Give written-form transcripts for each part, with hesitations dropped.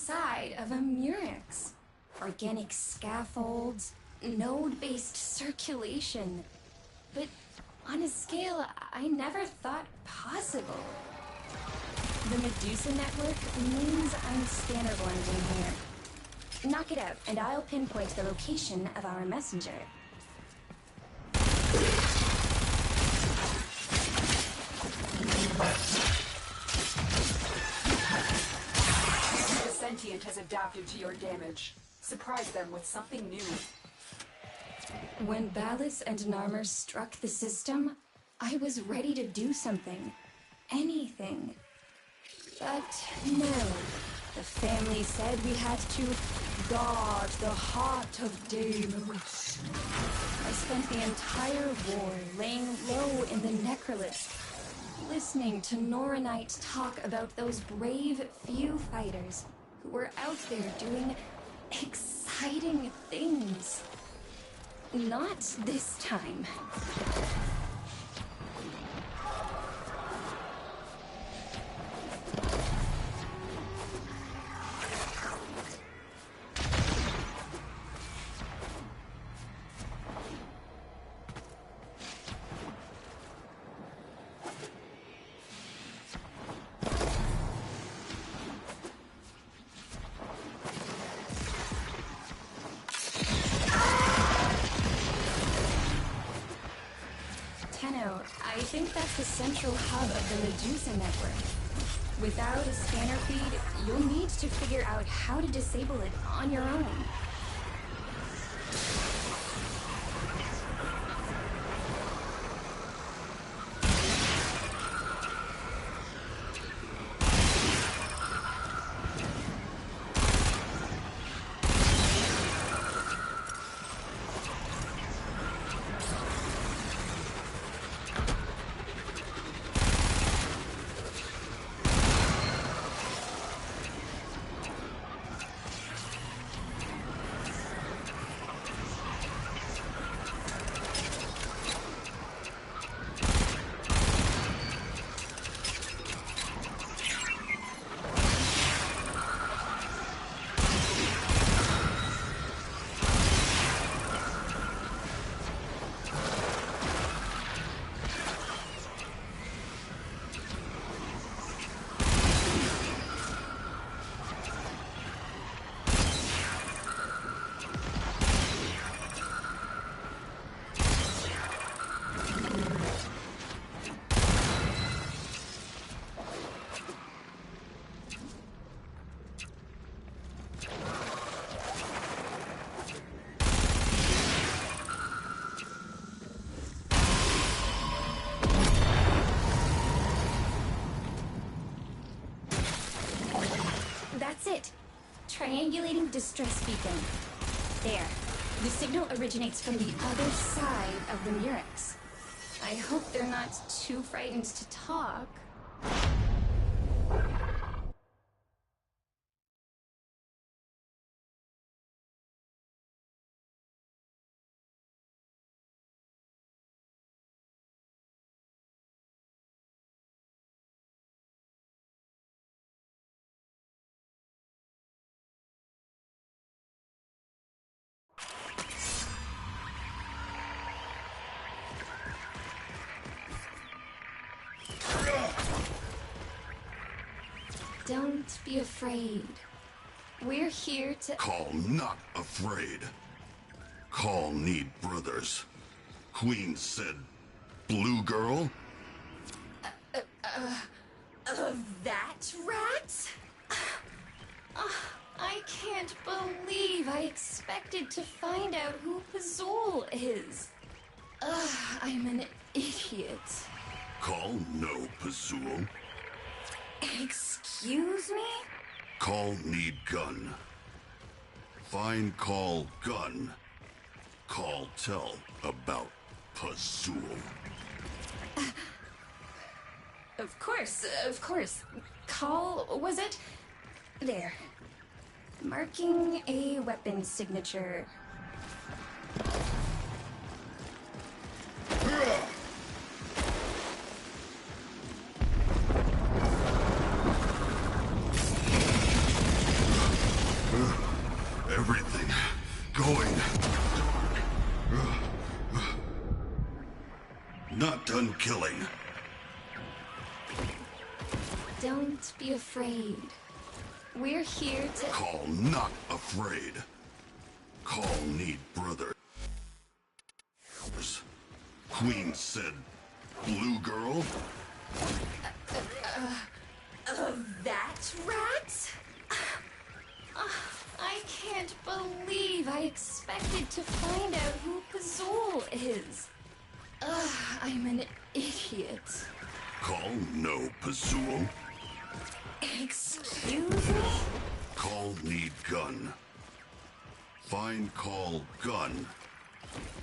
inside of a murex. Organic scaffolds, node-based circulation. But on a scale I never thought possible. The Medusa network means I'm scanner blending here. Knock it out, and I'll pinpoint the location of our messenger. The sentient has adapted to your damage. Surprise them with something new. When Ballas and Narmer struck the system, I was ready to do something. Anything. But no. The family said we had to guard the heart of Daedalus. I spent the entire war laying low in the necrolis, listening to Noranite talk about those brave few fighters who were out there doing exciting things. Not this time. I think that's the central hub of the Medusa network. Without a scanner feed, you'll need to figure out how to disable it on your own. That's it. Triangulating distress beacon. There. The signal originates from the other side of the murex. I hope they're not too frightened to talk. Don't be afraid. We're here to— Call not afraid. Call need brothers. Queen said, blue girl? That rat? I can't believe I expected to find out who Pazul is. I'm an idiot. Call no Pazul. Excuse me? Call need gun. Find call gun. Call tell about Pazul. Of course. Call, was it? There. Marking a weapon signature. not done killing. Don't be afraid. We're here to... Call not afraid. Call need brothers. Queen said, blue girl? That rat? I can't believe I expected to find out who Pazul is. I'm an idiot. Call no Pazul. Excuse me? Call need gun. Find call gun.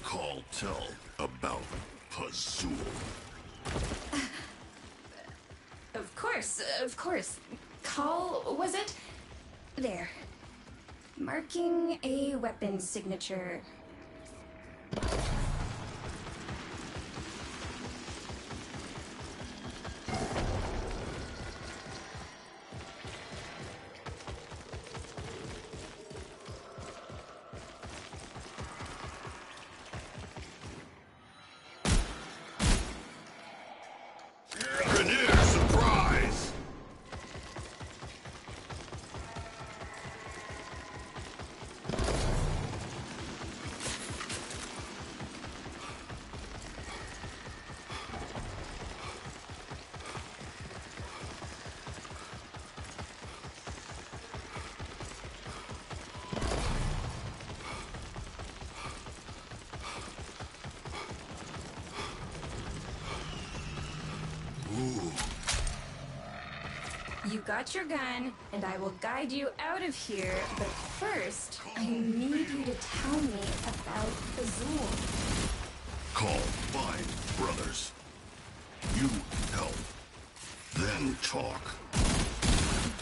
Call tell about Pazul. Of course. Call, was it? There. Marking a weapon signature. Grenadier surprise! You got your gun, and I will guide you out of here, but first, I need you to tell me about Azul. Call find brothers. You help. Then talk.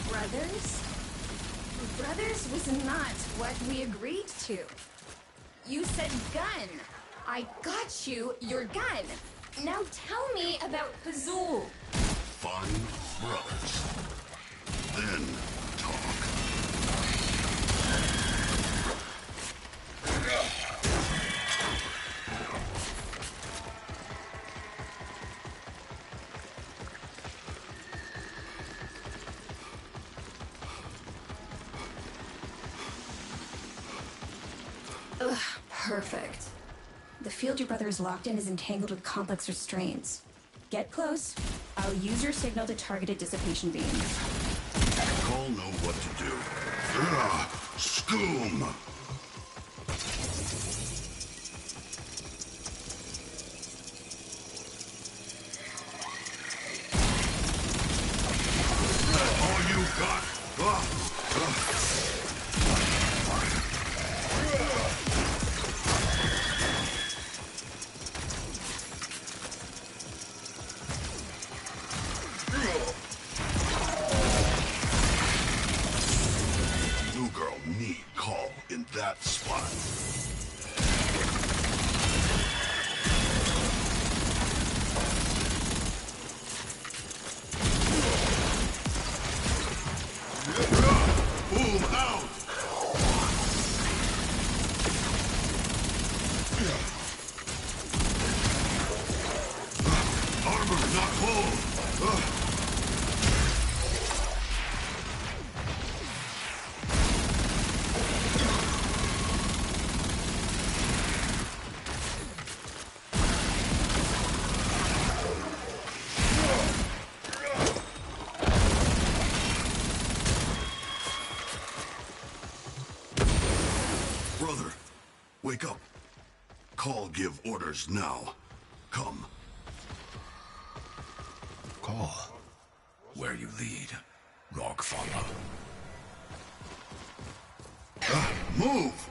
Brothers? Brothers was not what we agreed to. You said gun. I got you your gun. Now tell me about Azul. Find brothers. Then talk. Ugh, perfect. The field your brother is locked in is entangled with complex restraints. Get close. I'll use your signal to target a dissipation beam. Call know what to do. Scoom! All you got? Blue girl need call in that spot. Boom out! Armor's not full. Brother, wake up. Call give orders now. Come. Call. Where you lead, Rock follow. Move!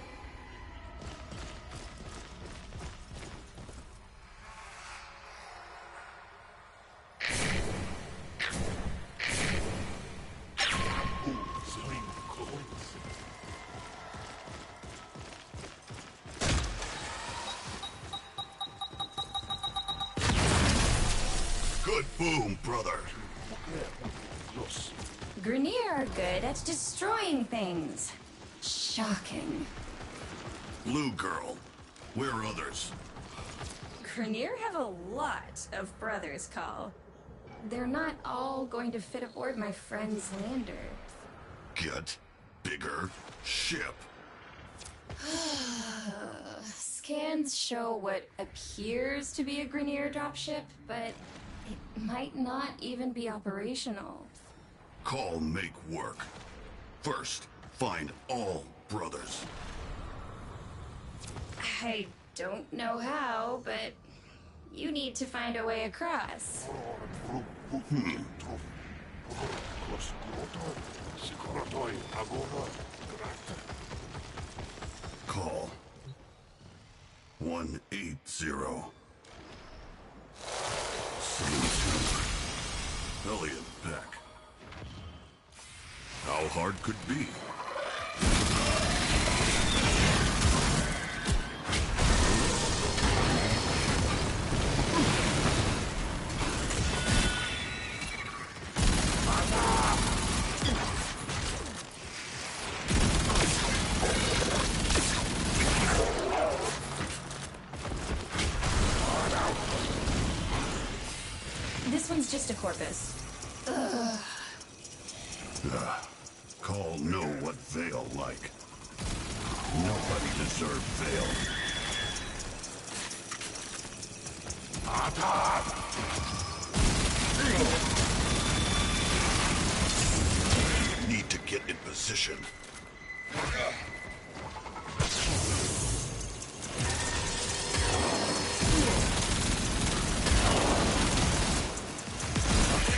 Good boom, brother. Grenier are good at destroying things. Shocking. Blue girl. Where are others? Grenier have a lot of brothers, Call. They're not all going to fit aboard my friend's lander. Get bigger ship. Scans show what appears to be a Grenier dropship, but it might not even be operational. Call make work. First, find all brothers. I don't know how, but you need to find a way across. Call 180. Elliot Peck. How hard could be? This one's just a corpus. Call know what Vale like. Nobody deserved Vale. Need to get in position.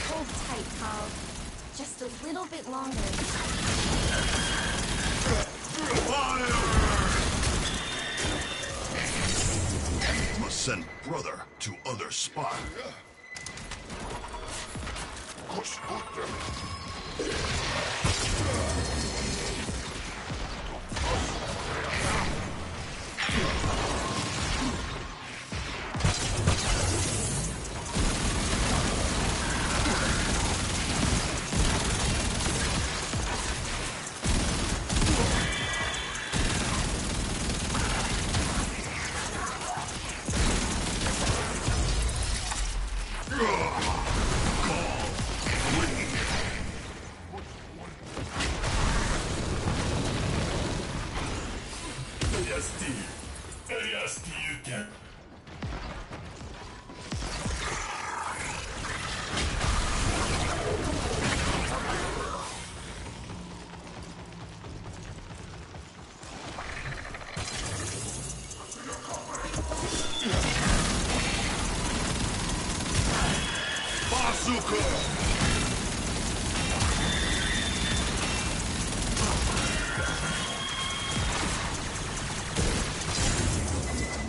Hold tight, Call. Just a little bit longer. Must send brother to other spot.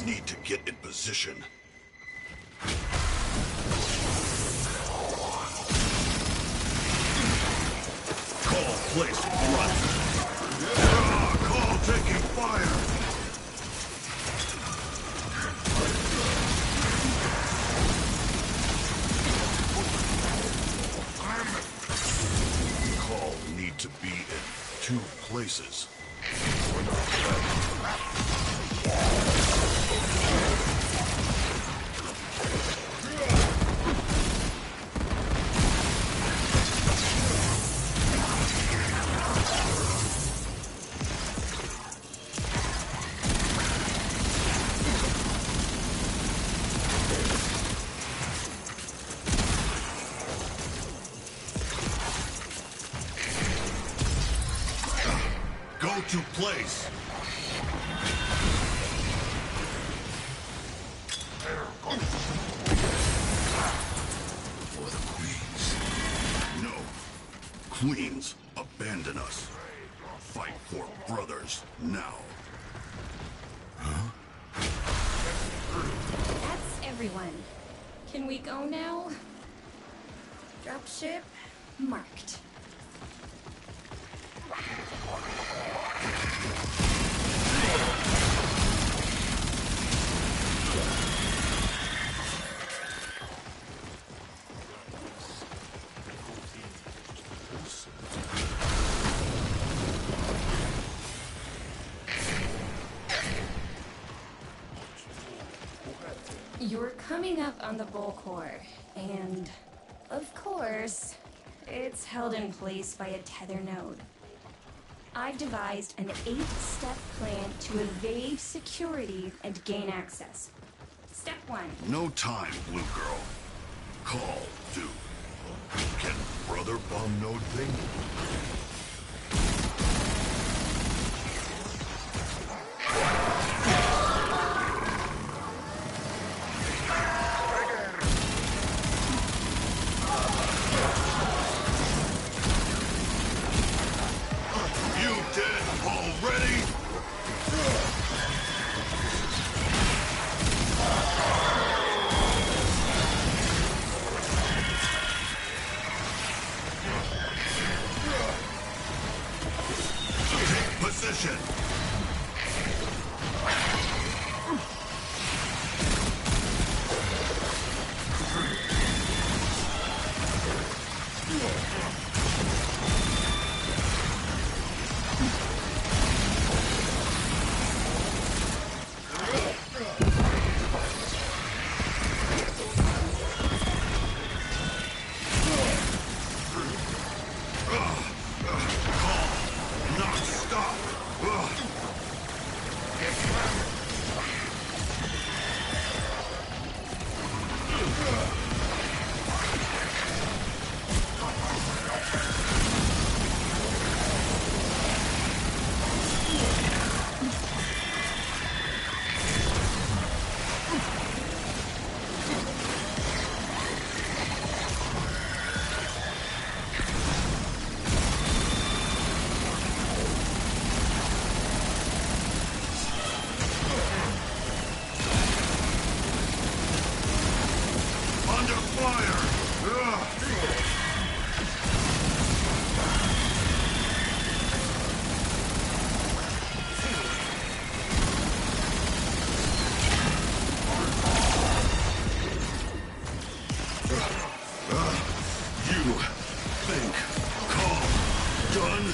Need to get in position. Call place front. Call taking fire. Call need to be in 2 places. Go to place. For the queens. No. Queens abandon us. Fight for brothers now. That's everyone. Can we go now? Dropship marked. You're coming up on the bull core, and of course, it's held in place by a tether node. I've devised an 8-step plan to evade security and gain access. Step 1. No time, Blue Girl. Call, dude. Can brother bomb node thing? You dead already? Position. Not stop. Under fire! You think calm, done?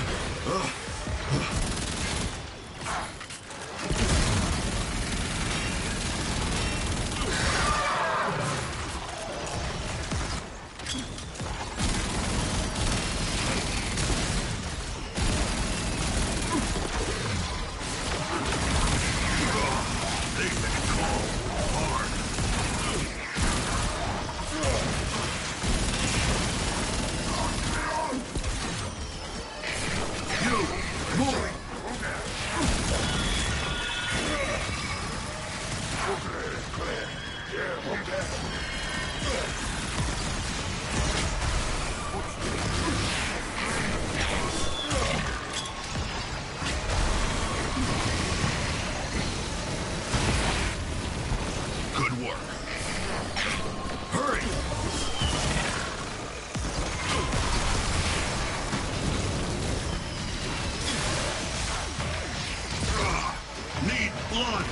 They say call hard. You move. Good work. Hurry! Need blood!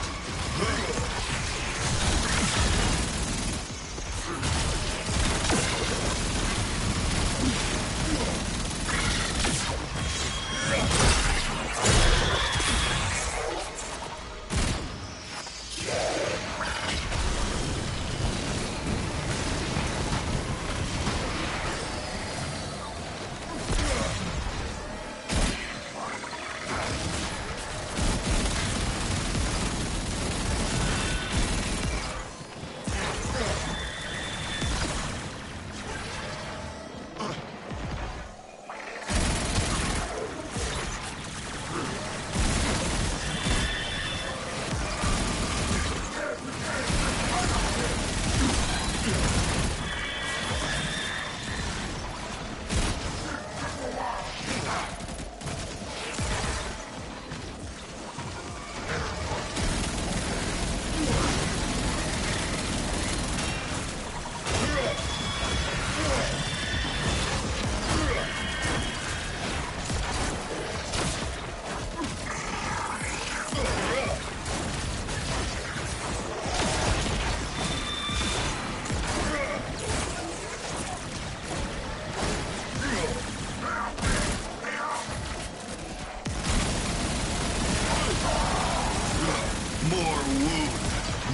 More wound,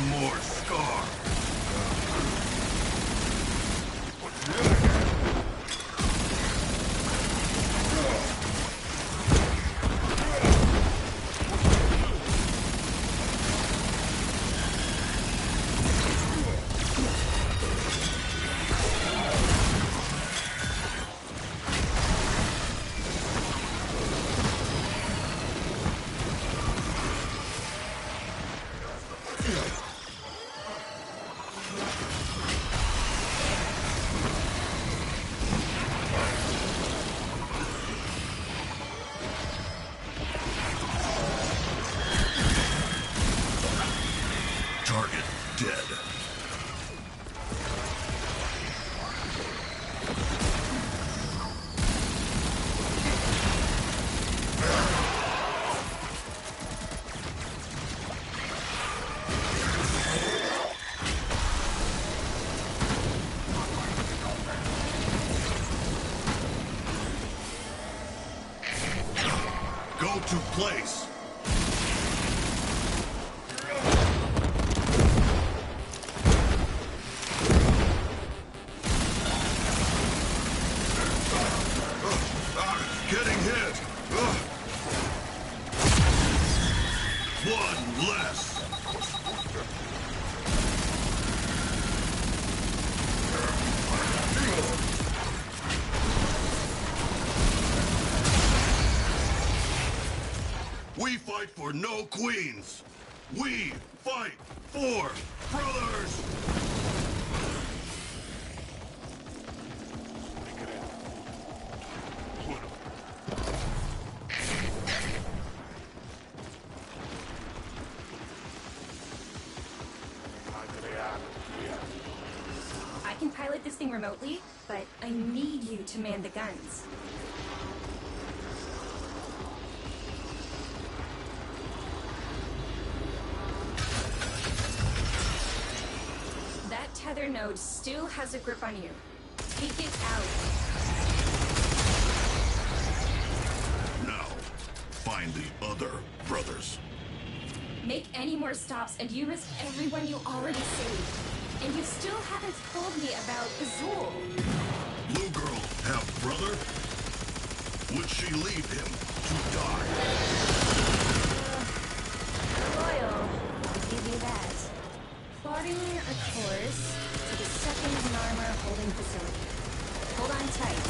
more scar. Target dead. Go to place. Getting hit. One less. We fight for no queens. We fight for brothers. I can pilot this thing remotely, but I need you to man the guns. That tether node still has a grip on you. Take it out. Now, find the other brothers. Make any more stops and you risk everyone you already saved. And you still haven't told me about Azul. Blue girl have brother? Would she leave him to die? Loyal, I'll give you that. Plotting a course to the second Narmer holding facility. Hold on tight.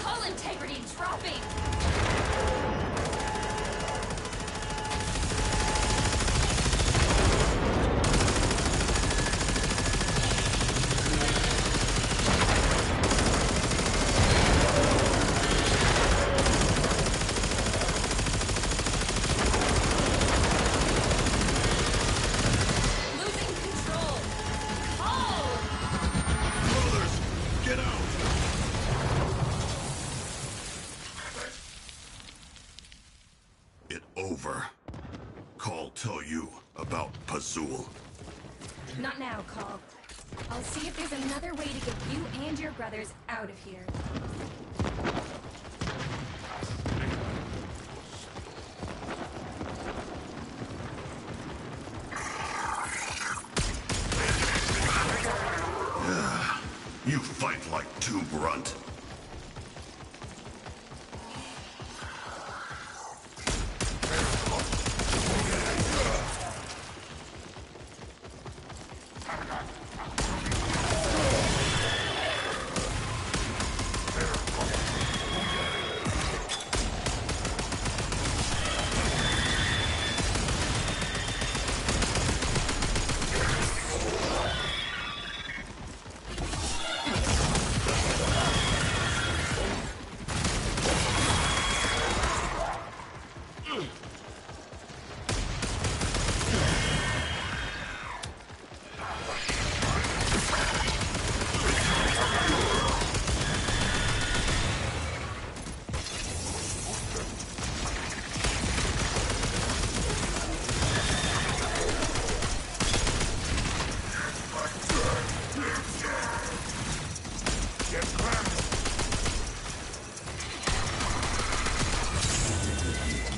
Hull integrity dropping! Losing control! Hull! Brothers, get out! It over. Call tell you about Pazul. Not now, Call. I'll see if there's another way to get you and your brothers out of here. You fight like two grunt.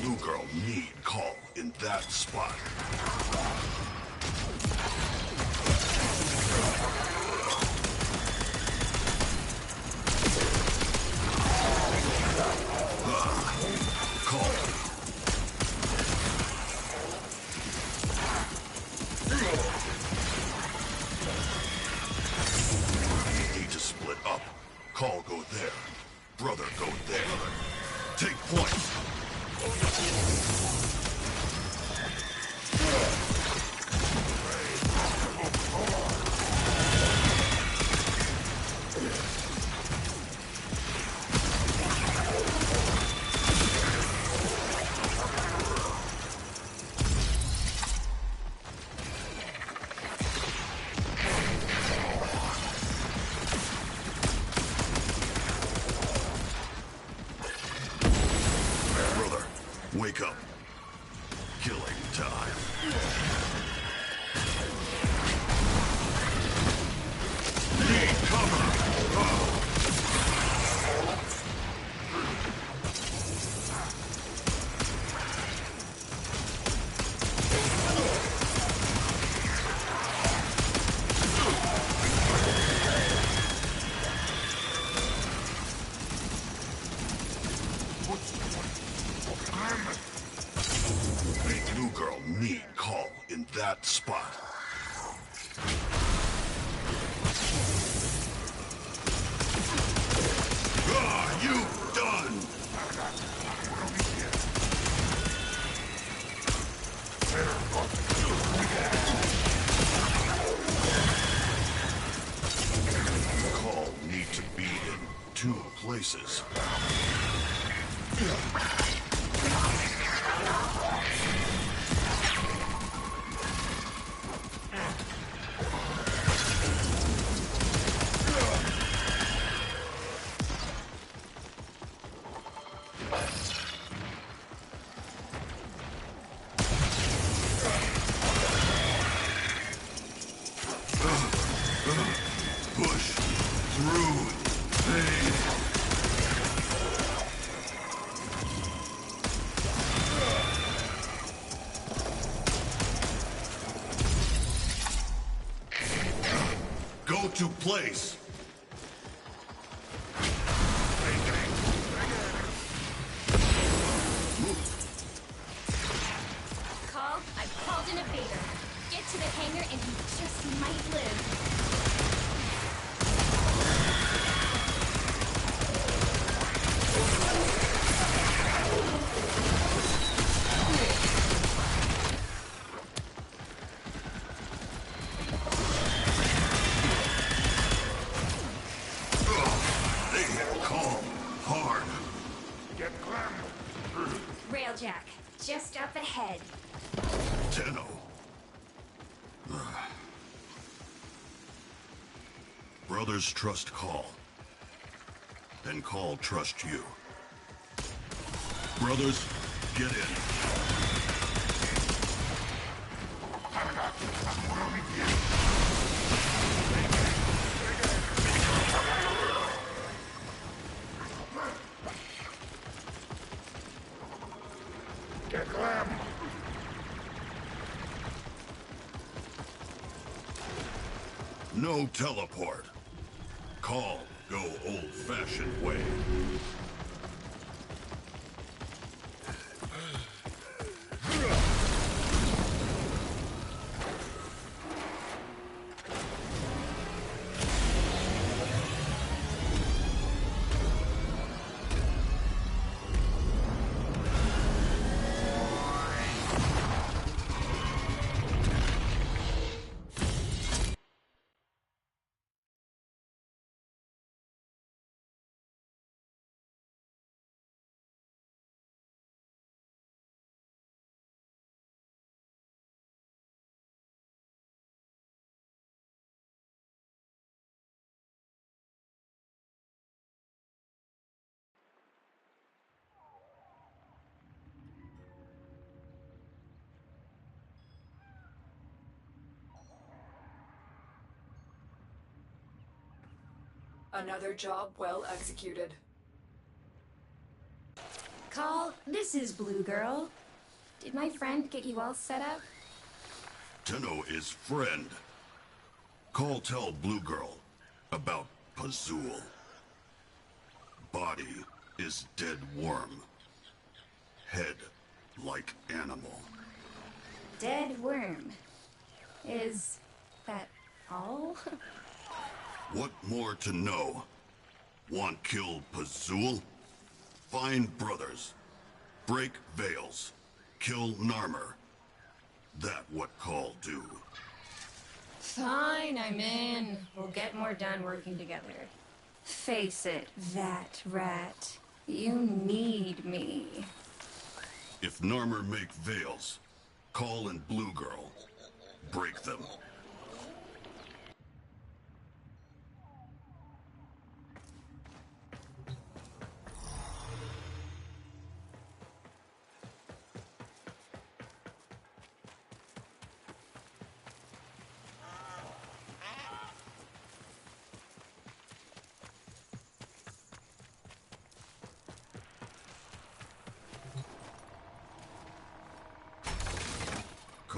Blue girl need call in that spot. Call. Need to split up. Call go there. Brother go there. Take point. Wake up. Killing time. Need cover! The blue girl need call in that spot. Ah, you done! Call need to be in 2 places. Push through pain. Go to place. Call, I've called in a favor. Get to the hangar and you just might live. They hit call hard. Railjack, just up ahead. Tenno. Brothers trust Call. And Call trust you. Brothers, get in. No teleport. Call, go old-fashioned way. Another job well executed. Call, this is Blue Girl. Did my friend get you all set up? Tenno is friend. Call tell Blue Girl about Pazul. Body is dead worm. Head like animal. Dead worm. Is that all? What more to know? Want kill Pazul? Find brothers. Break veils. Kill Narmer. That what Call do. Fine, I'm in. We'll get more done working together. Face it, that rat. You need me. If Narmer make veils, Call and Blue Girl. Break them.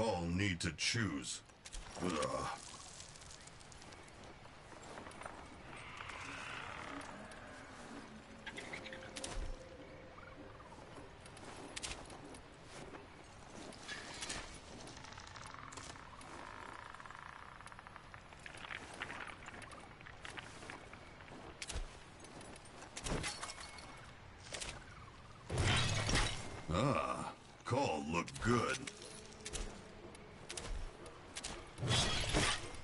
Call need to choose. Ugh. Ah, Call looked good.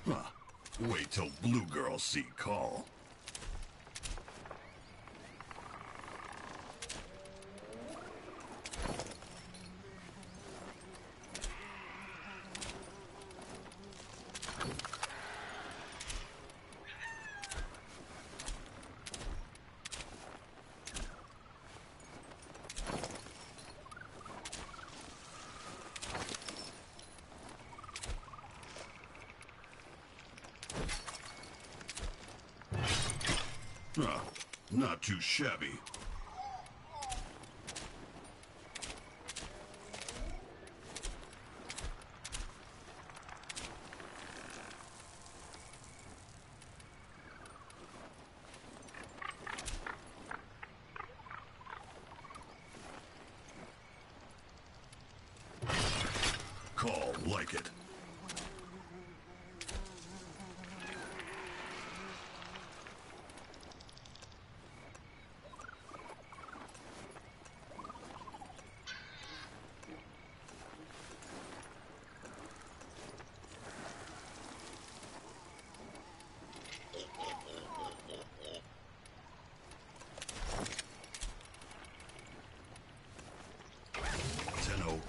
Huh. Wait till Blue Girl see Call. Not too shabby. Call like it.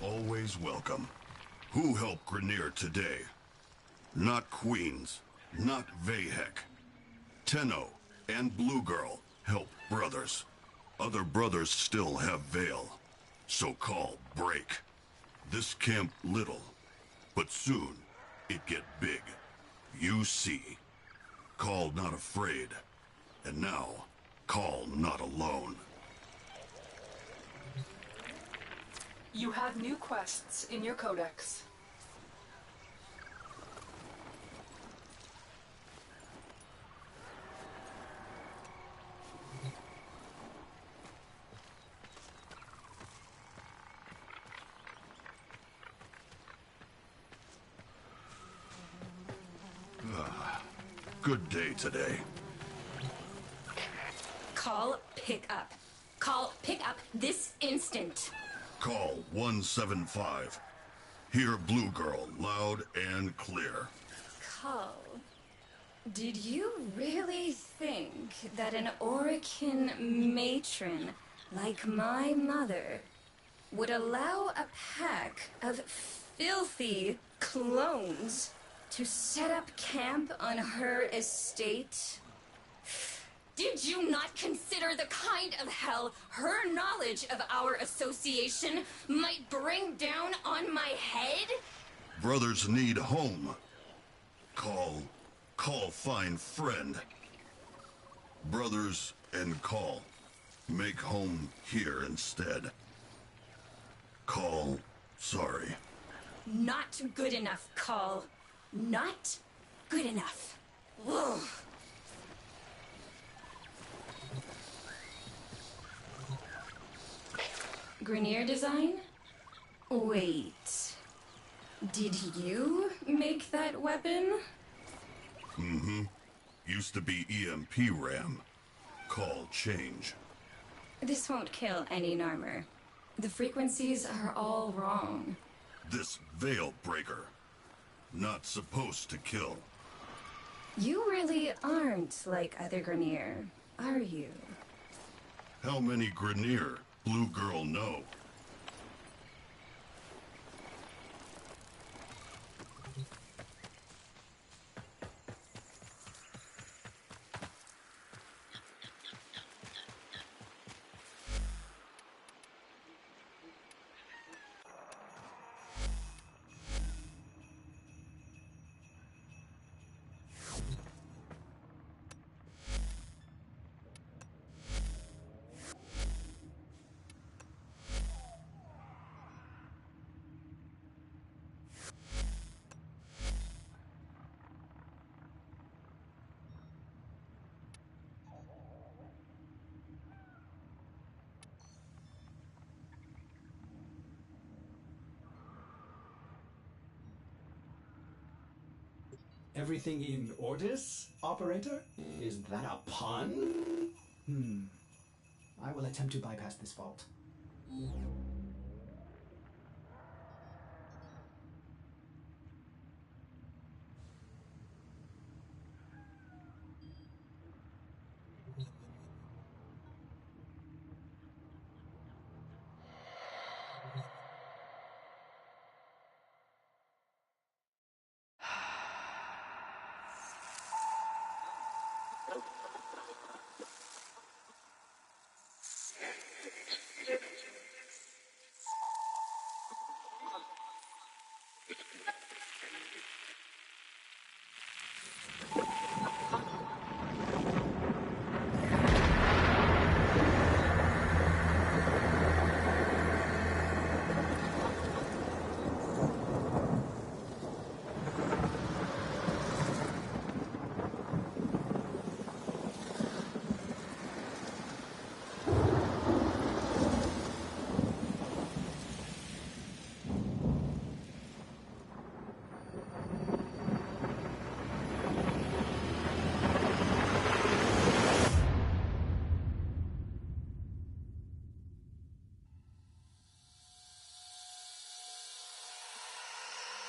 Always welcome. Who helped Grenier today? Not Queens, not Vahek. Tenno and Blue Girl help brothers. Other brothers still have Veil. So call break. This camp little, but soon it get big. You see. Call not afraid. And now, call not alone. You have new quests in your codex. Good day today. Call, pick up. Call, pick up this instant. Call 175. Hear Blue Girl loud and clear. Call. Did you really think that an Orican matron like my mother would allow a pack of filthy clones to set up camp on her estate? Did you not consider the kind of hell her knowledge of our association might bring down on my head? Brothers need home. Call find friend. Brothers and Call. Make home here instead. Call sorry. Not good enough, Call. Not good enough. Ugh. Grenier design? Wait. Did you make that weapon? Mm-hmm. Used to be EMP RAM. Call change. This won't kill any Narmer. The frequencies are all wrong. This Veil Breaker. Not supposed to kill. You really aren't like other Grenier, are you? How many Grenier Blue Girl know? Everything in orders, operator? Is that a pun? I will attempt to bypass this fault.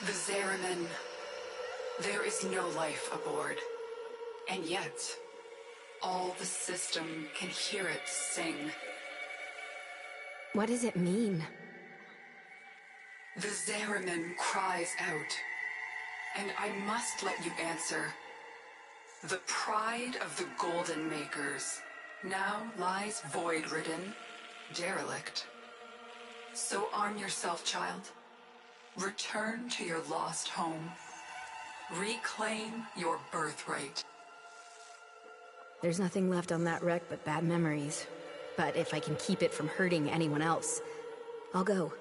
The Zariman. There is no life aboard. And yet, all the system can hear it sing. What does it mean? The Zariman cries out. And I must let you answer. The pride of the Golden Makers now lies void-ridden, derelict. So arm yourself, child. Return to your lost home. Reclaim your birthright. There's nothing left on that wreck but bad memories. But if I can keep it from hurting anyone else, I'll go.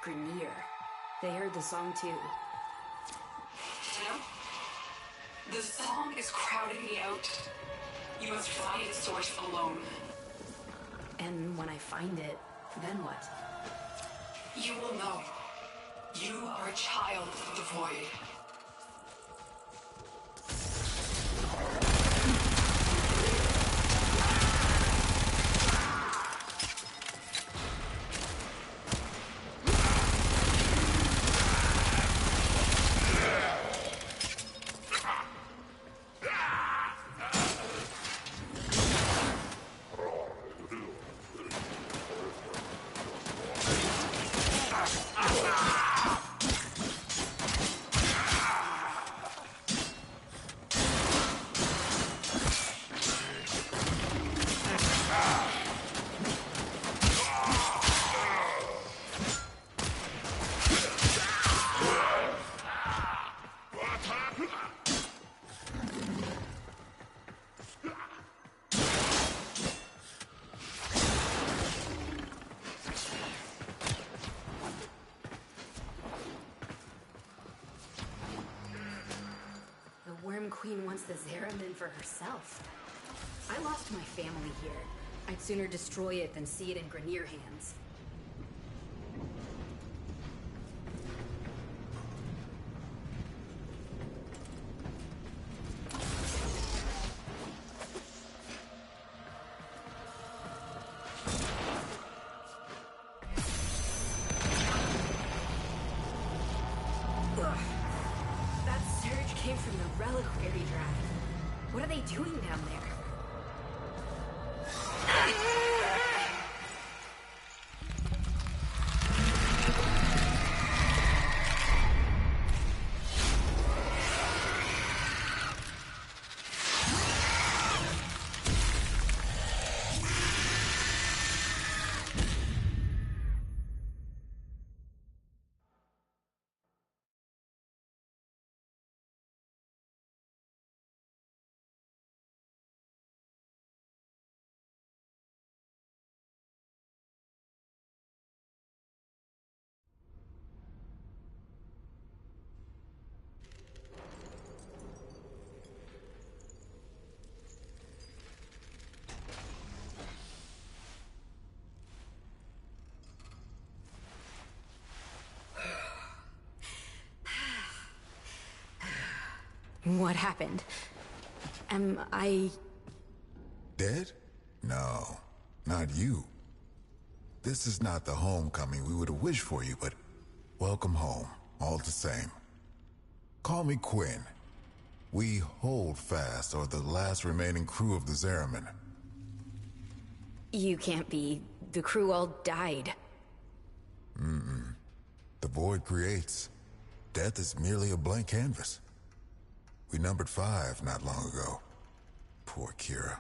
Grenier. They heard the song too. Hello? The song is crowding me out. You must find its source alone. And when I find it, then what? You will know. You are a child of the void. Queen wants the Zeramin for herself. I lost my family here. I'd sooner destroy it than see it in Grineer hands. What are they doing down there? What happened? Am I... Dead? No, not you. This is not the homecoming we would have wished for you, but welcome home, all the same. Call me Quinn. We hold fast are the last remaining crew of the Zeramin. You can't be. The crew all died. The void creates. Death is merely a blank canvas. We numbered 5 not long ago. Poor Kira.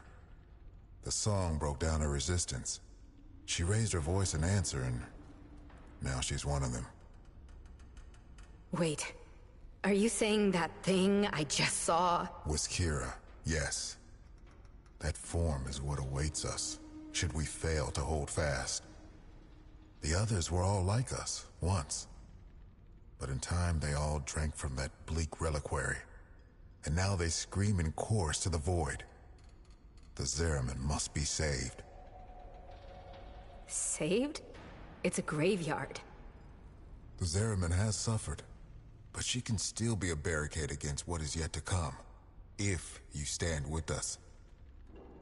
The song broke down her resistance. She raised her voice in answer, and now she's one of them. Wait. Are you saying that thing I just saw? Was Kira, yes. That form is what awaits us, should we fail to hold fast. The others were all like us, once. But in time they all drank from that bleak reliquary. And now they scream in chorus to the void. The Zeramin must be saved. Saved? It's a graveyard. The Zeramin has suffered, but she can still be a barricade against what is yet to come, if you stand with us.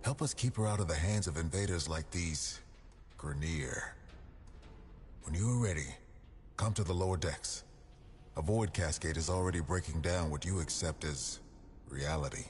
Help us keep her out of the hands of invaders like these Grineer. When you are ready, come to the lower decks. A void cascade is already breaking down what you accept as reality.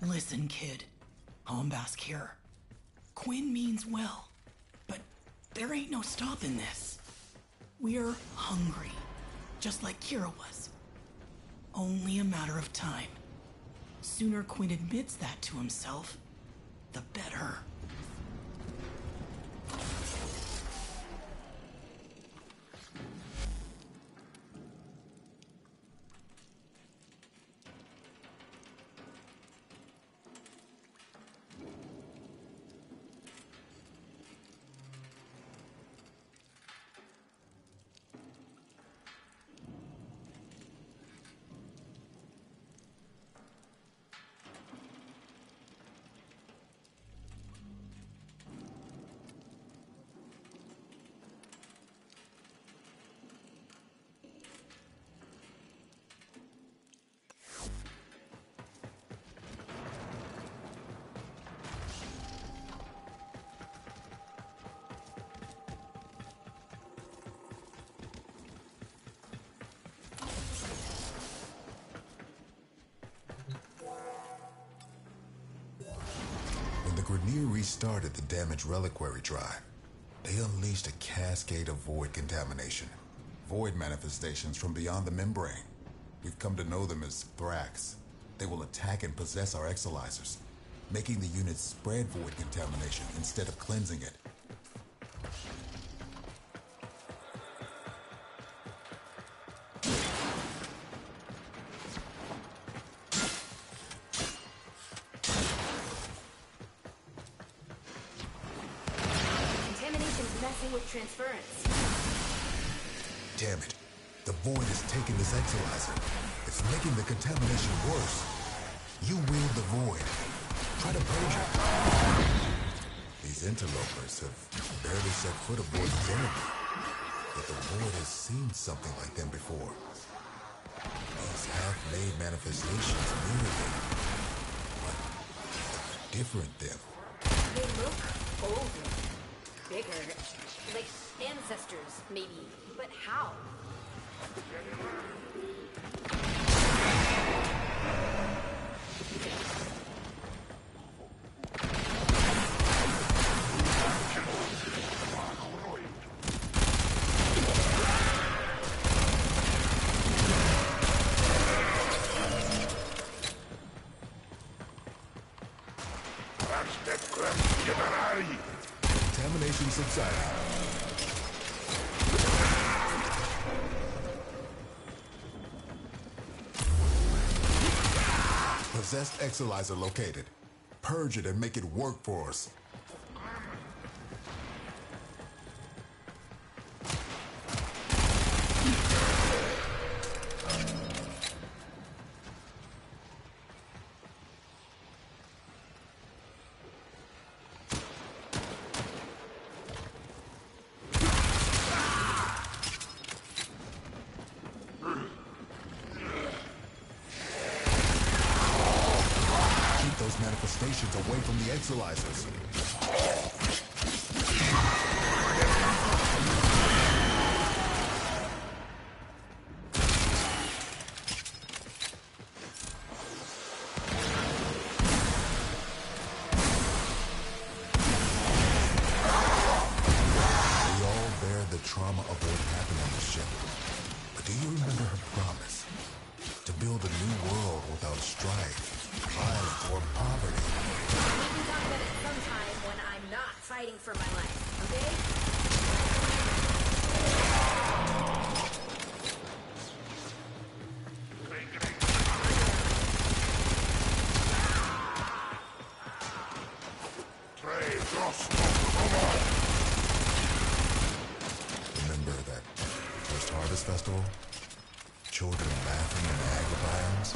Listen, kid. Hombask here. Quinn means well, but there ain't no stopping this. We're hungry, just like Kira was. Only a matter of time. Sooner Quinn admits that to himself, the better. Grenir restarted the damaged reliquary drive. They unleashed a cascade of void contamination. Void manifestations from beyond the membrane. We've come to know them as Thrax. They will attack and possess our exolizers, making the units spread void contamination instead of cleansing it. Contamination's messing with transference. Damn it. The void is taking this exolizer. It's making the contamination worse. You wield the void. Try to purge it. These interlopers have barely set foot aboard the enemy. But the void has seen something like them before. These half-made manifestations mirror them. But different them. They look older, bigger, like ancestors, maybe. But how? Contamination subsiding. Possessed exolizer located. Purge it and make it work for us. Manifestations away from the exolizers. We all bear the trauma of what happened on the ship. But do you remember her promise? To build a new world without strife, crime, or poverty. We can talk about it sometime when I'm not fighting for my life, okay? Remember that first harvest festival? Children laughing in agribiomes?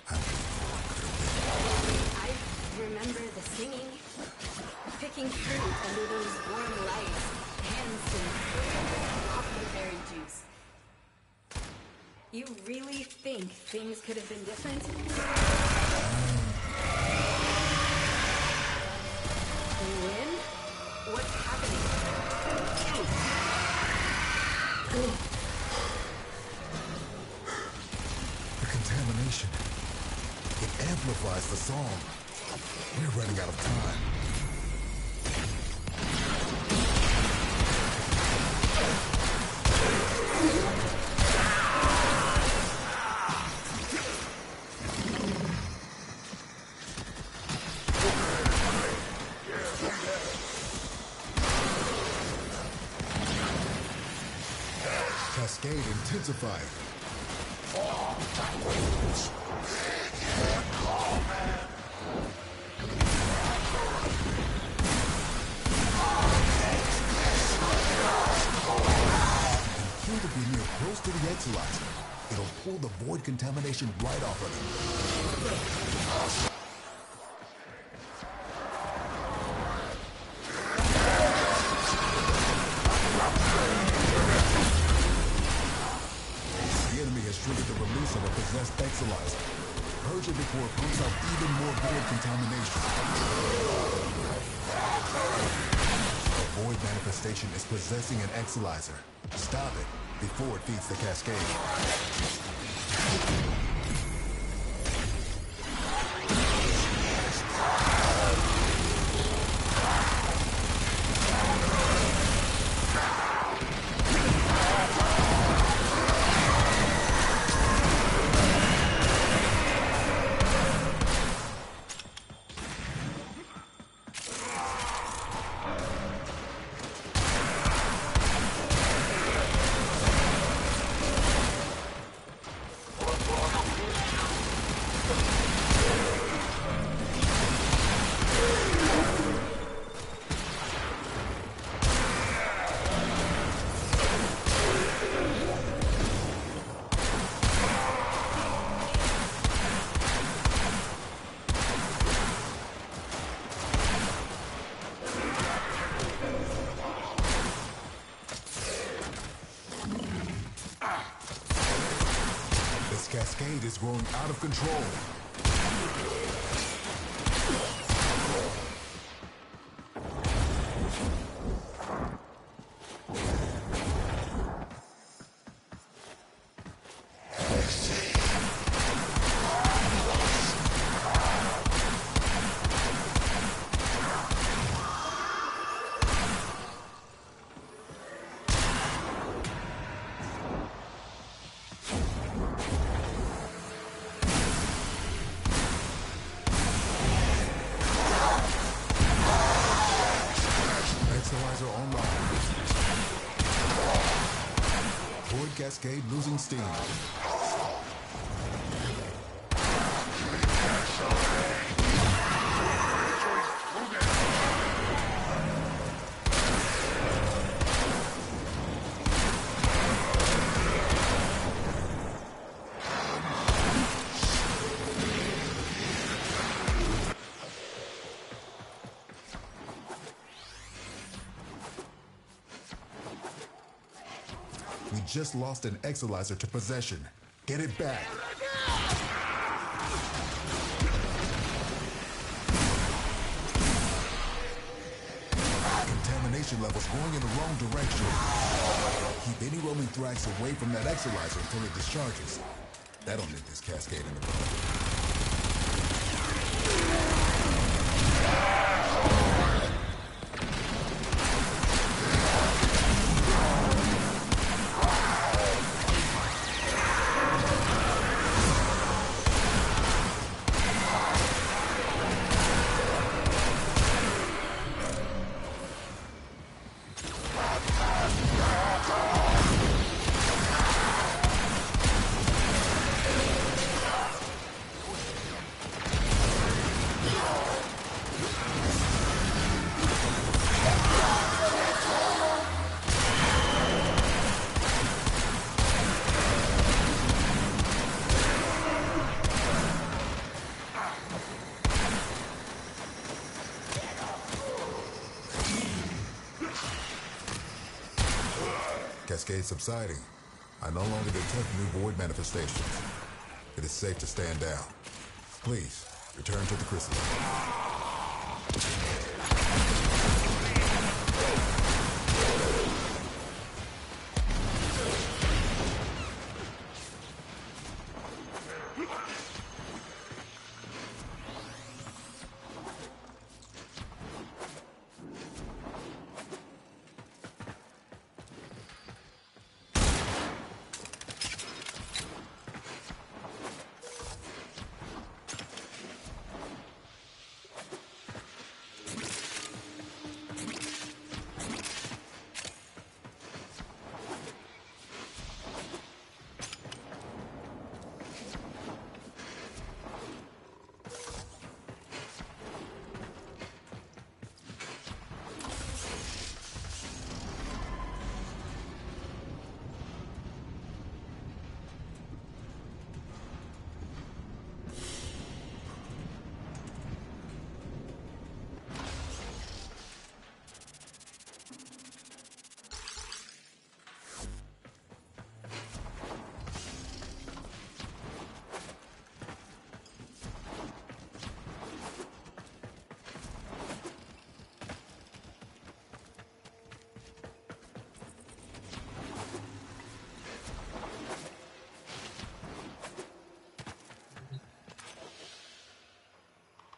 I'm looking forward to it. I remember the singing, picking fruit under those warm lights, hands in berry juice. You really think things could have been different? Win? What's happening? The contamination. It amplifies the song. We're running out of time. Cascade intensified. Kill the Grenir close to the exolizer. It'll pull the void contamination right off of them. The enemy has triggered the release of a possessed exolizer. Purge it before it pumps out even more void contamination. The void manifestation is possessing an exolizer. Stop it before it feeds the cascade. cascade is growing out of control. Cascade losing steam. We just lost an Exilizer to possession. Get it back. Contamination levels going in the wrong direction. Keep any roaming thrax away from that Exilizer until it discharges. That'll nip this cascade in the bud. Cascade subsiding. I no longer detect new void manifestations. It is safe to stand down. Please, return to the crystal.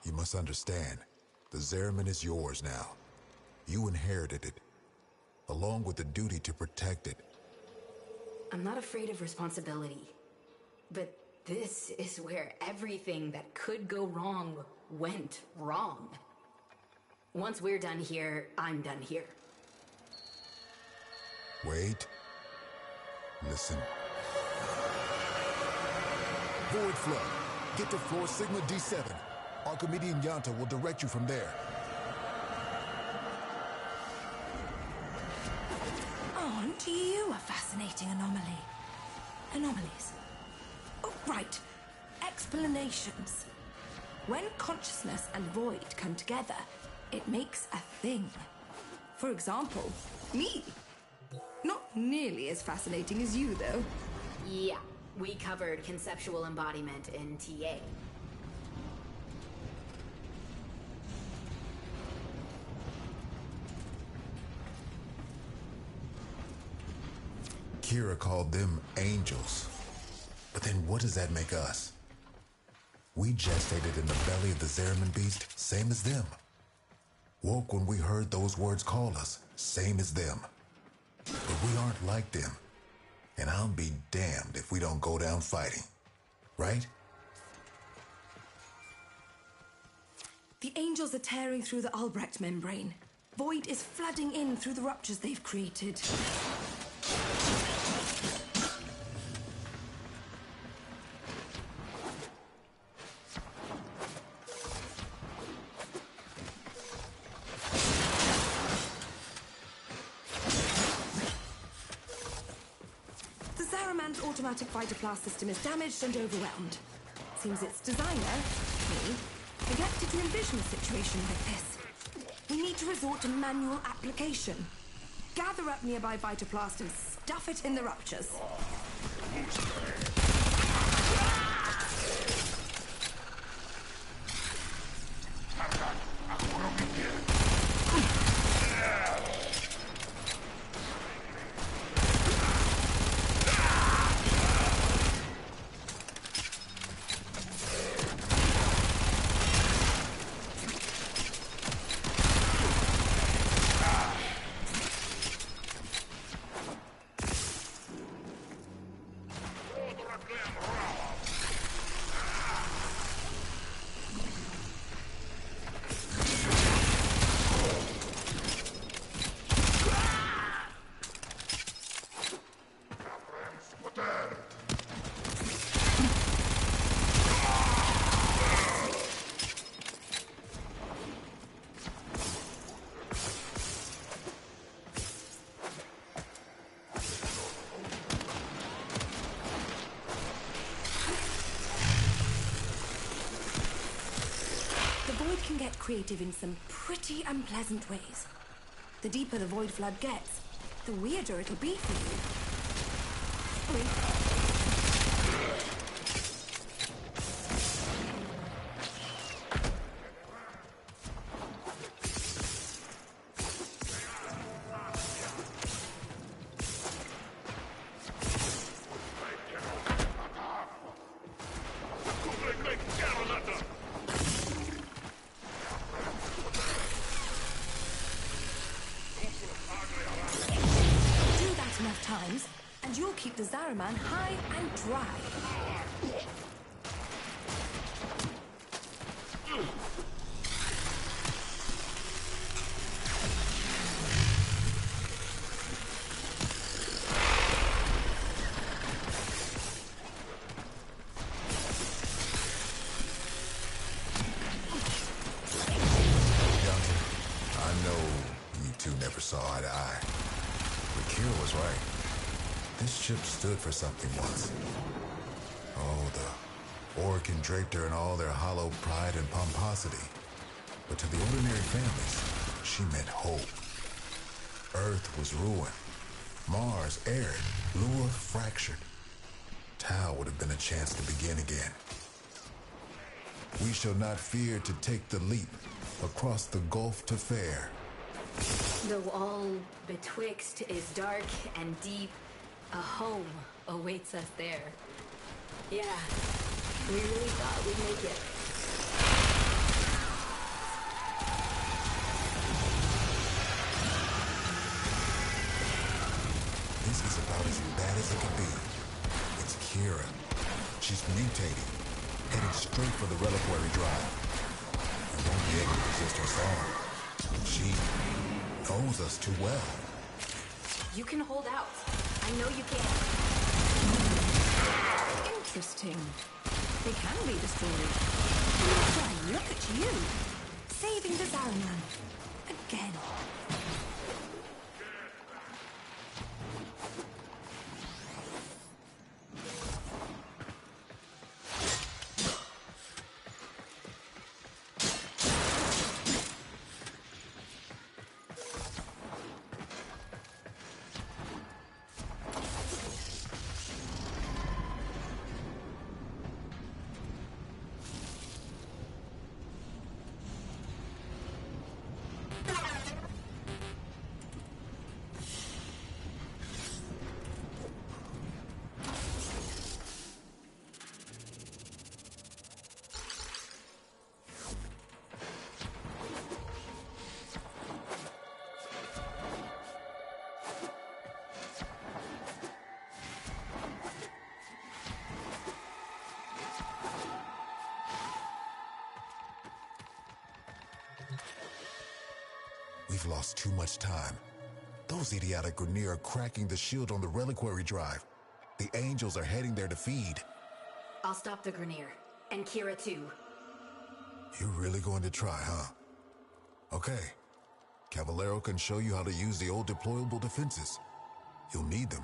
You must understand, the Zeraman is yours now. You inherited it, along with the duty to protect it. I'm not afraid of responsibility, but this is where everything that could go wrong went wrong. Once we're done here, I'm done here. Wait. Listen. Void Flood. Get to floor Sigma D7. Archimedean Yanta will direct you from there. Aren't you a fascinating anomaly? Anomalies. Oh, right. Explanations. When consciousness and void come together, it makes a thing. For example, me. Not nearly as fascinating as you, though. Yeah, We covered conceptual embodiment in TA. Kira called them angels. But then what does that make us? We gestated in the belly of the Zeraman beast, same as them. Woke when we heard those words call us, same as them. But we aren't like them. And I'll be damned if we don't go down fighting. Right? The angels are tearing through the Albrecht membrane. Void is flooding in through the ruptures they've created. Automatic fighter blast system is damaged and overwhelmed. Seems its designer, me, neglected to envision a situation like this. We need to resort to manual application. Gather up nearby Vitaplast and stuff it in the ruptures. Can get creative in some pretty unpleasant ways. The deeper the void flood gets, the weirder it'll be for you. Times, and you'll keep the Zaraman high and dry. I know you two never saw eye to eye. But Kira was right. This ship stood for something once. Oh, the Orokin draped her in all their hollow pride and pomposity. But to the ordinary families, she meant hope. Earth was ruined. Mars arid. Lua fractured. Tau would have been a chance to begin again. We shall not fear to take the leap across the gulf to fare. The wall betwixt is dark and deep. A home awaits us there. Yeah, we really thought we'd make it. This is about as bad as it could be. It's Kira. She's mutating, heading straight for the reliquary drive. And won't be able to resist her song. She knows us too well. You can hold out. I know you can. Interesting. They can be destroyed. Why, look at you. Saving the Zaraman. Again. We've lost too much time. Those idiotic Grenier are cracking the shield on the reliquary drive. The angels are heading there to feed. I'll stop the Grenier. And Kira too. You're really going to try, huh? Okay. Caballero can show you how to use the old deployable defenses. You'll need them.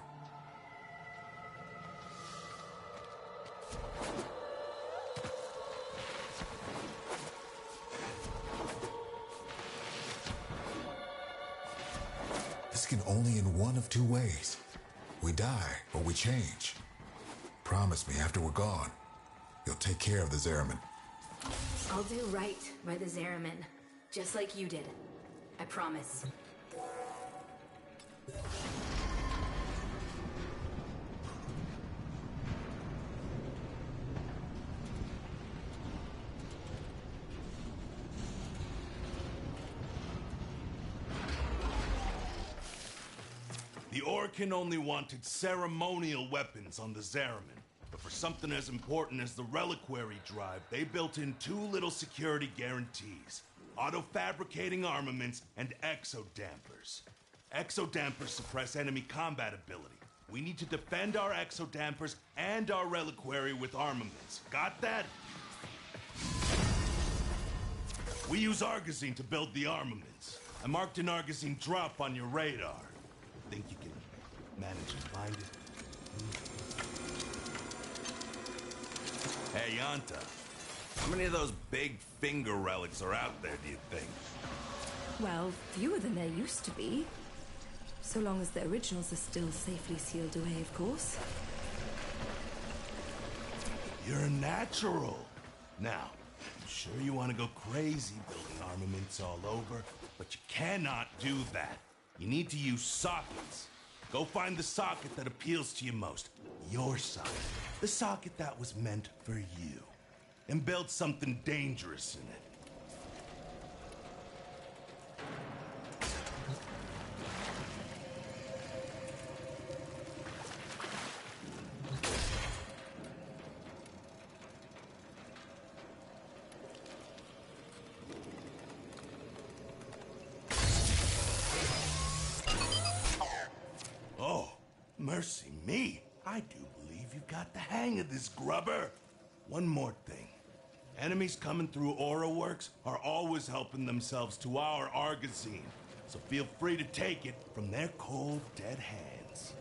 This can only end one of two ways. We die, or we change. Promise me after we're gone, you'll take care of the Zeraman. I'll do right by the Zeraman, just like you did. I promise. The Orcan only wanted ceremonial weapons on the Zeraman. But for something as important as the reliquary drive, they built in two little security guarantees. Auto-fabricating armaments and exodampers. Exodampers suppress enemy combat ability. We need to defend our exodampers and our reliquary with armaments. Got that? We use Argosine to build the armaments. I marked an Argosine drop on your radar. Think you can manage to find it? Hey, Yanta. How many of those big finger relics are out there, do you think? Well, fewer than there used to be. So long as the originals are still safely sealed away, of course. You're a natural. Now, I'm sure you want to go crazy building armaments all over, but you cannot do that. You need to use sockets. Go find the socket that appeals to you most. Your socket. The socket that was meant for you. And build something dangerous in it. Oh, mercy me. I do believe you've got the hang of this, grubber. One more thing. Enemies coming through Aura Works are always helping themselves to our Argosine, so feel free to take it from their cold, dead hands.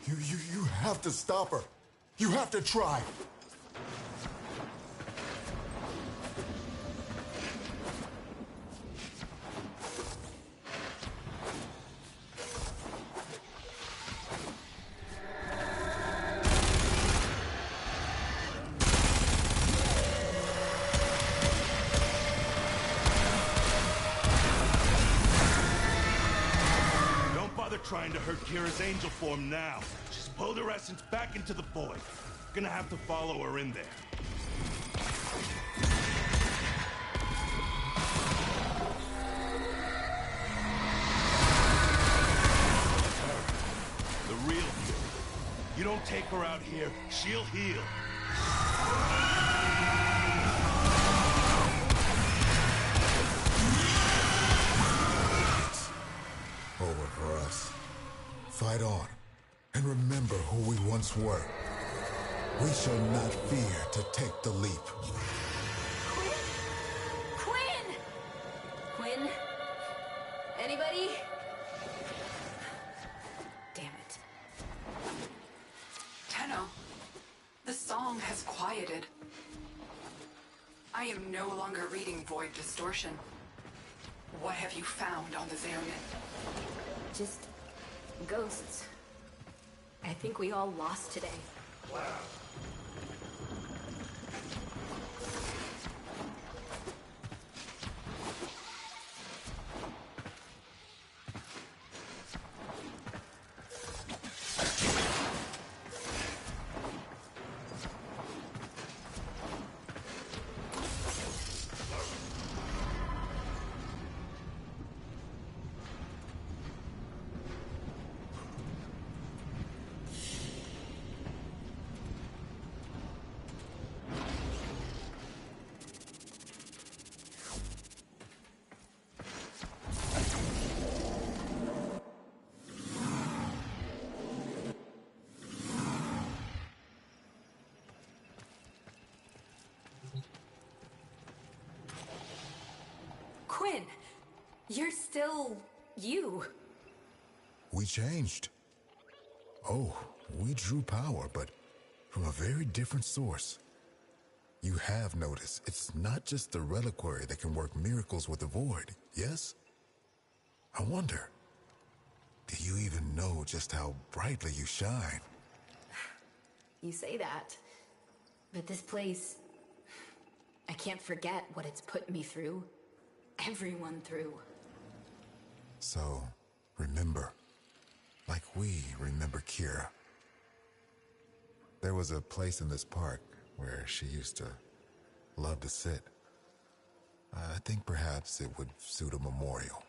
You have to stop her. You have to try. Trying to hurt Kira's angel form now. Just pulled her essence back into the void. Gonna have to follow her in there. The real Kira. You don't take her out here, she'll heal. Over for us. Fight on, and remember who we once were. We shall not fear to take the leap. Quinn! Quinn? Anybody? Damn it. Tenno, the song has quieted. I am no longer reading Void Distortion. What have you found on the Zariman? Just ghosts. I think we all lost today. Wow. Quinn, you're still you. We changed. Oh, we drew power, but from a very different source. You have noticed it's not just the reliquary that can work miracles with the void, yes? I wonder, do you even know just how brightly you shine? You say that, but this place, I can't forget what it's put me through. Everyone through. So, remember, like we remember Kira. There was a place in this park where she used to love to sit. I think perhaps it would suit a memorial.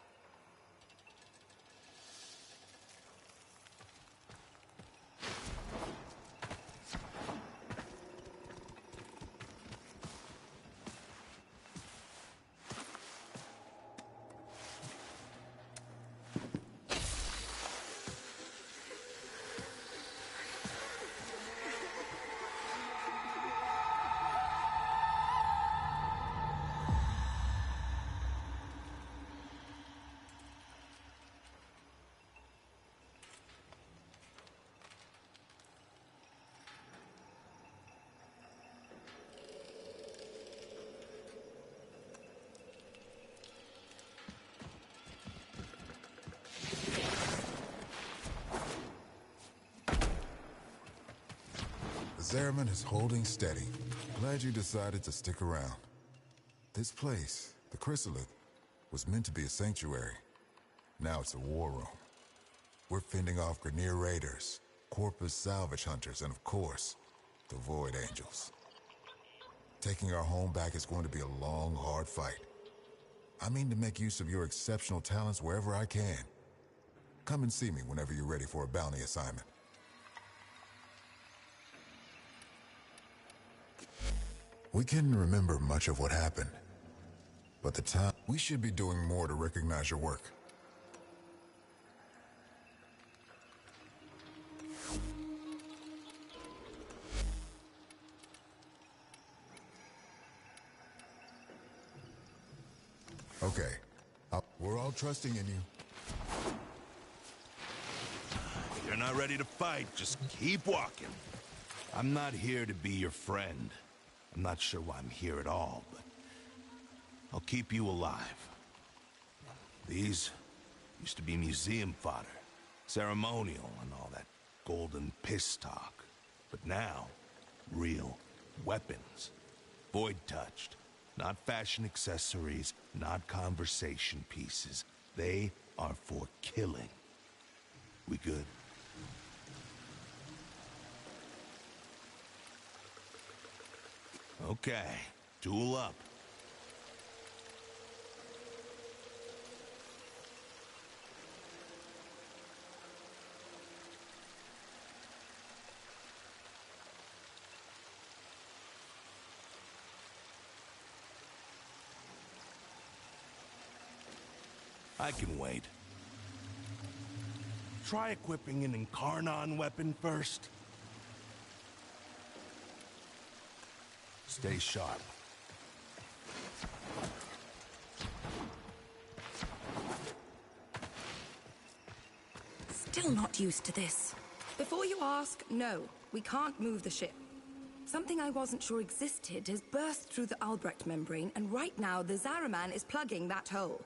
Zariman is holding steady. Glad you decided to stick around. This place, the Chrysalith, was meant to be a sanctuary. Now it's a war room. We're fending off Grineer raiders, Corpus salvage hunters, and of course, the Void Angels. Taking our home back is going to be a long, hard fight. I mean to make use of your exceptional talents wherever I can. Come and see me whenever you're ready for a bounty assignment. We can remember much of what happened, but the time we should be doing more to recognize your work. Okay, we're all trusting in you. You're you're not ready to fight, just keep walking. I'm not here to be your friend. I'm not sure why I'm here at all, but I'll keep you alive. These used to be museum fodder, ceremonial and all that golden piss talk. But now, real weapons. Void-touched. Not fashion accessories, not conversation pieces. They are for killing. We good? Okay, tool up. I can wait. Try equipping an Incarnon weapon first. Stay sharp. Still not used to this. Before you ask, no, we can't move the ship. Something I wasn't sure existed has burst through the Albrecht membrane, and right now the Zaraman is plugging that hole.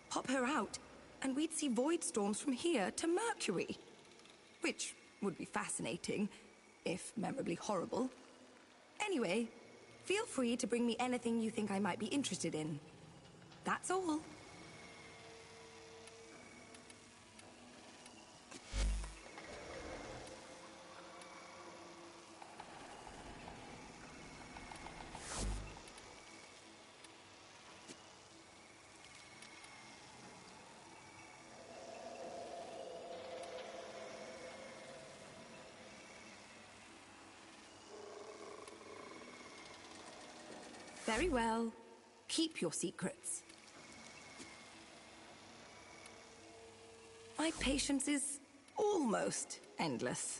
Pop her out, and we'd see void storms from here to Mercury. Which would be fascinating, if memorably horrible. Anyway, feel free to bring me anything you think I might be interested in. That's all. Very well. Keep your secrets. My patience is almost endless.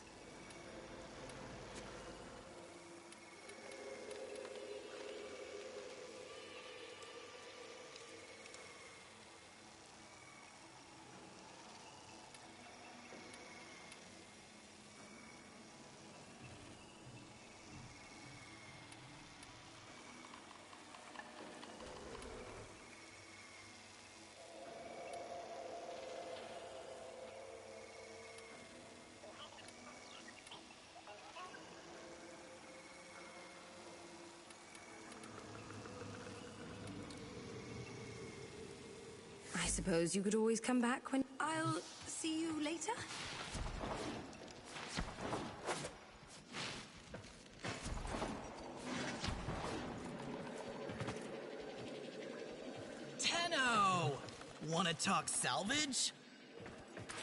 I suppose you could always come back when... I'll see you later? Tenno! Wanna talk salvage?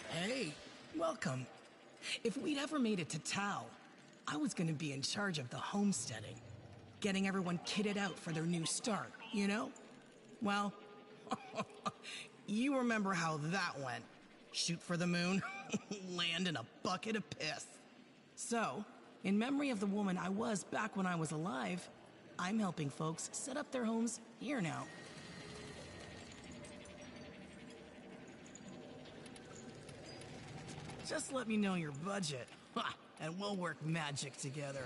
Hey, welcome. If we'd ever made it to Tau, I was gonna be in charge of the homesteading. Getting everyone kitted out for their new start, you know? Well... You remember how that went. Shoot for the moon, land in a bucket of piss. So, in memory of the woman I was back when I was alive, I'm helping folks set up their homes here now. Just let me know your budget, and we'll work magic together.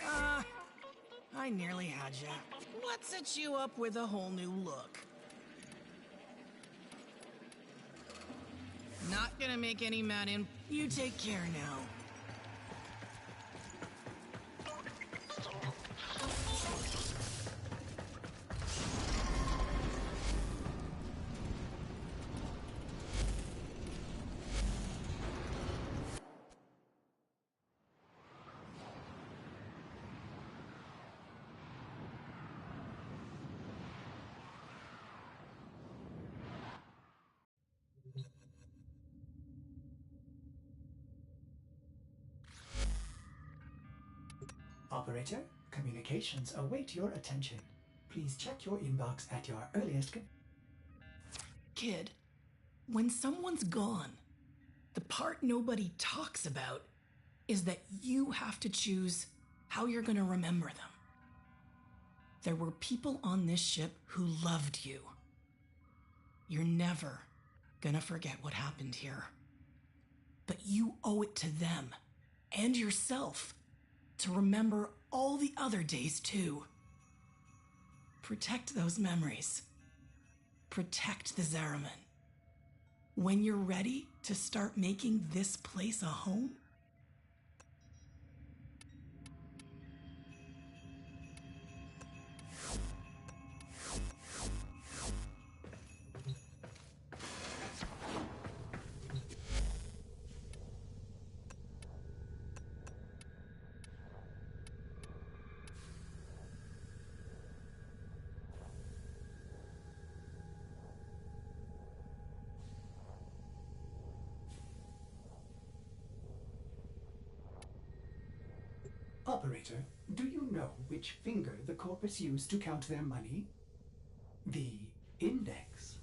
I nearly had ya. Let's set you up with a whole new look. Not gonna make any mad in. You take care now. Operator, communications await your attention. Please check your inbox at your earliest... Kid, when someone's gone, the part nobody talks about is that you have to choose how you're gonna remember them. There were people on this ship who loved you. You're never gonna forget what happened here. But you owe it to them and yourself to remember all the other days too. Protect those memories. Protect the Zariman. When you're ready to start making this place a home, Operator, do you know which finger the corpus used to count their money? The index.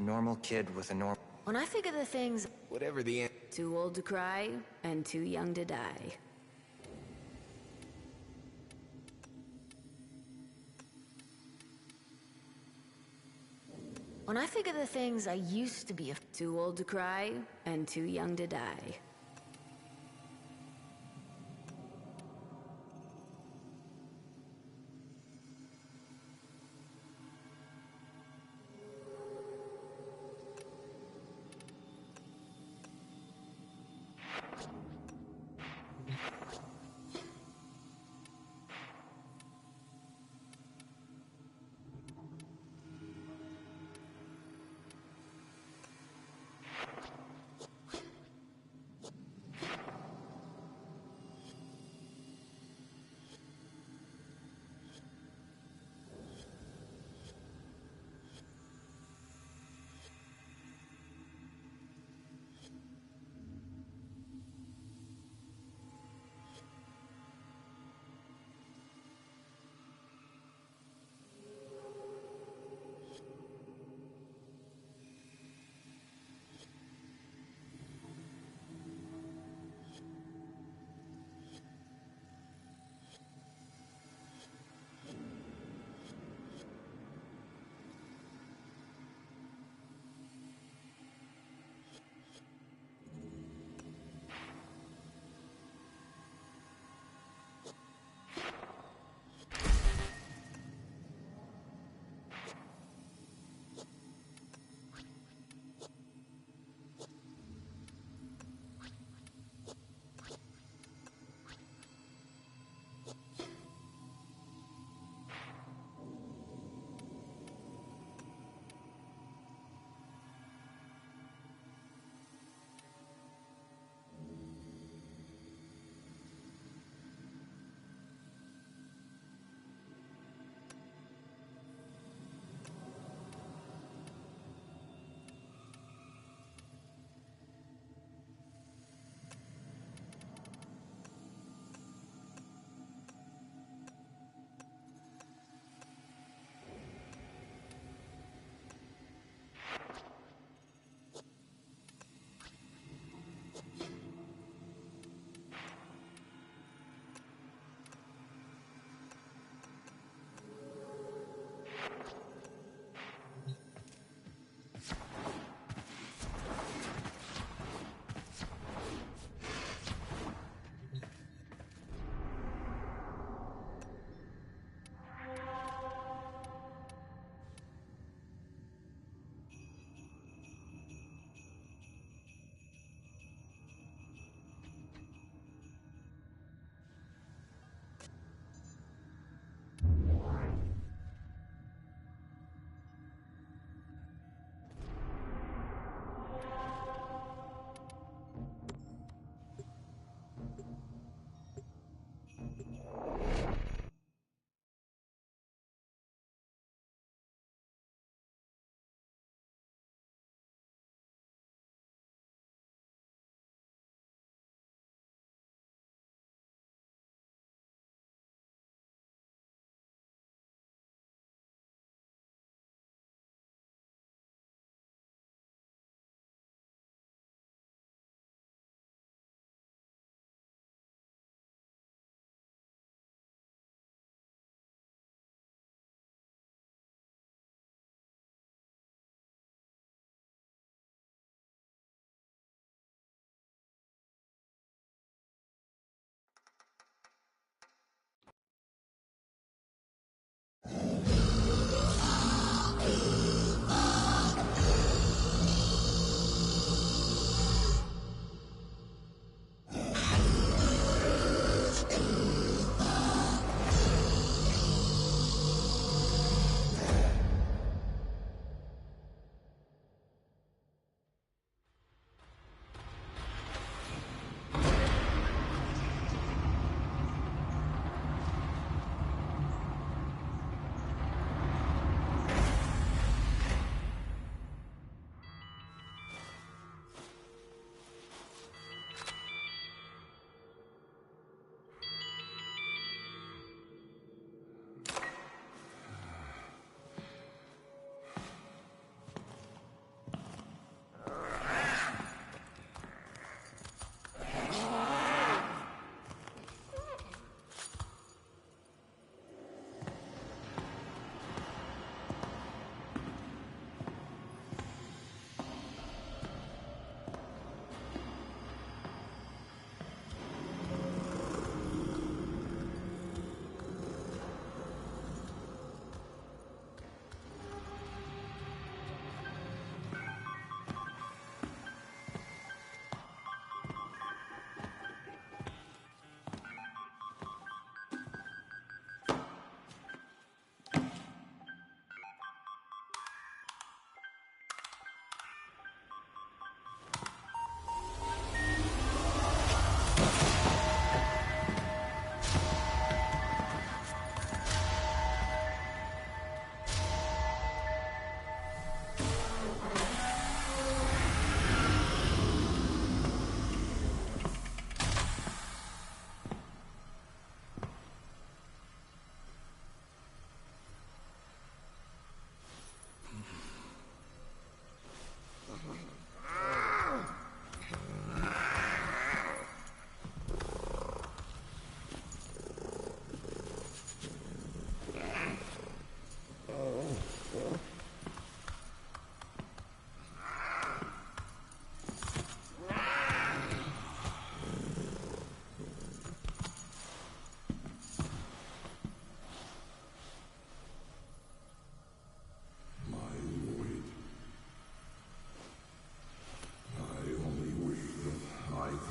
normal kid with a normal... When I think of the things... Whatever the... Too old to cry and too young to die. When I think of the things I used to be... Too old to cry and too young to die.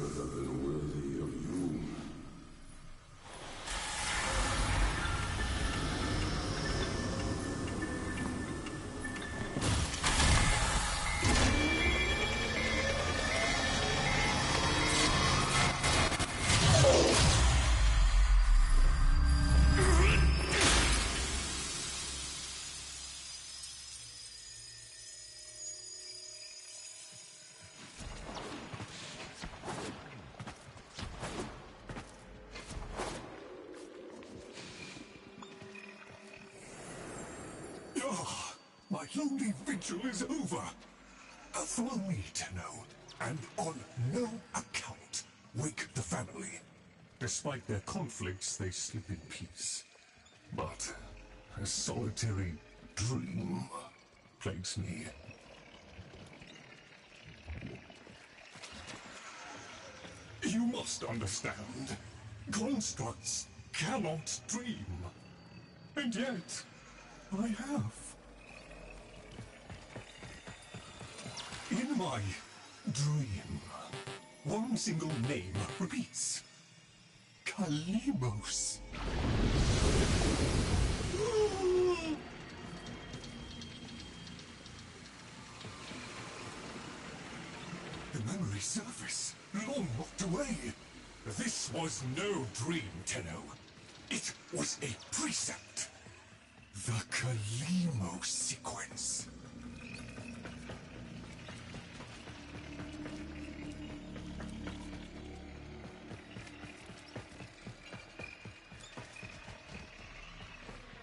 worthy of you. My lonely vigil is over. Follow me, Tenno, and on no account wake the family. Despite their conflicts, they sleep in peace. But a solitary dream plagues me. You must understand. Constructs cannot dream. And yet, I have. In my dream, one single name repeats. Kalimos. The memory surface, long locked away. This was no dream, Tenno. It was a precept. The Kalimos sequence.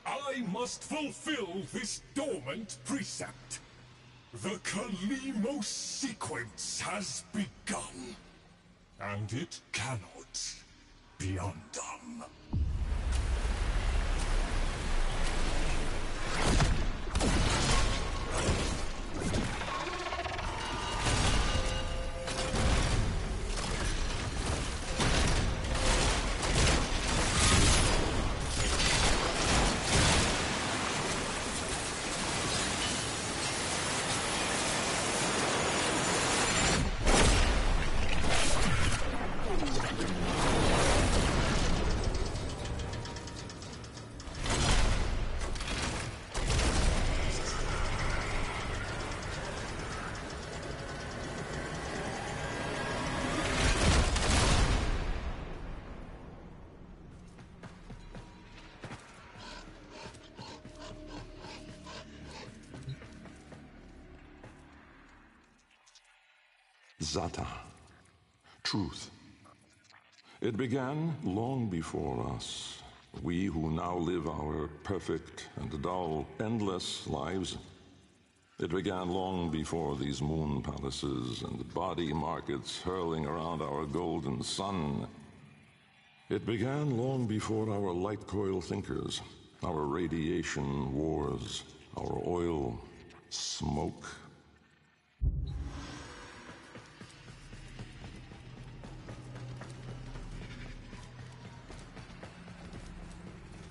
I must fulfill this dormant precept. The Kalimos sequence has begun, and it cannot be undone. Zata. Truth. It began long before us. We who now live our perfect and dull, endless lives. It began long before these moon palaces and body markets hurling around our golden sun. It began long before our light coil thinkers, our radiation wars, our oil smoke.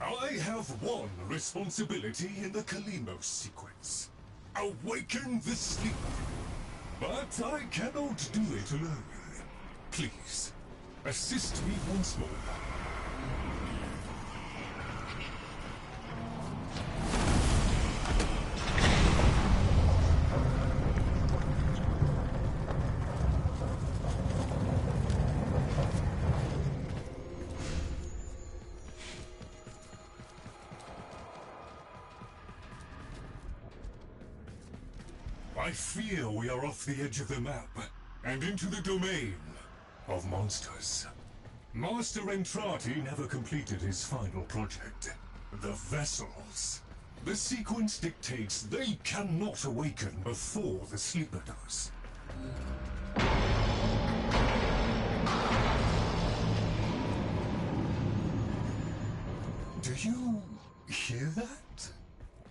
I have one responsibility in the Kalimos sequence. Awaken the sleep. But I cannot do it alone. Please, assist me once more. I fear we are off the edge of the map, and into the domain of monsters. Master Entrati never completed his final project, the Vessels. The sequence dictates they cannot awaken before the sleeper does. Do you hear that?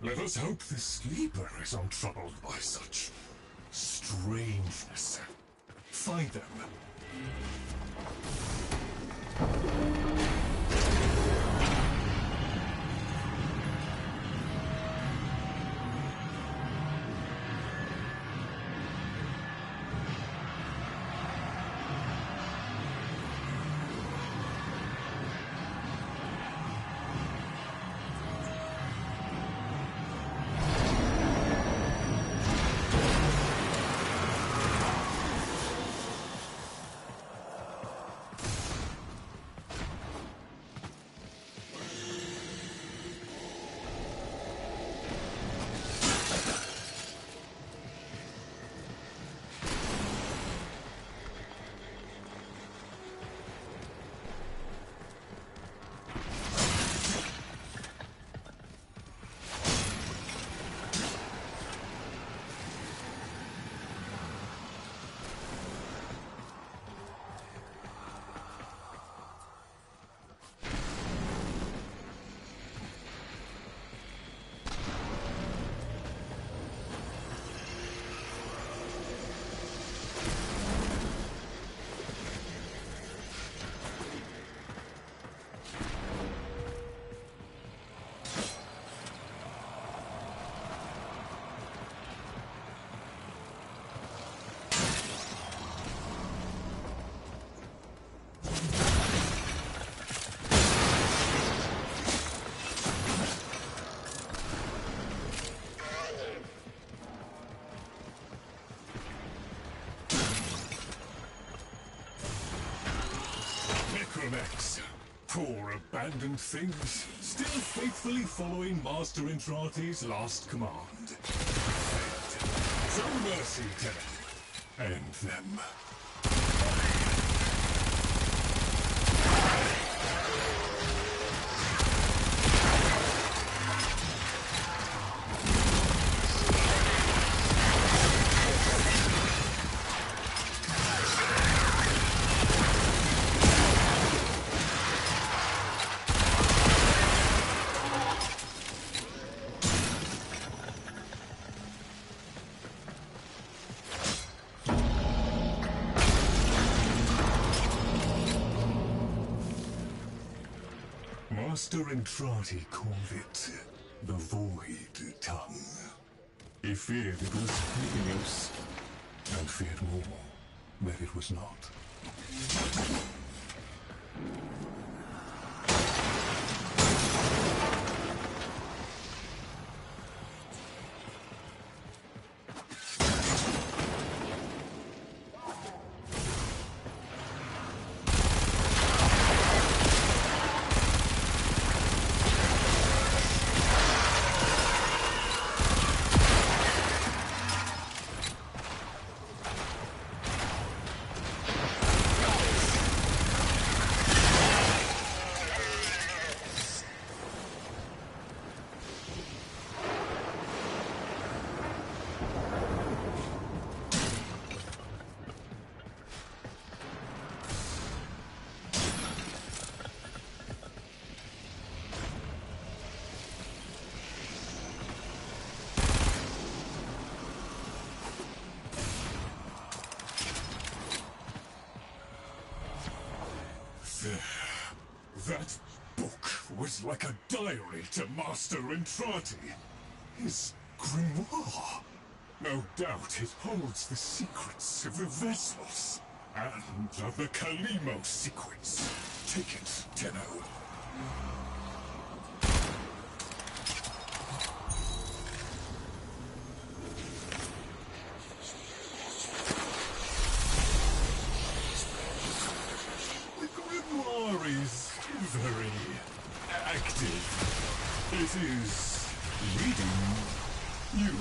Let us hope the sleeper is untroubled by such strangeness. Find them. General X. Poor abandoned things, still faithfully following Master Entrati's last command. Show mercy, Tenno. End them. Master Entrati called it the Void Tongue. He feared it was hideous, and feared more that it was not. That book was like a diary to Master Entrati. His grimoire. No doubt it holds the secrets of the vessels and of the Kalimo secrets. Take it, Tenno. Is very active. It is reading you.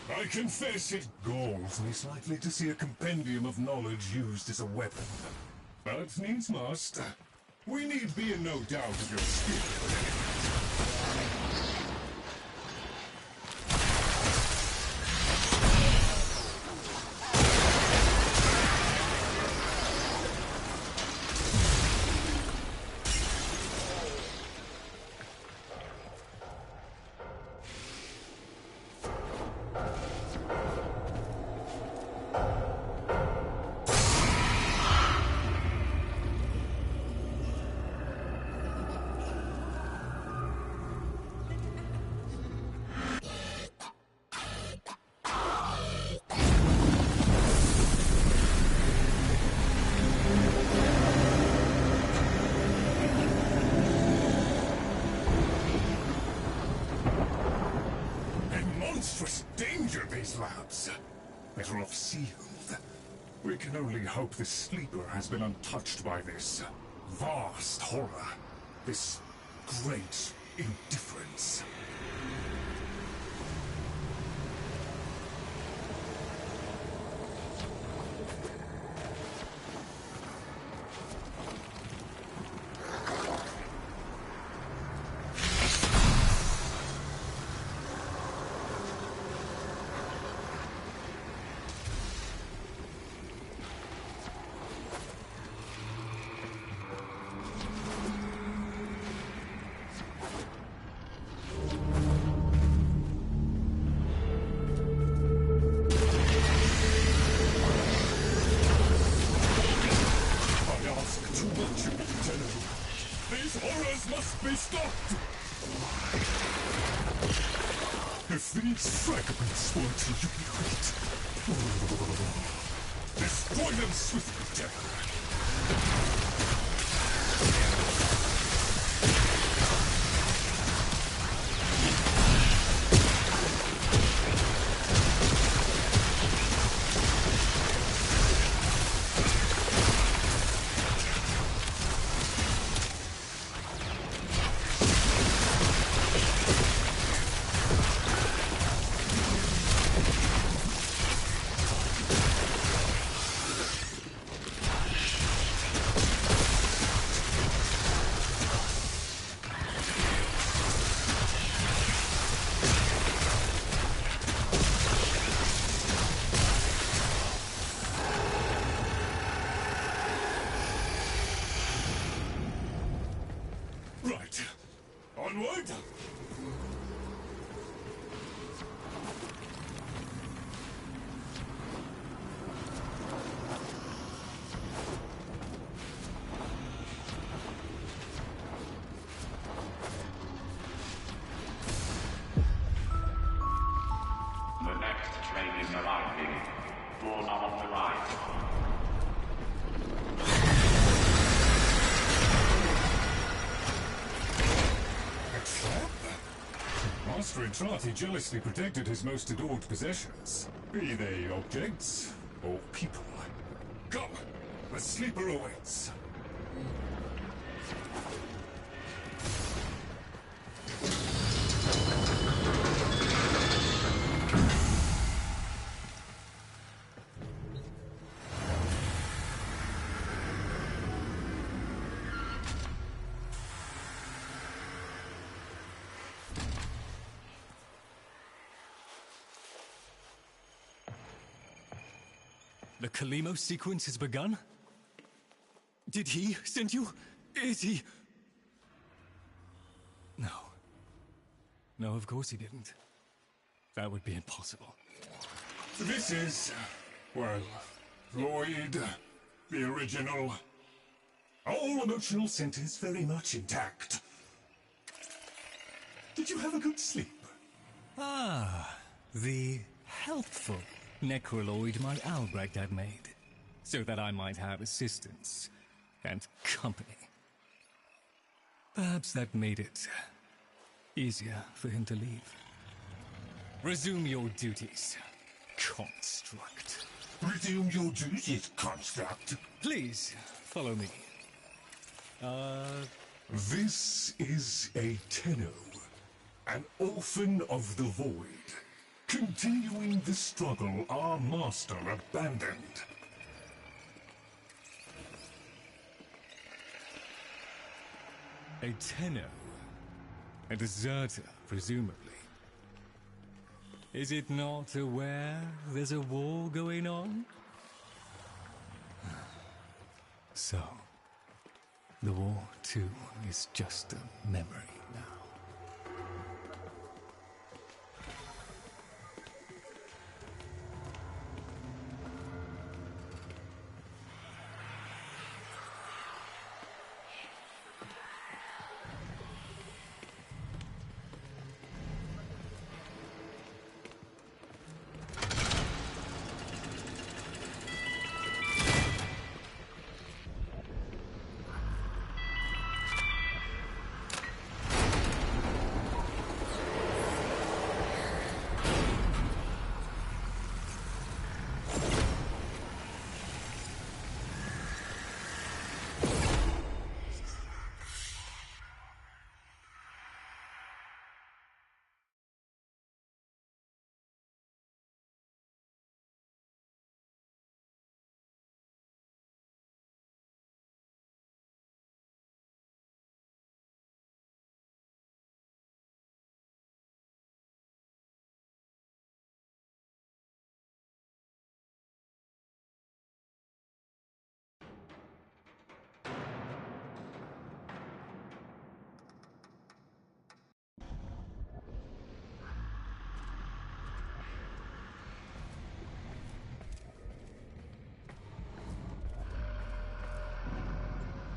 I confess it galls me slightly to see a compendium of knowledge used as a weapon. But needs must. We need be in no doubt of your skill. Danger, these labs. Better off sealed. We can only hope the sleeper has been untouched by this vast horror, this great indifference. Be stopped! If these fragments were to unite, destroy them swiftly, Jack. Onward! The next train is arriving. Pull off the right. Master Entrati jealously protected his most adored possessions, be they objects or people. Come, the sleeper awaits. The Kalimo sequence has begun? Did he send you? Is he? No. No, of course he didn't. That would be impossible. This is, well, Lloyd, the original. All emotional centers very much intact. Did you have a good sleep? Ah, the helpful necroloid my Albrecht had made, so that I might have assistance and company. Perhaps that made it easier for him to leave. Resume your duties, construct. Resume your duties, construct. Please, follow me. This is a Tenno, an orphan of the void. Continuing the struggle our master abandoned. A Tenno. A deserter, presumably. Is it not aware there's a war going on? So, the war too is just a memory now.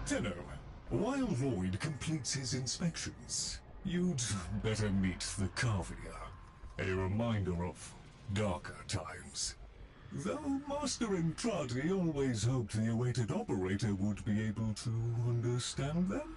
Tenno, while Lloyd completes his inspections, you'd better meet the Cavia, a reminder of darker times. Though Master Entrati always hoped the awaited operator would be able to understand them.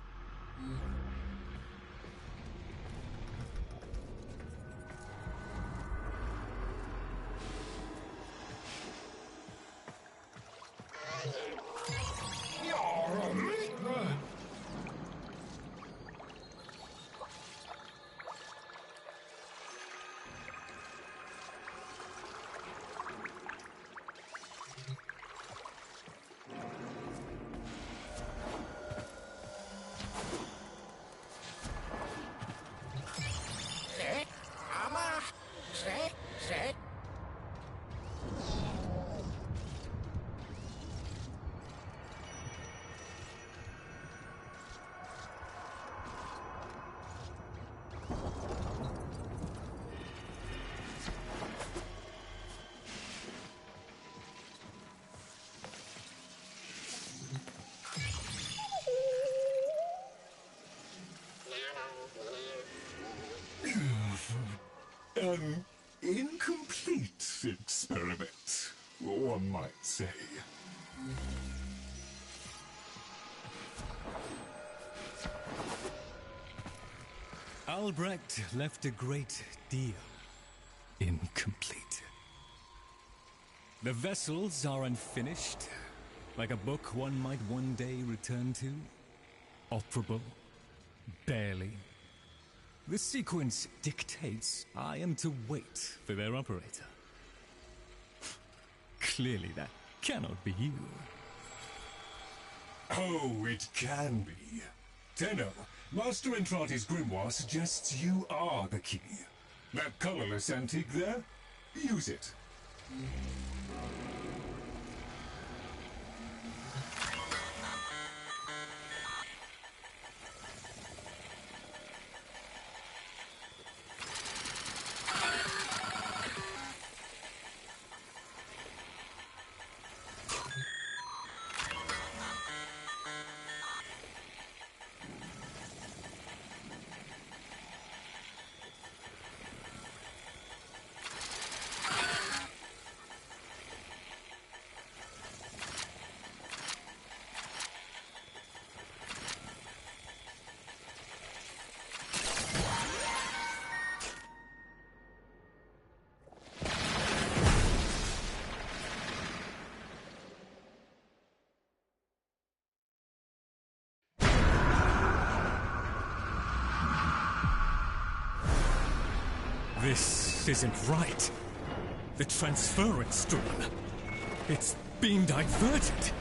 say. Albrecht left a great deal incomplete. The vessels are unfinished, like a book one might one day return to. Operable, barely. The sequence dictates I am to wait for their operator. Clearly that cannot be you. Oh, it can be. Tenno, Master Entrati's grimoire suggests you are the key. That colorless antique there? Use it. This isn't right. The transference stream. It's being diverted.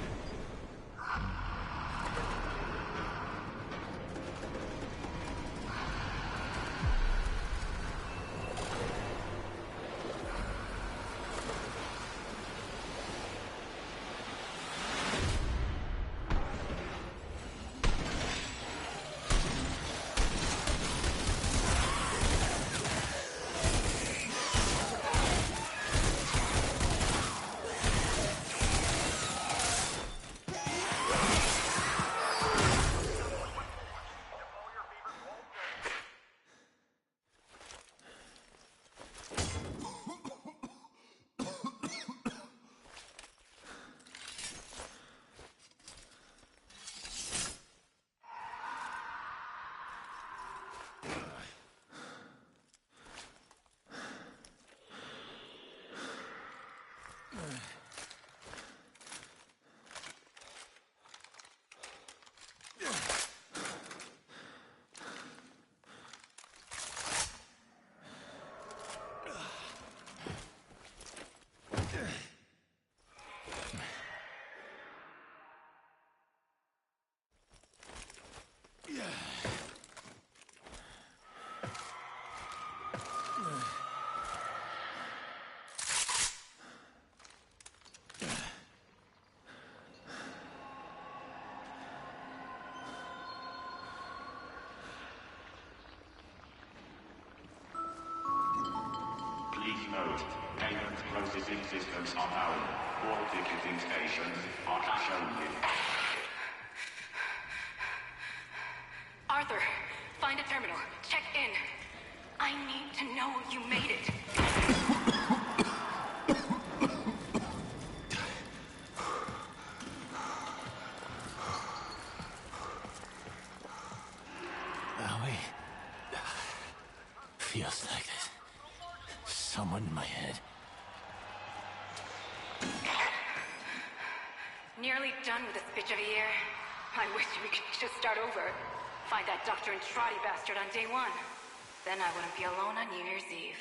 Please note, payment processing systems are down. All ticketing stations are cash only. Arthur, find a terminal. Check in. I need to know you made it. Feels like there's someone in my head. Nearly done with this bitch of a year. I wish we could just start over. Find that Dr. Entrati bastard on day one. Then I wouldn't be alone on New Year's Eve.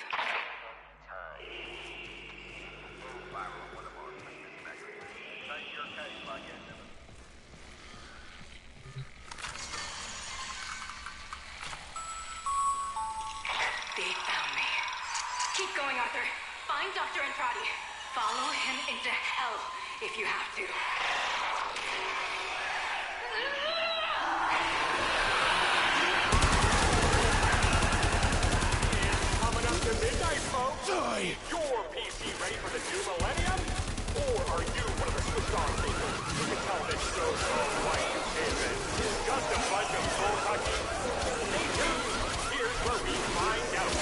They found me. Keep going, Arthur. Find Dr. Entrati. Follow him into hell if you have to. Coming up to midnight, folks. Die! Is your PC ready for the new millennium? Or are you one of the switched-on people who can tell this show's all white entertainment is just a bunch of bull-hucking? Stay tuned. Here's where we find out.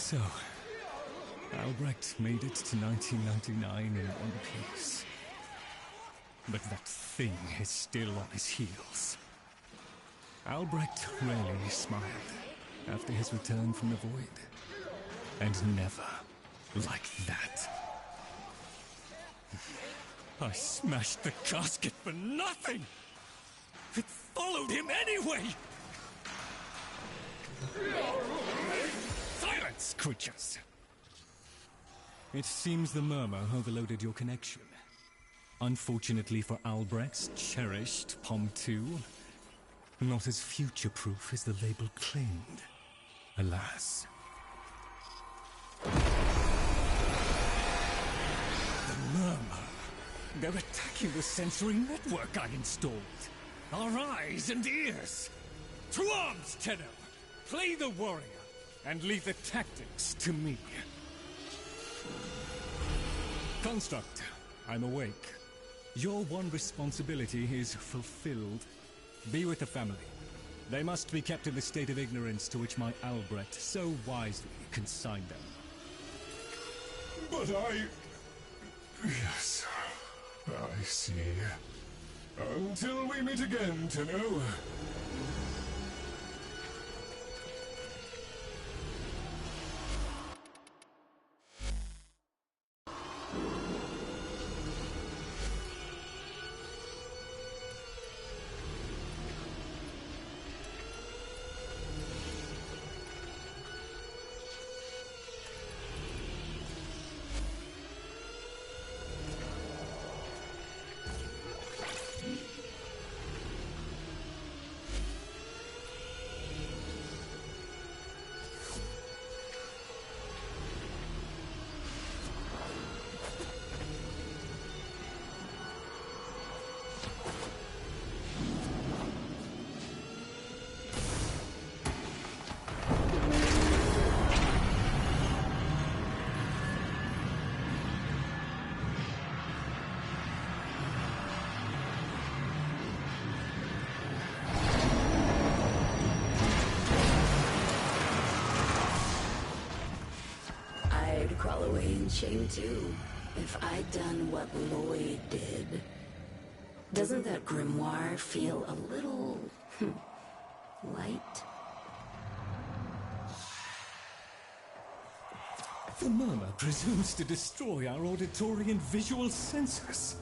So, Albrecht made it to 1999 in one piece. But that thing is still on his heels. Albrecht rarely smiled after his return from the void. And never like that. I smashed the casket for nothing! It followed him anyway! Silence, creatures! It seems the murmur overloaded your connection. Unfortunately for Albrecht's cherished POM 2, not as future-proof as the label claimed. Alas. The murmur. They're attacking the sensory network I installed. Our eyes and ears. To arms, Tenno! Play the warrior, and leave the tactics to me. Construct, I'm awake. Your one responsibility is fulfilled. Be with the family. They must be kept in the state of ignorance to which my Albrecht so wisely consigned them. But yes, I see. Until we meet again, Tenno. Crawl away in shame too, if I'd done what Lloyd did. Doesn't that grimoire feel a little light? The murmur presumes to destroy our auditory and visual senses.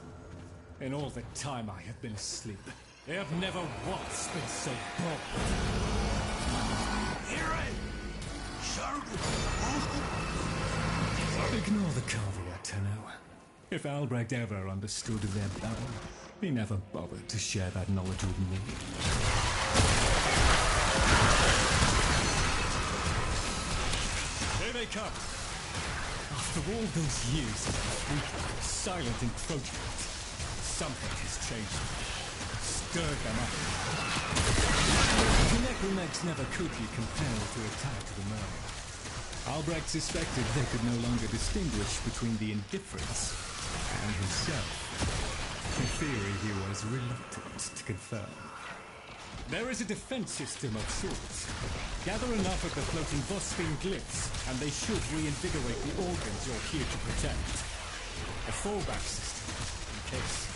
In all the time I have been asleep, they have never once been so bold. Ignore the caveat, Tenno. If Albrecht ever understood their babble, he never bothered to share that knowledge with me. Here they come. After all those years of weak, silent encroachment, something has changed. Stirred them up. The necromegs never could be compelled to attack the murmur. Albrecht suspected they could no longer distinguish between the indifference and himself. In theory, he was reluctant to confirm. There is a defense system of sorts. Gather enough of the floating Vosphine glyphs, and they should reinvigorate the organs you're here to protect. A fallback system, in case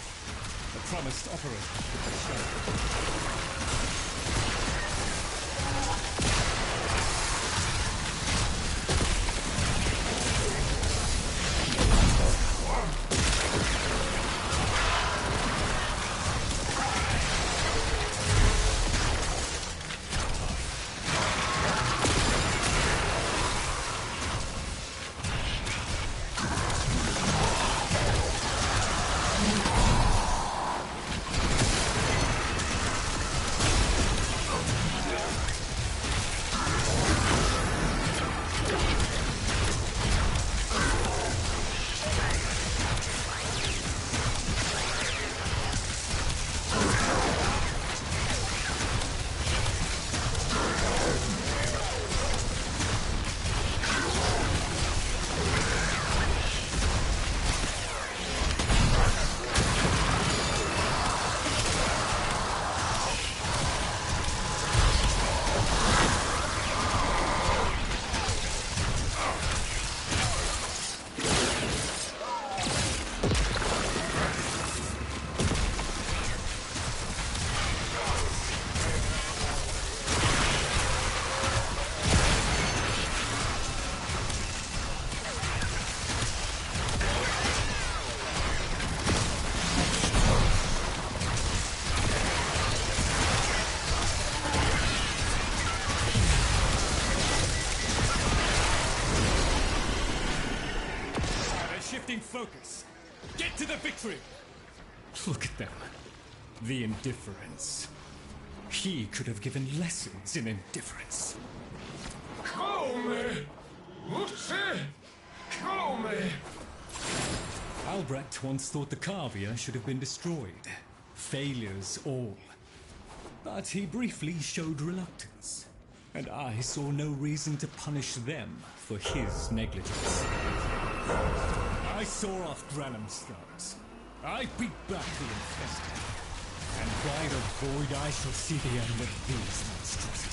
the promised operator should be shown. Maintain focus. Get to the victory. Look at them. The indifference. He could have given lessons in indifference. Come! Albrecht once thought the Cavia should have been destroyed. Failures all. But he briefly showed reluctance. And I saw no reason to punish them for his negligence. I saw off Granum's thumbs. I beat back the infested. And by the void I shall see the end of these monstrosities.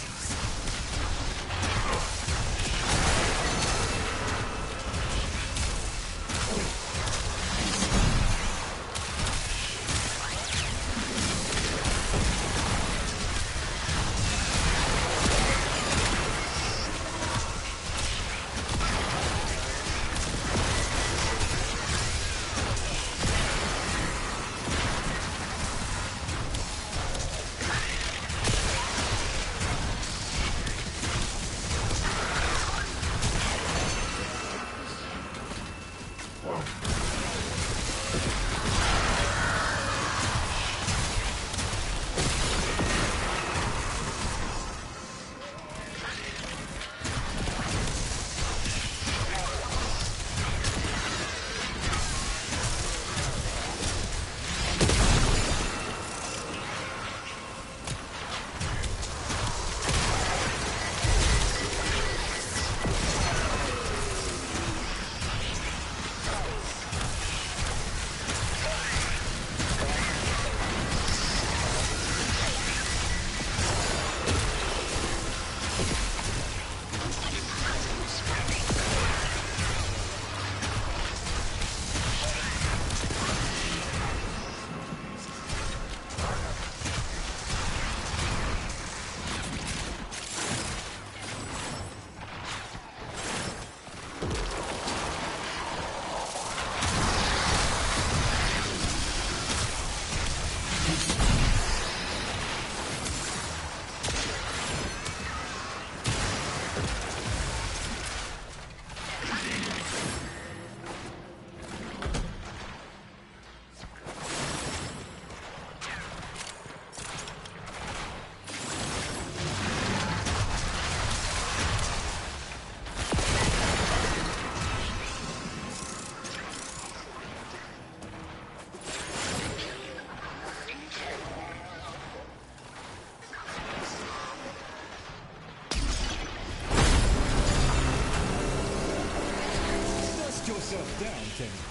Yourself down, Kenny.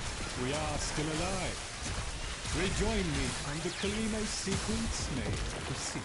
We are still alive. Rejoin me on the Kalimo sequence may proceed.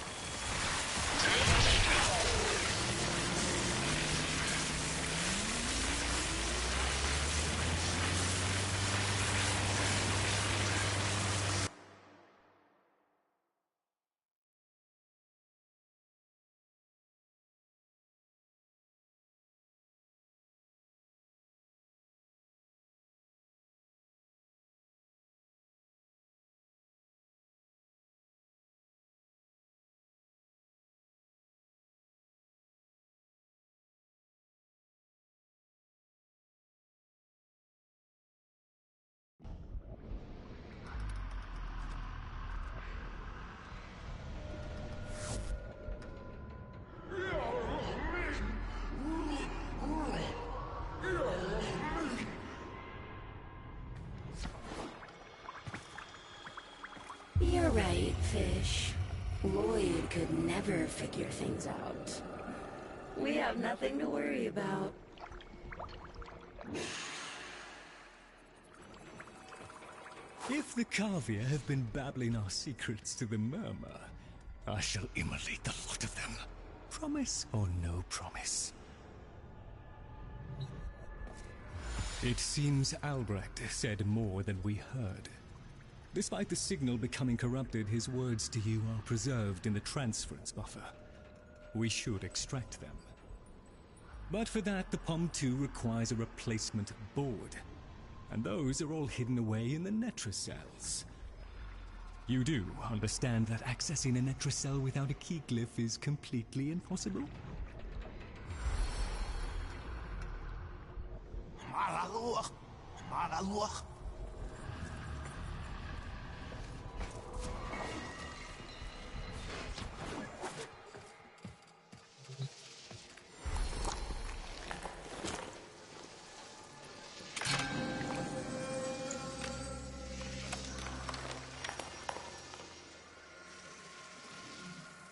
You're right, Fish. Lloyd could never figure things out. We have nothing to worry about. If the Cavia have been babbling our secrets to the Murmur, I shall immolate the lot of them. Promise or no promise? It seems Albrecht said more than we heard. Despite the signal becoming corrupted, his words to you are preserved in the transference buffer. We should extract them. But for that, the POM-2 requires a replacement board. And those are all hidden away in the Netra cells. You do understand that accessing a Netra cell without a key glyph is completely impossible?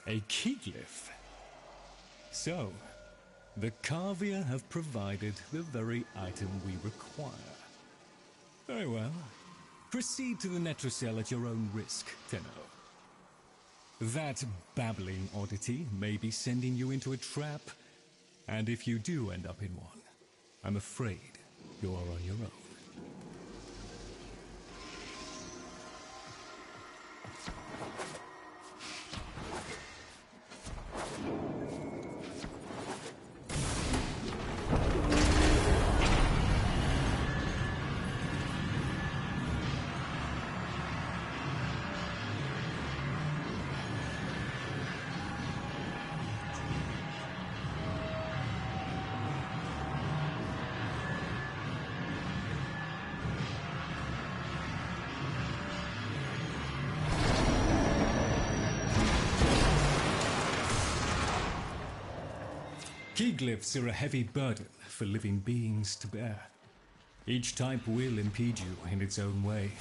A key glyph. So, the Carvia have provided the very item we require. Very well. Proceed to the Netrocell at your own risk, Tenno. That babbling oddity may be sending you into a trap, and if you do end up in one, I'm afraid you're on your own. Key glyphs are a heavy burden for living beings to bear. Each type will impede you in its own way.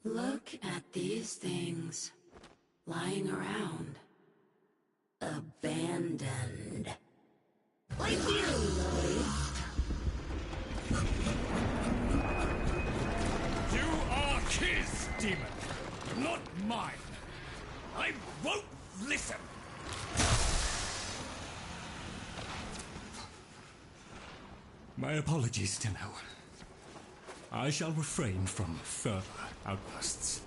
Look at these things lying around. Abandoned. Like you, Lily. You are his demon, not mine. I won't listen. My apologies, Tenno. I shall refrain from further outbursts.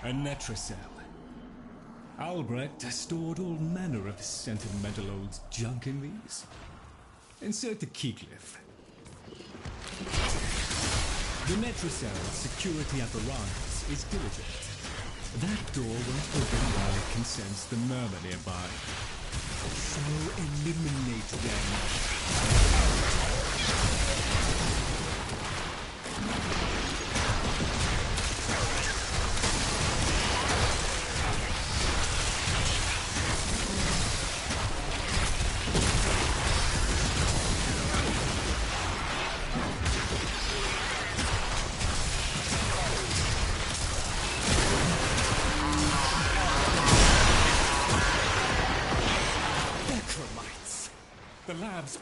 A Netracell. Albrecht stored all manner of sentimental old junk in these. Insert the key glyph. The Netracell security apparatus is diligent. That door won't open while it can sense the murmur nearby. So eliminate them.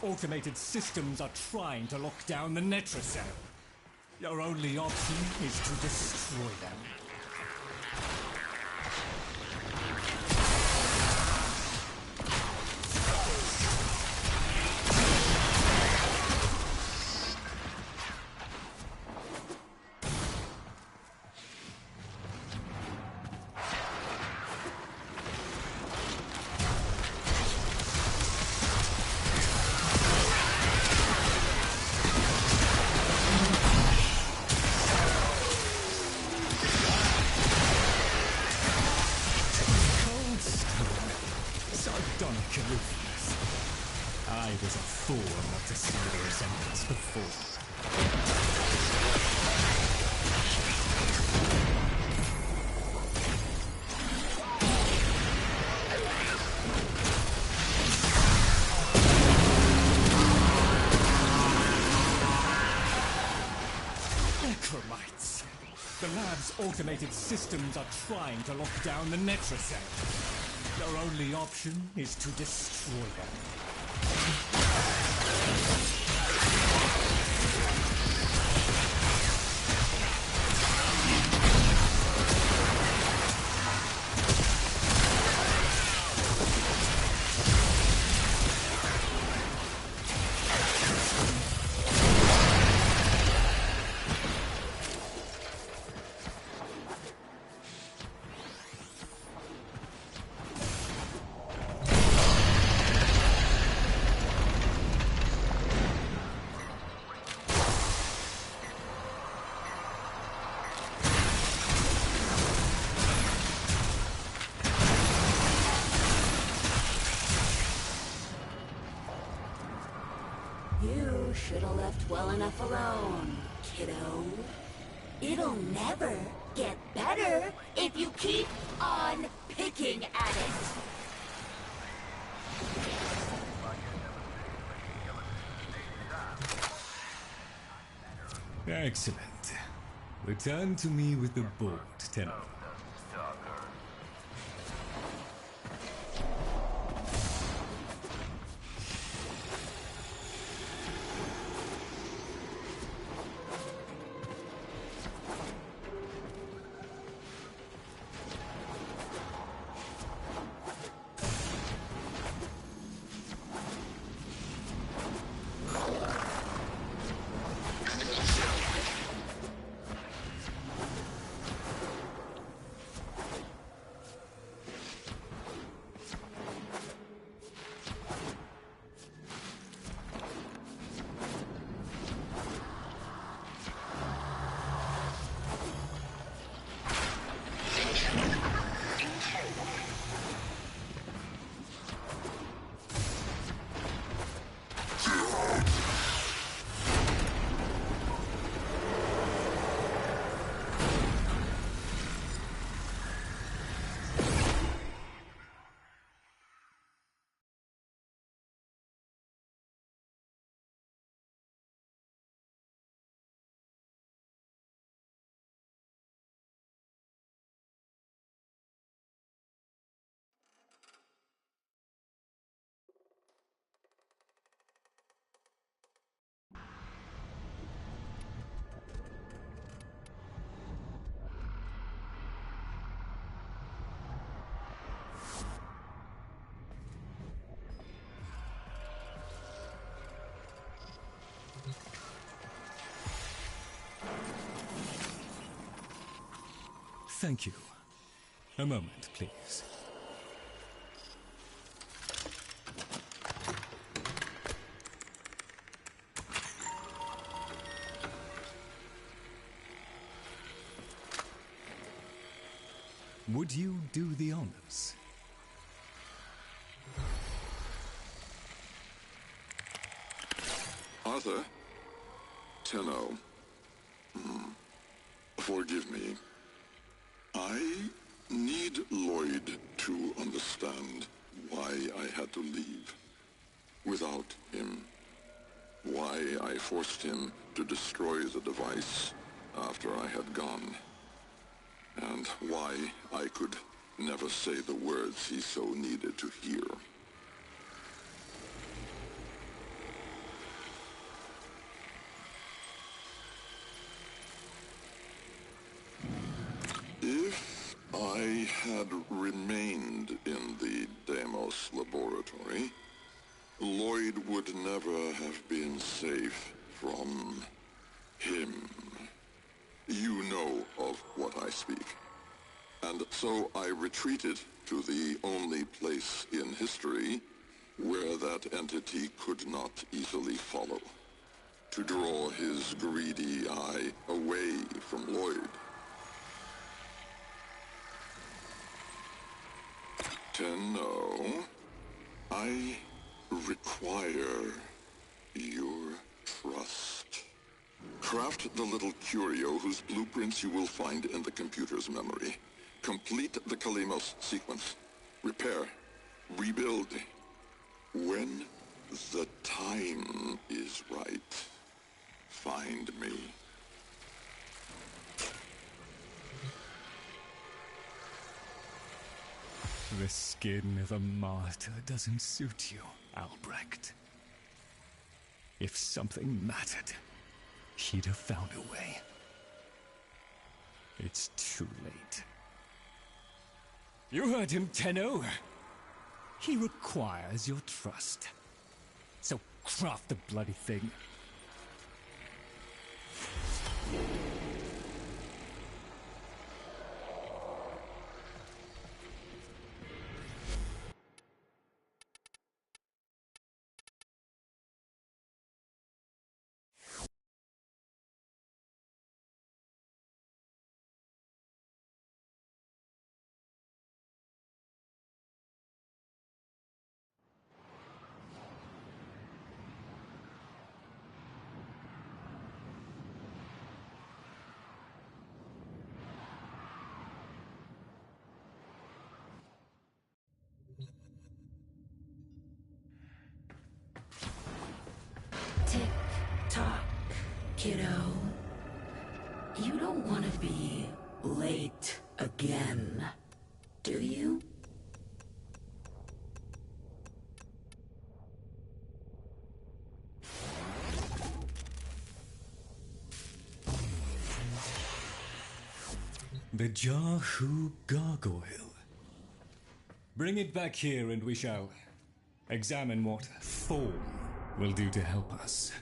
Automated systems are trying to lock down the Netracell. Your only option is to destroy them. for. Necromites. The lab's automated systems are trying to lock down the Netrocell. Their only option is to destroy them. You should have left well enough alone, kiddo. It'll never get better if you keep on picking at it. Excellent. Return to me with the board, Tenno. Thank you. A moment, please. Would you do the honors? Arthur? Tenno. Forgive me. I need Lloyd to understand why I had to leave without him. Why I forced him to destroy the device after I had gone. And why I could never say the words he so needed to hear. If I had remained in the Deimos laboratory, Lloyd would never have been safe from him. You know of what I speak. And so I retreated to the only place in history where that entity could not easily follow, to draw his greedy eye away from Lloyd. Tenno, I require your trust. Craft the little curio whose blueprints you will find in the computer's memory. Complete the Kalemos sequence. Repair. Rebuild. When the time is right, find me. The skin of a martyr doesn't suit you, Albrecht. If something mattered, he'd have found a way. It's too late. You heard him, Tenno. He requires your trust. So craft the bloody thing. Tick-tock, kiddo. You don't want to be late again, do you? The Jahu gargoyle. Bring it back here and we shall examine what form will do to help us.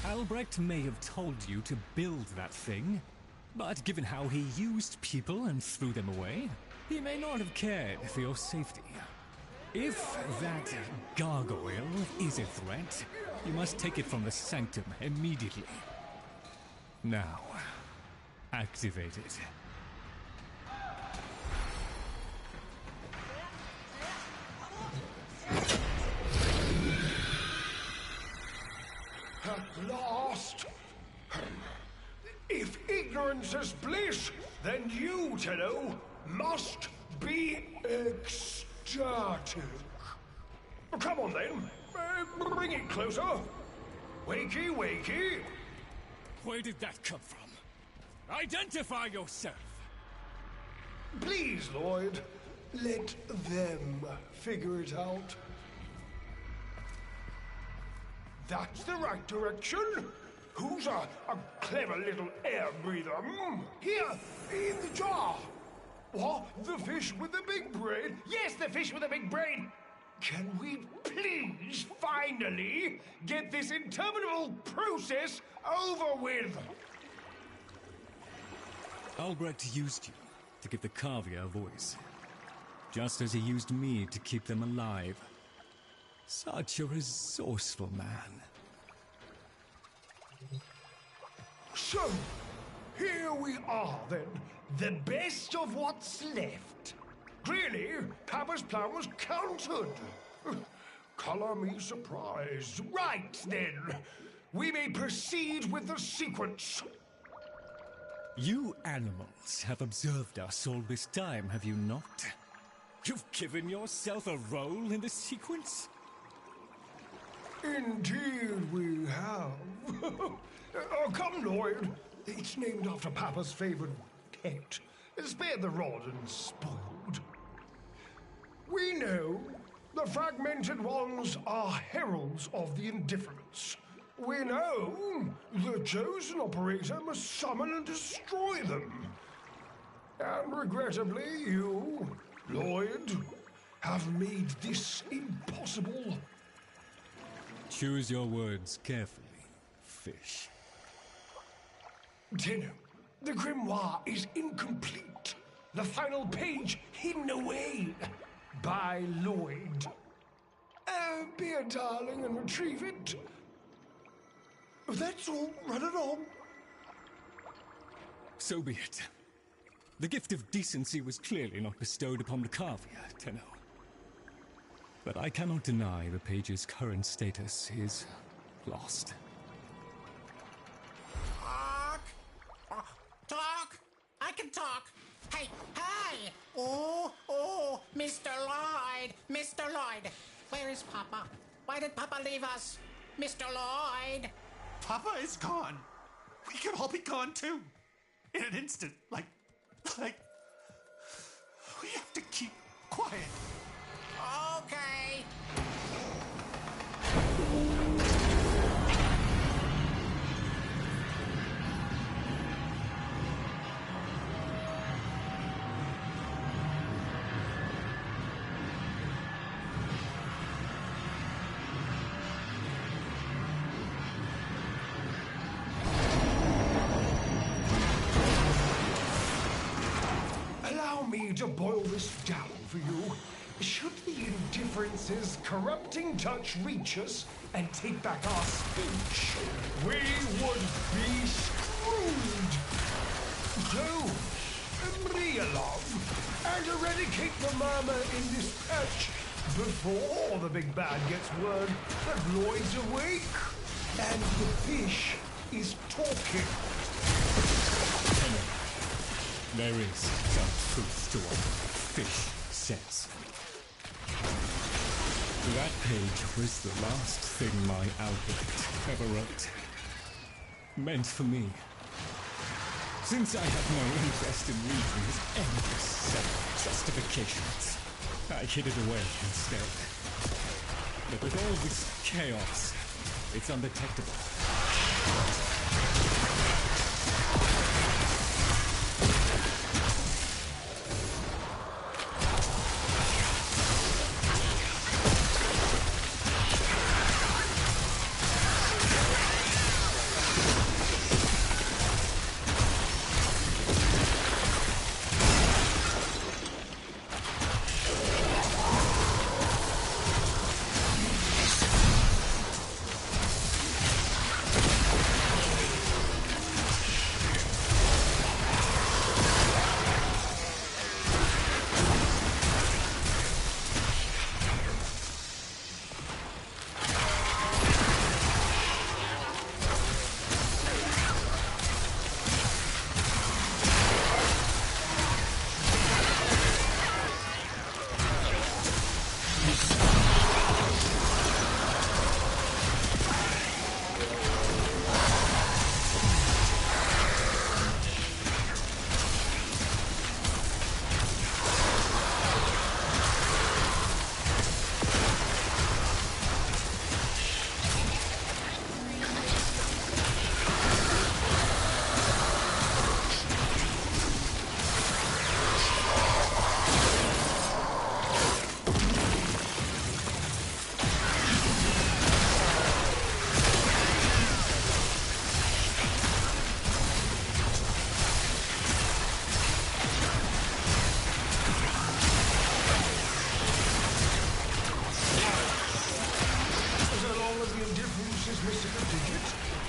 Albrecht may have told you to build that thing, but given how he used people and threw them away, he may not have cared for your safety. If that gargoyle is a threat, you must take it from the sanctum immediately. Now, activate it. At last! If ignorance is bliss, then you, Tenno, must be ecstatic. Come on then, bring it closer. Wakey, wakey. Where did that come from? Identify yourself! Please, Lloyd, let them figure it out. That's the right direction. Who's a clever little air breather? Here, in the jar. What? The fish with the big brain? Yes, the fish with the big brain. Can we please finally get this interminable process over with? Albrecht used you to give the Cavia a voice, just as he used me to keep them alive. Such a resourceful man. So, here we are then, the best of what's left. Clearly, Papa's plan was countered. Color me surprised. Right then, we may proceed with the sequence. You animals have observed us all this time, have you not? You've given yourself a role in the sequence? Indeed we have. Come, Lloyd. It's named after Papa's favorite pet. Spared the rod and spoiled. We know the fragmented ones are heralds of the indifference. We know the chosen operator must summon and destroy them. And regrettably, you, Lloyd, have made this impossible. Choose your words carefully, fish. Tenno, the grimoire is incomplete. The final page hidden away by Lloyd. Be a darling and retrieve it. That's all. Run along. So be it. The gift of decency was clearly not bestowed upon Lucavia, Tenno. But I cannot deny the page's current status is lost. Talk! I can talk! Hey, hey! Oh, Mr. Lloyd! Mr. Lloyd! Where is Papa? Why did Papa leave us? Mr. Lloyd! Papa is gone. We could all be gone too. In an instant. Like... We have to keep quiet. Okay. Allow me to boil this down for you. Should the indifference's corrupting touch reach us and take back our speech, we would be screwed. So, bring along and eradicate the murmur in this patch before the big bad gets word that Lloyd's awake and the fish is talking. There is some truth to what fish says. That page was the last thing my Albert ever wrote. Meant for me. Since I have no interest in reading his endless self-justifications, I hid it away instead. But with all this chaos, it's undetectable.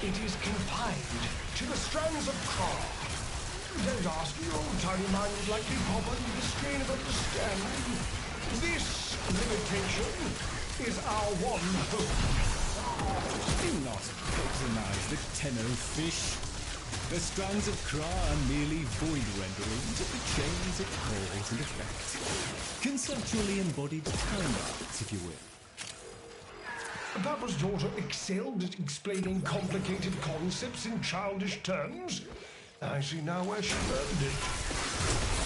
It is confined to the strands of car. Don't ask, your own tiny mind would likely pop under the strain of understanding. This limitation is our one hope. Do not patronize the Tenno fish. The strands of Kra are merely void renderings of the chains of cause and effect. Conceptually embodied time marks, if you will. Papa's daughter excelled at explaining complicated concepts in childish terms. I see now where she learned it.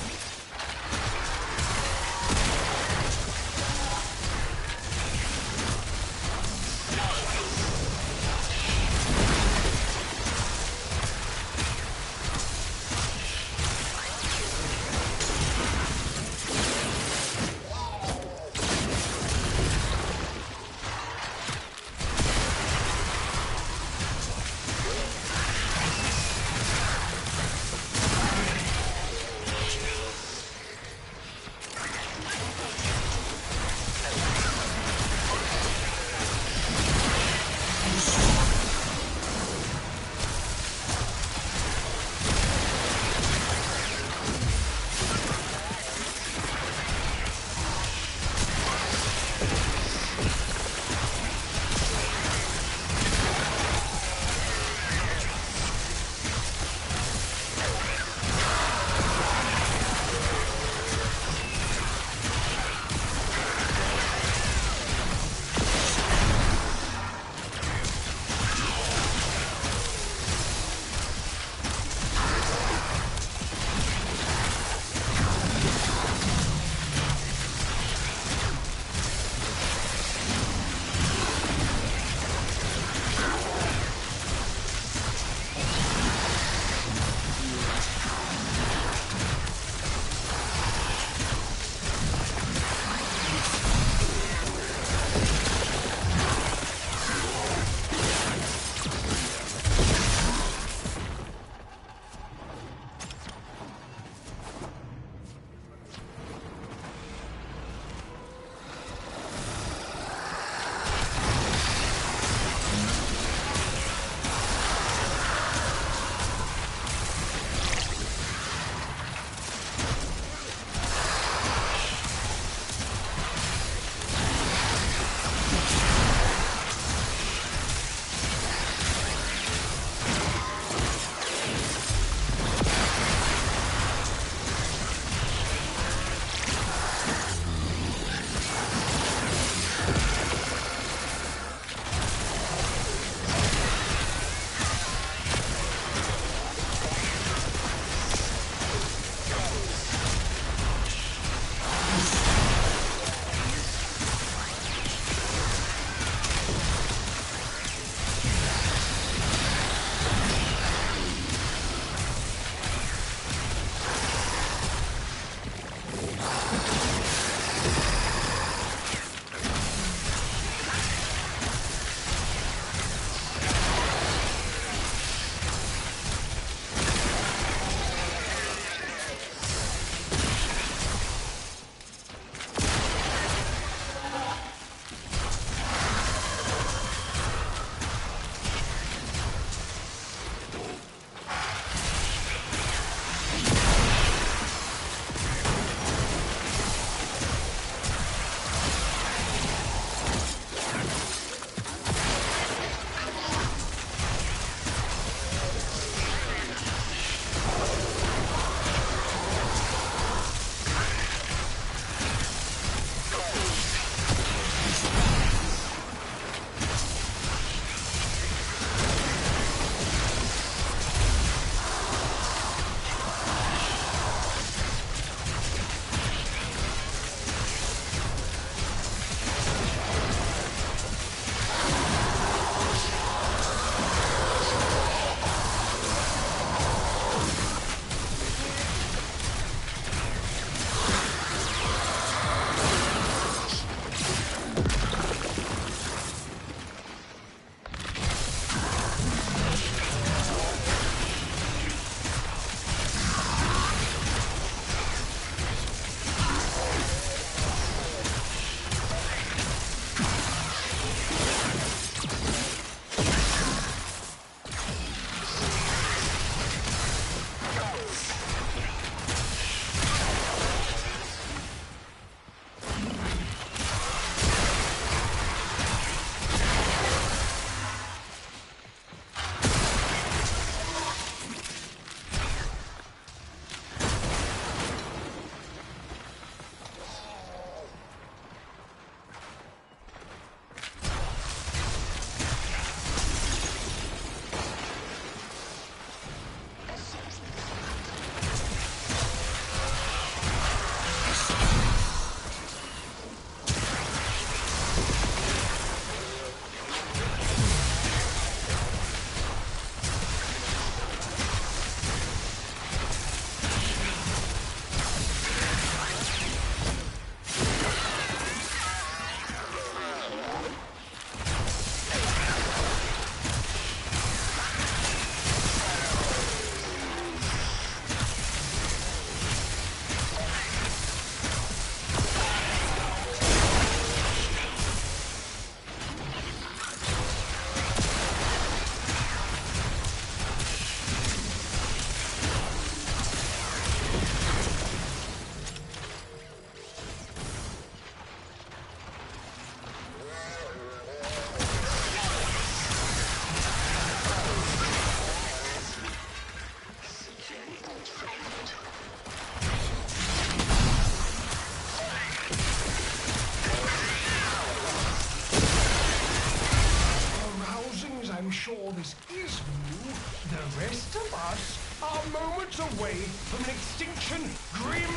are moments away from an extinction grim,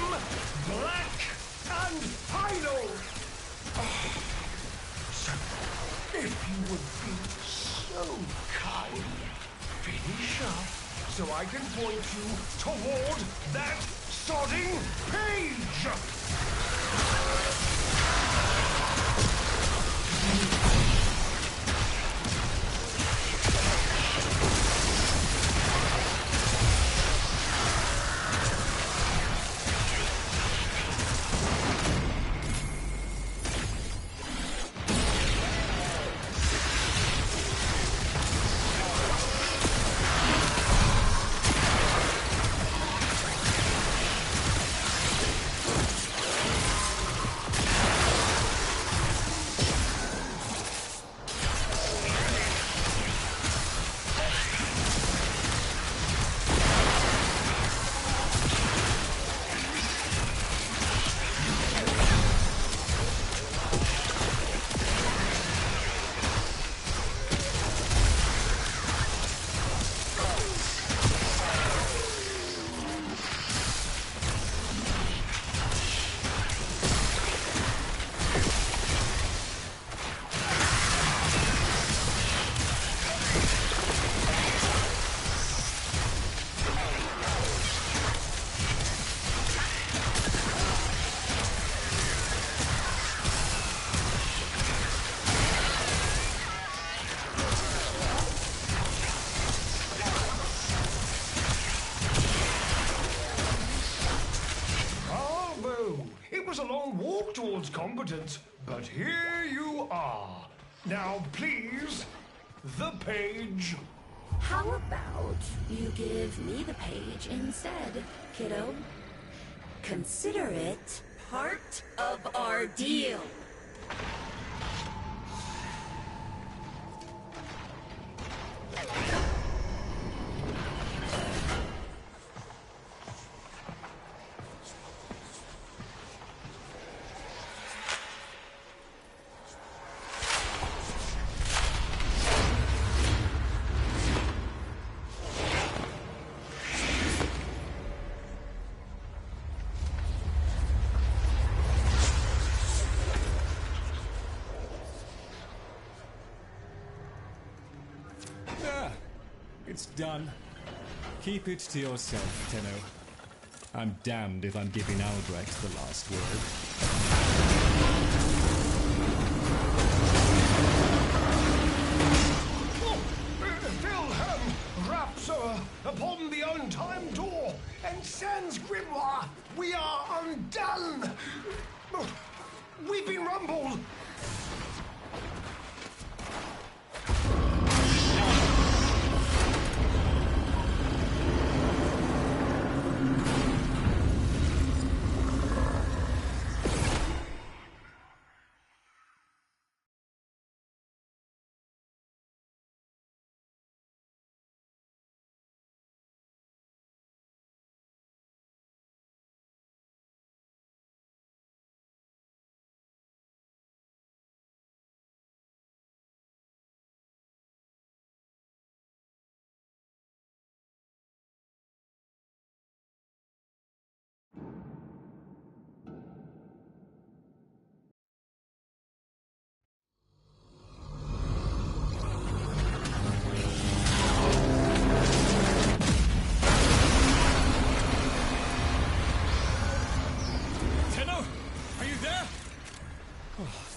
black, and final. So, if you would be so kind, finish up so I can point you toward that sodding page. Towards competence, but here you are. Now, please, the page. How about you give me the page instead, kiddo? Consider it part of our deal. It's done. Keep it to yourself, Tenno. I'm damned if I'm giving Albrecht the last word. Wilhelm raps upon the untimed door, and sans grimoire, we are undone. We've been rumbled.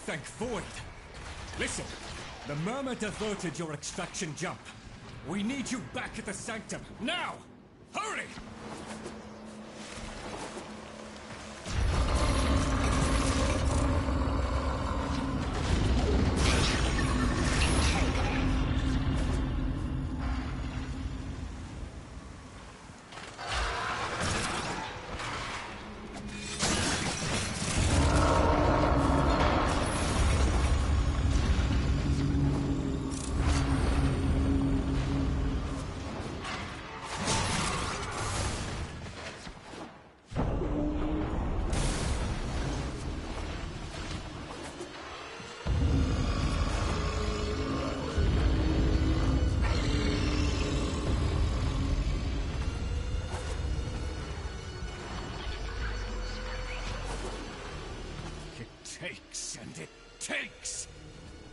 Thank Void. Listen, the Murmur diverted your extraction jump. We need you back at the Sanctum, now! Hurry! takes and it takes.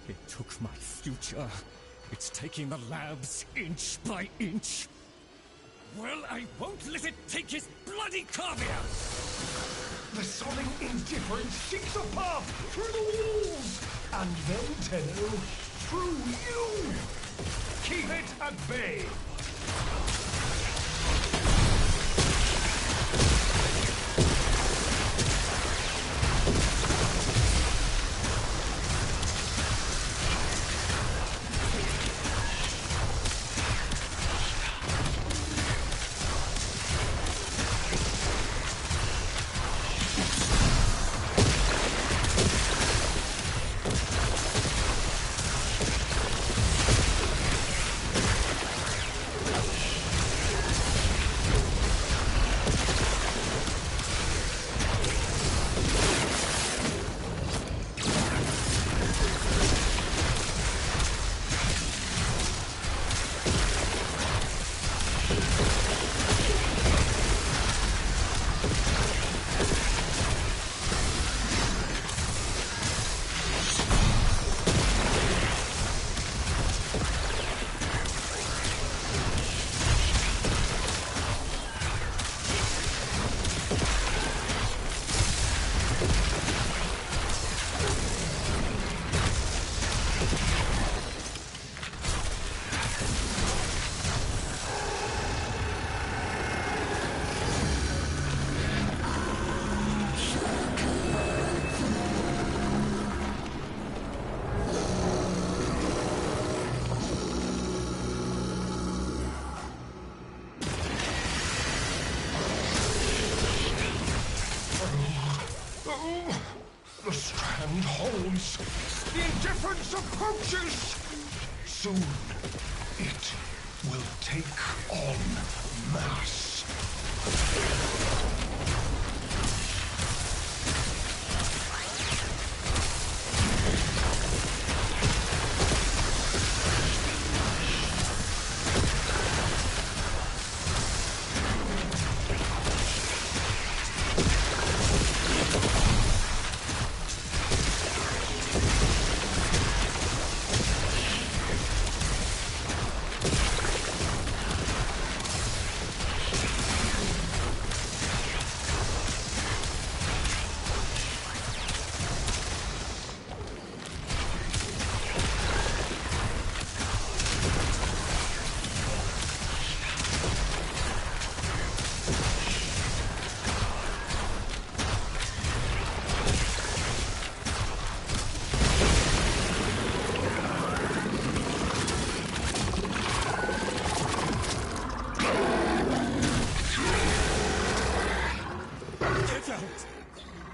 It took my future. It's taking the labs inch by inch. Well, I won't let it take his bloody caviar! The sodding indifference seeks a path through the walls, and then, Tenno, through you! Keep it at bay! The strand holds. The indifference approaches. Soon, it will take on mass.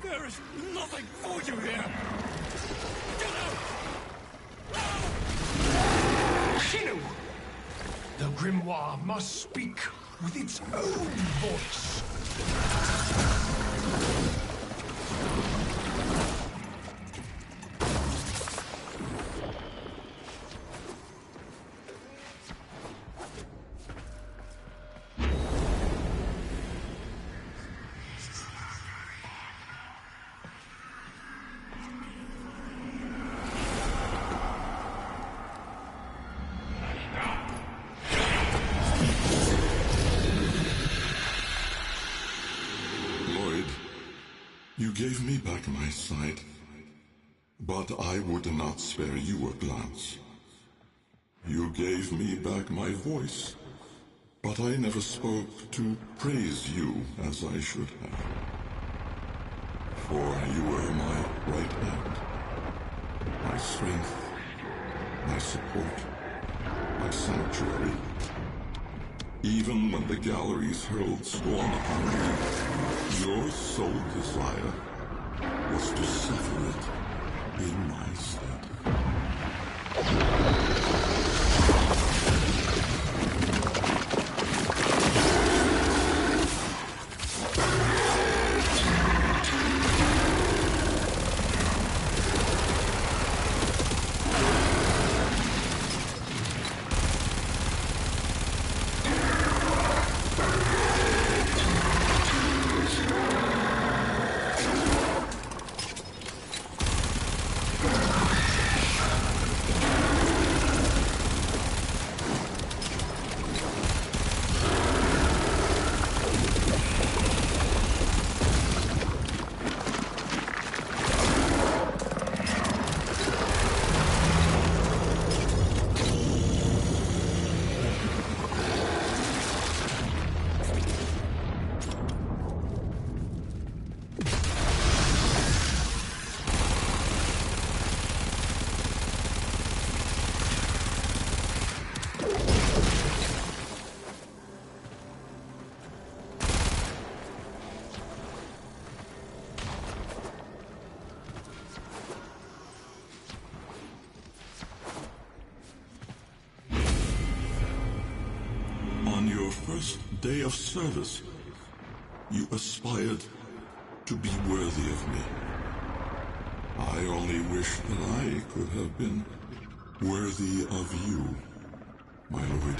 There is nothing for you here! Get out! Shinu! The grimoire must speak with its own voice. You gave me back my sight, but I would not spare you a glance. You gave me back my voice, but I never spoke to praise you as I should have. For you were my right hand, my strength, my support, my sanctuary. Even when the galleries hurled scorn upon me, your sole desire was to suffer it in my stead. day of service. You aspired to be worthy of me. I only wish that I could have been worthy of you, my lord.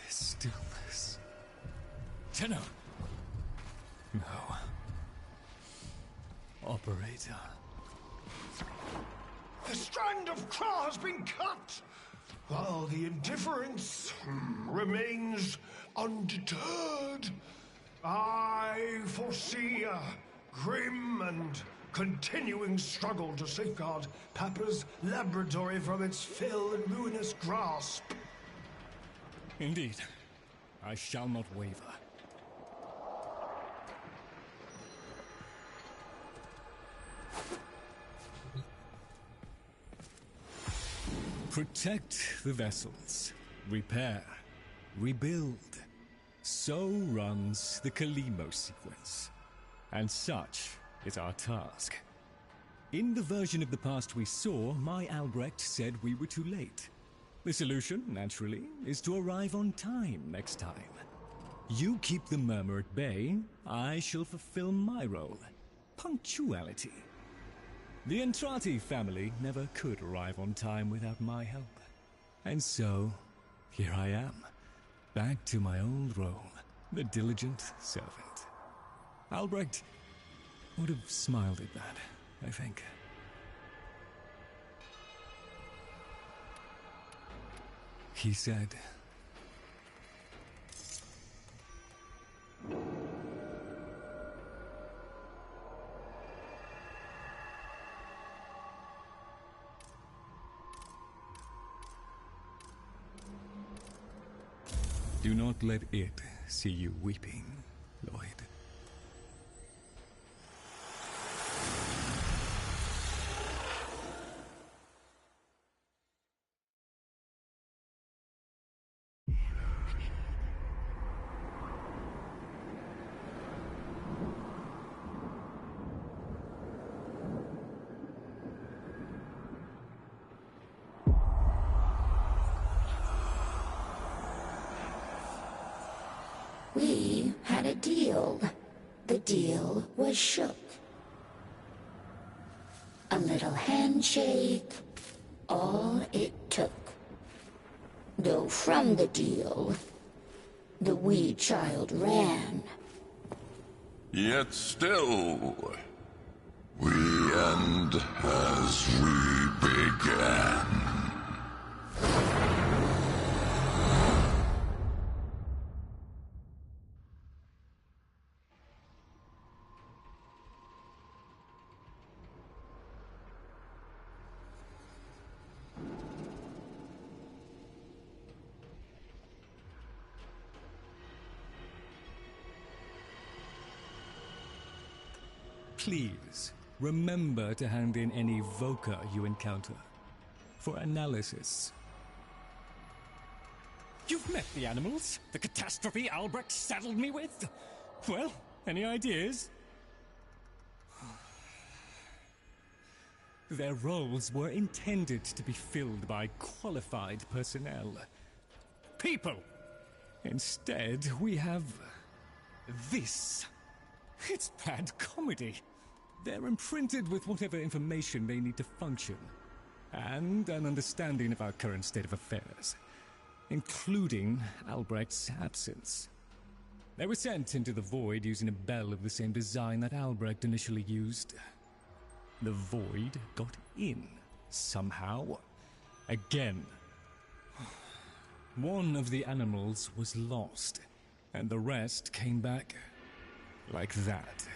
Stillness. Tenno! No. Operator. The strand of claw has been cut! while the indifference remains undeterred, I foresee a grim and continuing struggle to safeguard Papa's laboratory from its fell and ruinous grasp. Indeed. I shall not waver. Protect the vessels. Repair. Rebuild. So runs the Kalimo sequence. And such is our task. In the version of the past we saw, my Albrecht said we were too late. The solution, naturally, is to arrive on time next time. You keep the murmur at bay, I shall fulfill my role. Punctuality. The Entrati family never could arrive on time without my help. And so, here I am, back to my old role, the diligent servant. Albrecht would have smiled at that, I think. He said, do not let it see you weeping, Lloyd. We had a deal. The deal was shook. A little handshake, all it took. Though from the deal, the wee child ran. Yet still, we end as we began. Please, remember to hand in any Voca you encounter for analysis. You've met the animals? The catastrophe Albrecht saddled me with? Well, any ideas? Their roles were intended to be filled by qualified personnel. People! Instead, we have this. It's bad comedy. They're imprinted with whatever information they need to function, and an understanding of our current state of affairs, including Albrecht's absence. They were sent into the void using a bell of the same design that Albrecht initially used. The void got in, somehow. Again. One of the animals was lost, and the rest came back like that.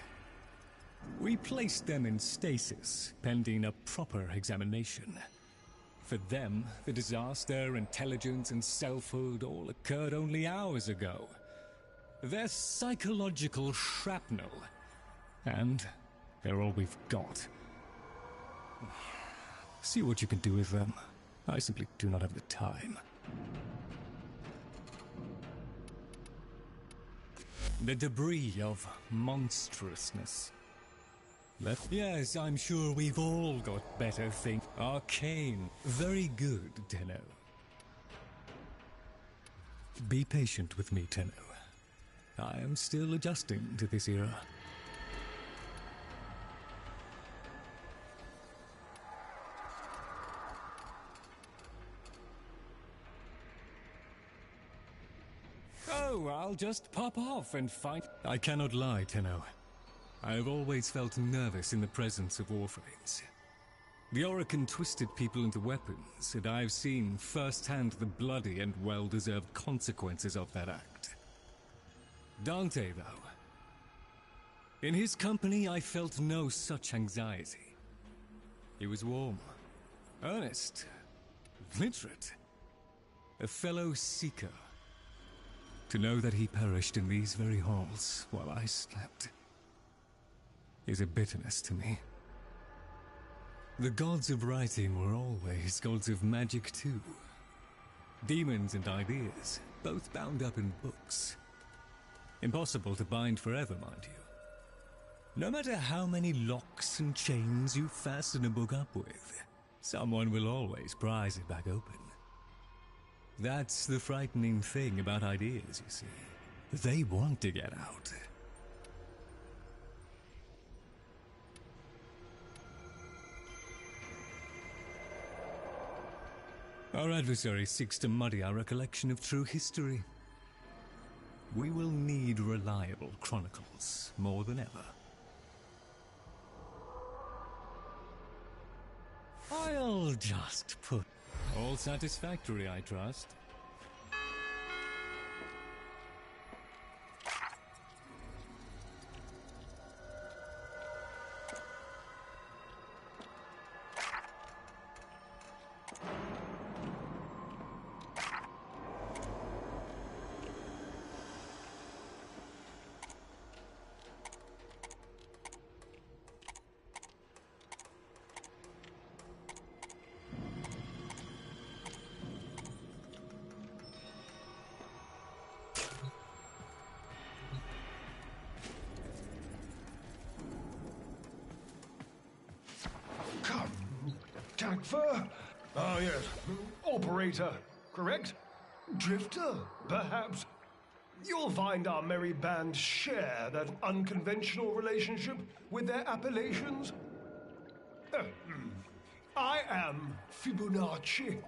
We placed them in stasis, pending a proper examination. For them, the disaster, intelligence, and selfhood all occurred only hours ago. They're psychological shrapnel. And they're all we've got. See what you can do with them. I simply do not have the time. The debris of monstrousness. Yes, I'm sure we've all got better things. Arcane. Very good, Tenno. Be patient with me, Tenno. I am still adjusting to this era. Oh, I'll just pop off and find... I cannot lie, Tenno. I have always felt nervous in the presence of Warframes. The Orokin twisted people into weapons, and I've seen firsthand the bloody and well-deserved consequences of that act. Dante, though. In his company, I felt no such anxiety. He was warm, earnest, literate, a fellow seeker. To know that he perished in these very halls while I slept is a bitterness to me. The gods of writing were always gods of magic too. Demons and ideas, both bound up in books. Impossible to bind forever, mind you. No matter how many locks and chains you fasten a book up with, someone will always prise it back open. That's the frightening thing about ideas, you see. They want to get out. Our adversary seeks to muddy our recollection of true history. We will need reliable chronicles more than ever. I'll just put... All satisfactory, I trust. Tagfer? Ah, yes. Operator, correct? Drifter, perhaps? You'll find our merry band share that unconventional relationship with their appellations. I am Fibonacci.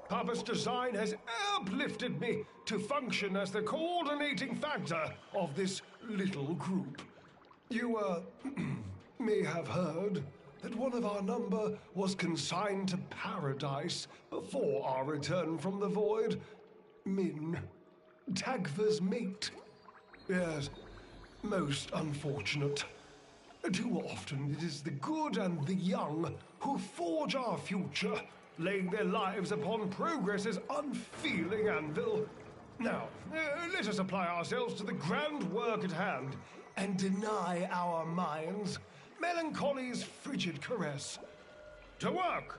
Papa's design has uplifted me to function as the coordinating factor of this little group. You, may have heard that one of our number was consigned to paradise before our return from the void. Min, Tagfer's mate. Yes, most unfortunate. Too often it is the good and the young who forge our future, laying their lives upon progress's unfeeling anvil. Now, let us apply ourselves to the grand work at hand and deny our minds melancholy's frigid caress. To work!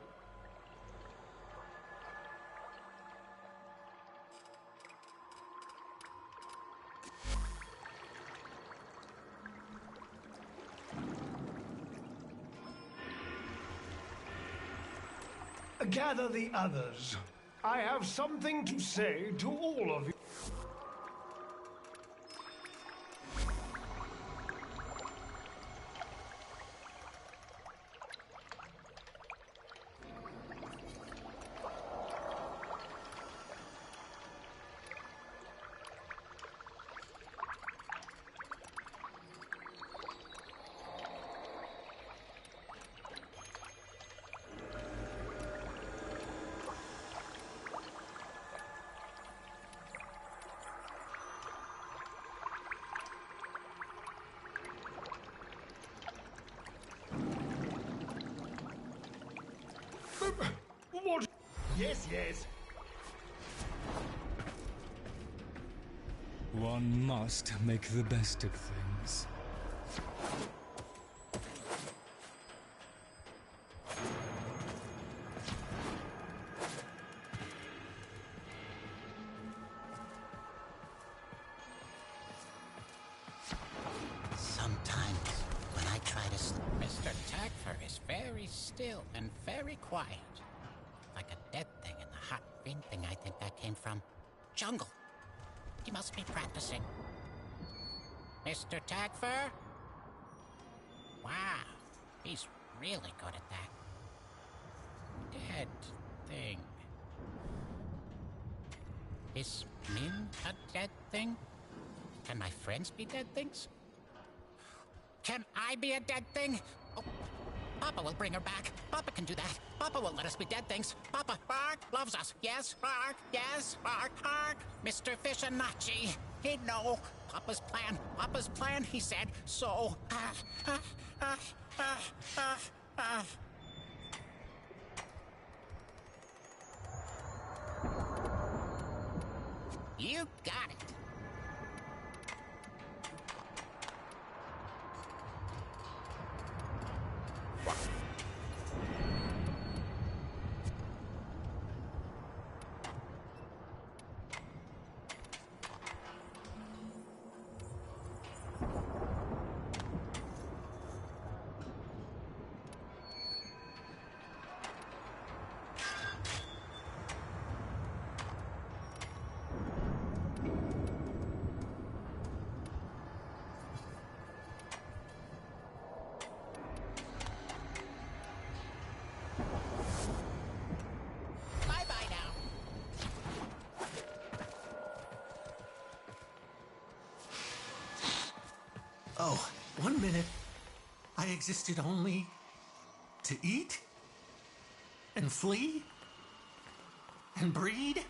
Gather the others. I have something to say to all of you. What? Yes, yes. One must make the best of things. Sometimes, when I try to sleep, Mr. Tagfer is very still and very quiet. Like a dead thing in the hot green thing I think that came from. Jungle. He must be practicing. Mr. Tagfer? Wow, he's really good at that. Dead thing. Is Min a dead thing? Can my friends be dead things? Can I be a dead thing? Oh, Papa will bring her back. Papa can do that. Papa won't let us be dead things. Papa, loves us. Yes, yes, Mr. Fishanachi. He'd know. Papa's plan, he said. So, You got it. Oh, 1 minute, I existed only to eat and flee and breed.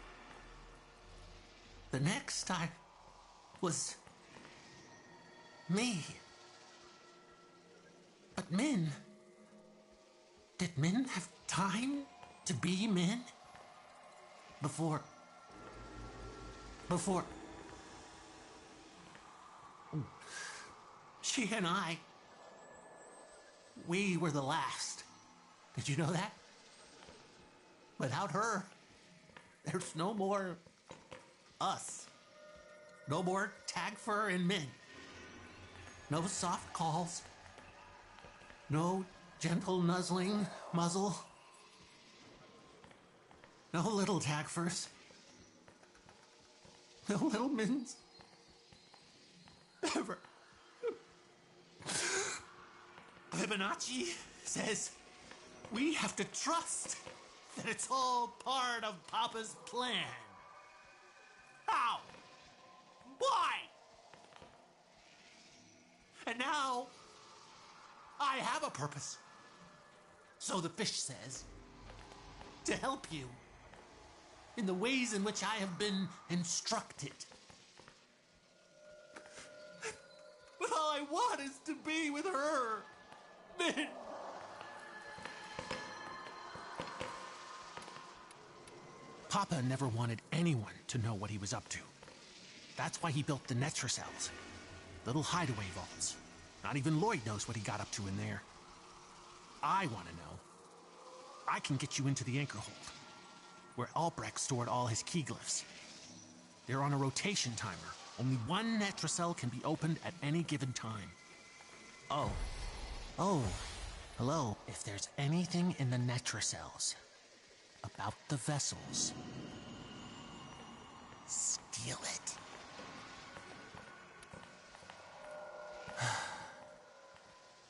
The next, I was me. But men, did men have time to be men? Before she and I, we were the last. Did you know that? Without her, there's no more us. No more tag fur and men. No soft calls. No gentle nuzzling muzzle. No little tag furs. No little mins. Ever. Fibonacci says we have to trust that it's all part of Papa's plan. How? Why? And now I have a purpose. So the fish says, to help you in the ways in which I have been instructed. But all I want is to be with her. Then Papa never wanted anyone to know what he was up to. That's why he built the Netra cells. Little hideaway vaults. Not even Lloyd knows what he got up to in there. I want to know. I can get you into the anchor hold, where Albrecht stored all his key glyphs. They're on a rotation timer. Only one Netra cell can be opened at any given time. Oh, hello. If there's anything in the Netra cells about the vessels, steal it.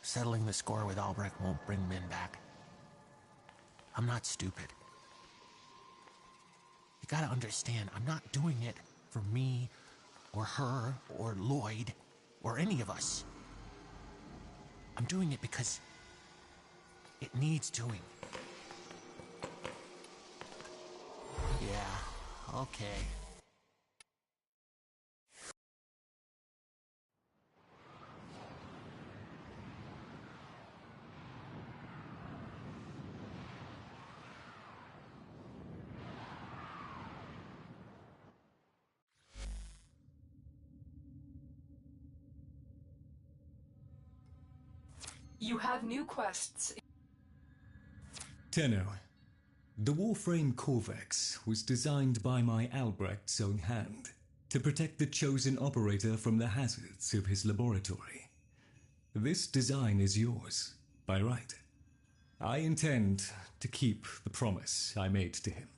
Settling the score with Albrecht won't bring Min back. I'm not stupid. You gotta understand, I'm not doing it for me, or her, or Lloyd, or any of us. I'm doing it because it needs doing. Yeah, okay. You have new quests. Tenno. The Warframe Corvex was designed by my Albrecht's own hand to protect the chosen operator from the hazards of his laboratory. This design is yours, by right. I intend to keep the promise I made to him.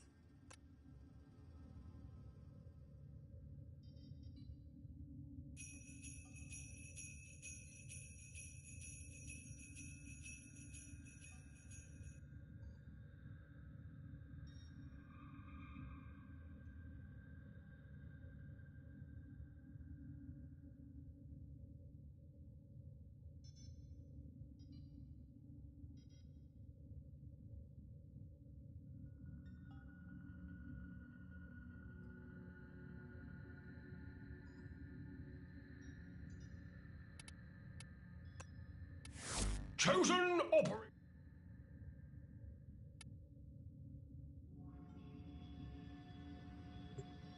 Chosen operator.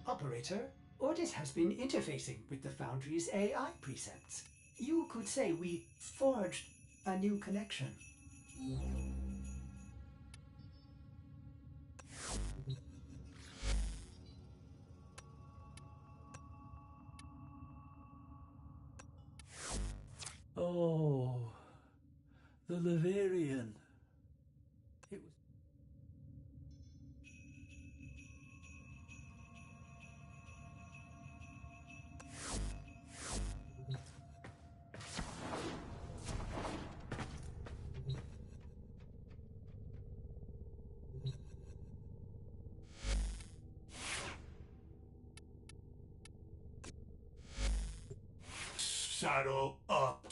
Operator, Ordis has been interfacing with the Foundry's AI precepts. You could say we forged a new connection. Oh, the Laverian. It was... Saddle up.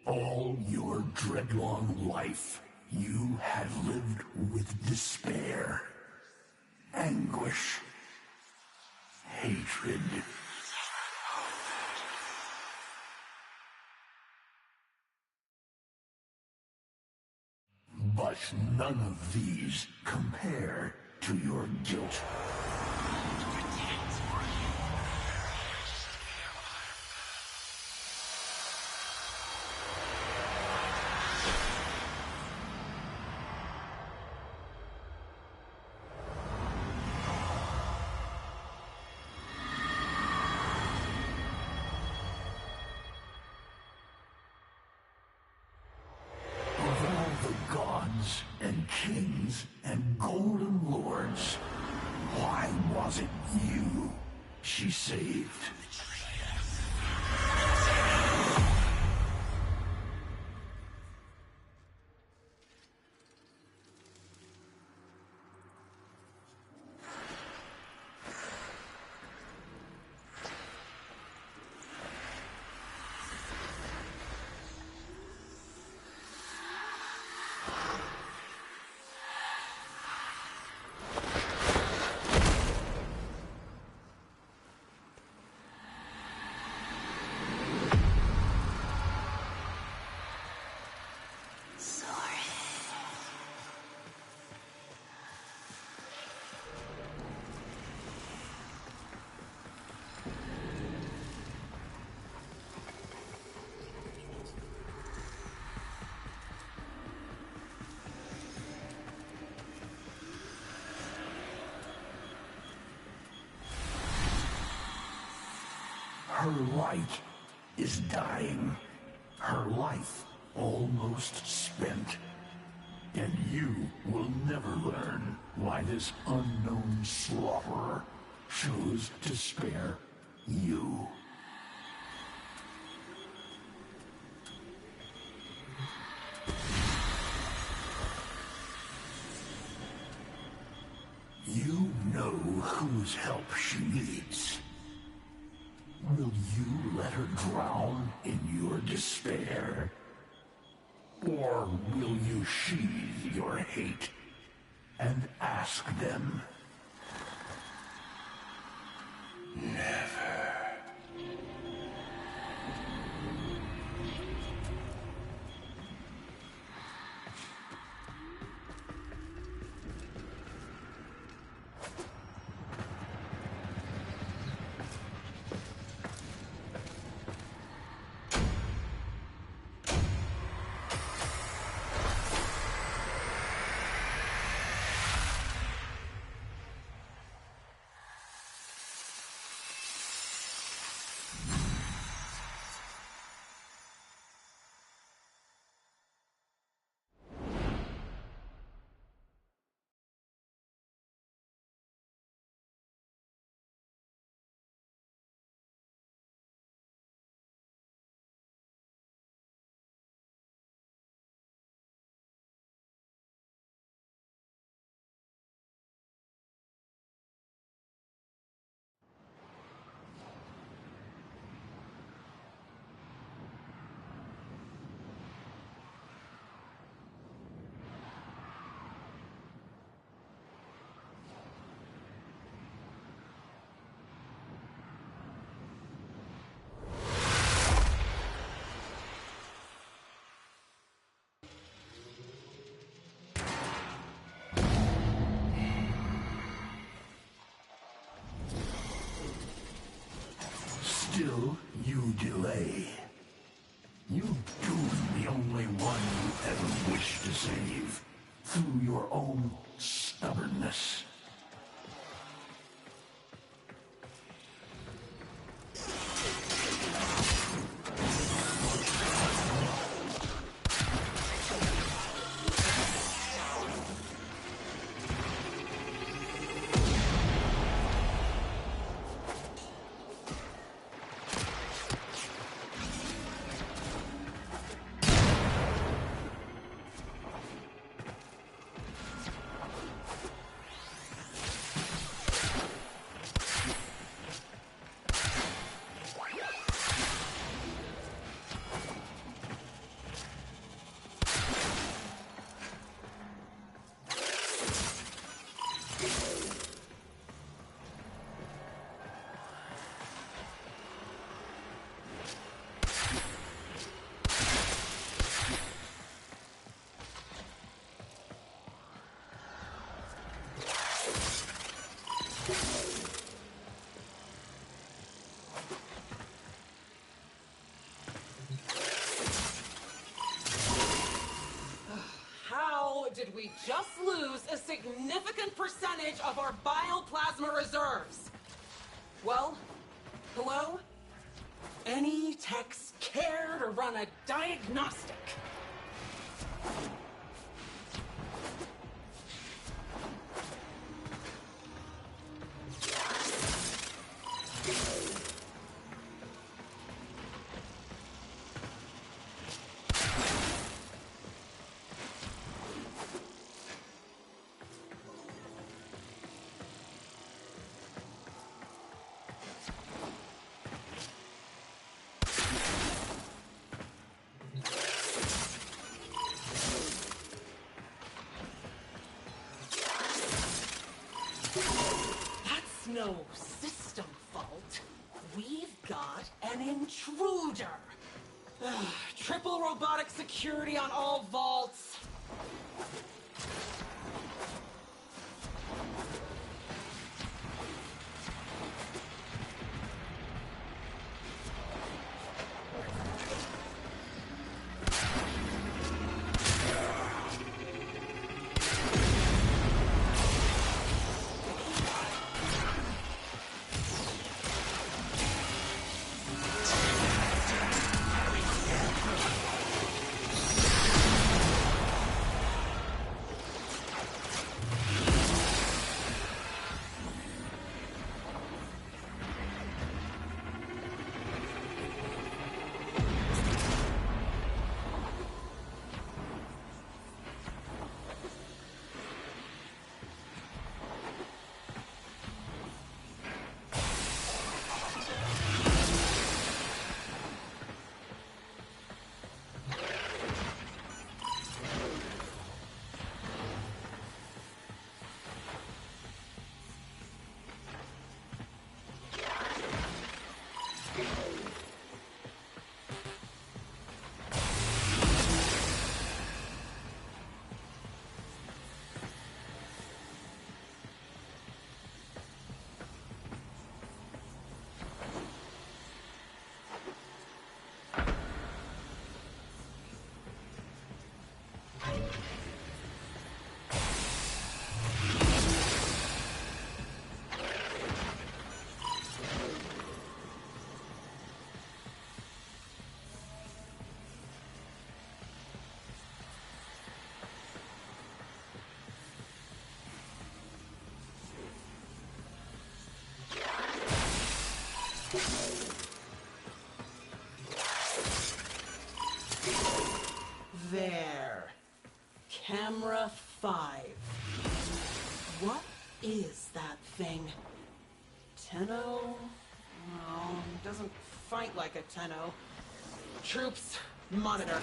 All your dreadlong life, you have lived with despair, anguish, hatred. But none of these compare to your guilt. And kings and golden lords. Why was it you she saved? Her light is dying. Her life almost spent. And you will never learn why this unknown slaughterer chose to spare you. You know whose help she needs. Will you let her drown in your despair? Or will you sheathe your hate and ask them? Never. Still, you delay. You doom the only one you ever wished to save through your own stubbornness. Did we just lose a significant percentage of our bioplasma reserves? Well, hello? Any techs care to run a diagnostic? No system fault. We've got an intruder. Triple robotic security on all vaults. there. Camera 5. What is that thing? Tenno? No, doesn't fight like a Tenno. Troops, monitor,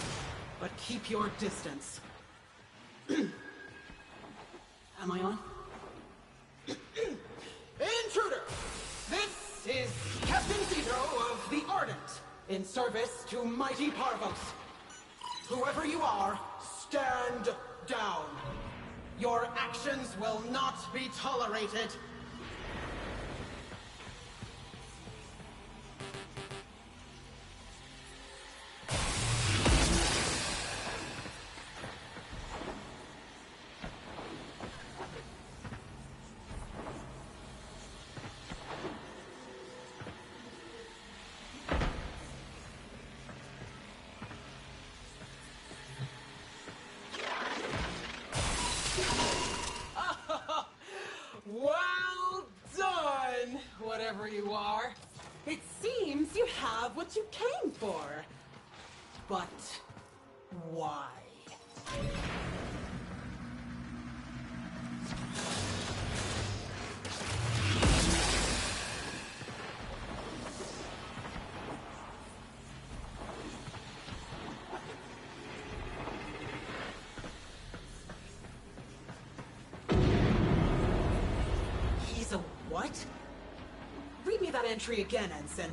but keep your distance. Am I on? Intruder! This is Captain Zito of the Ardent, in service to mighty Parvos. Whoever you are, stand down. Your actions will not be tolerated. Well done, whatever you are. It seems you have what you came for. But why? He's a what? Read me that entry again, Ensign.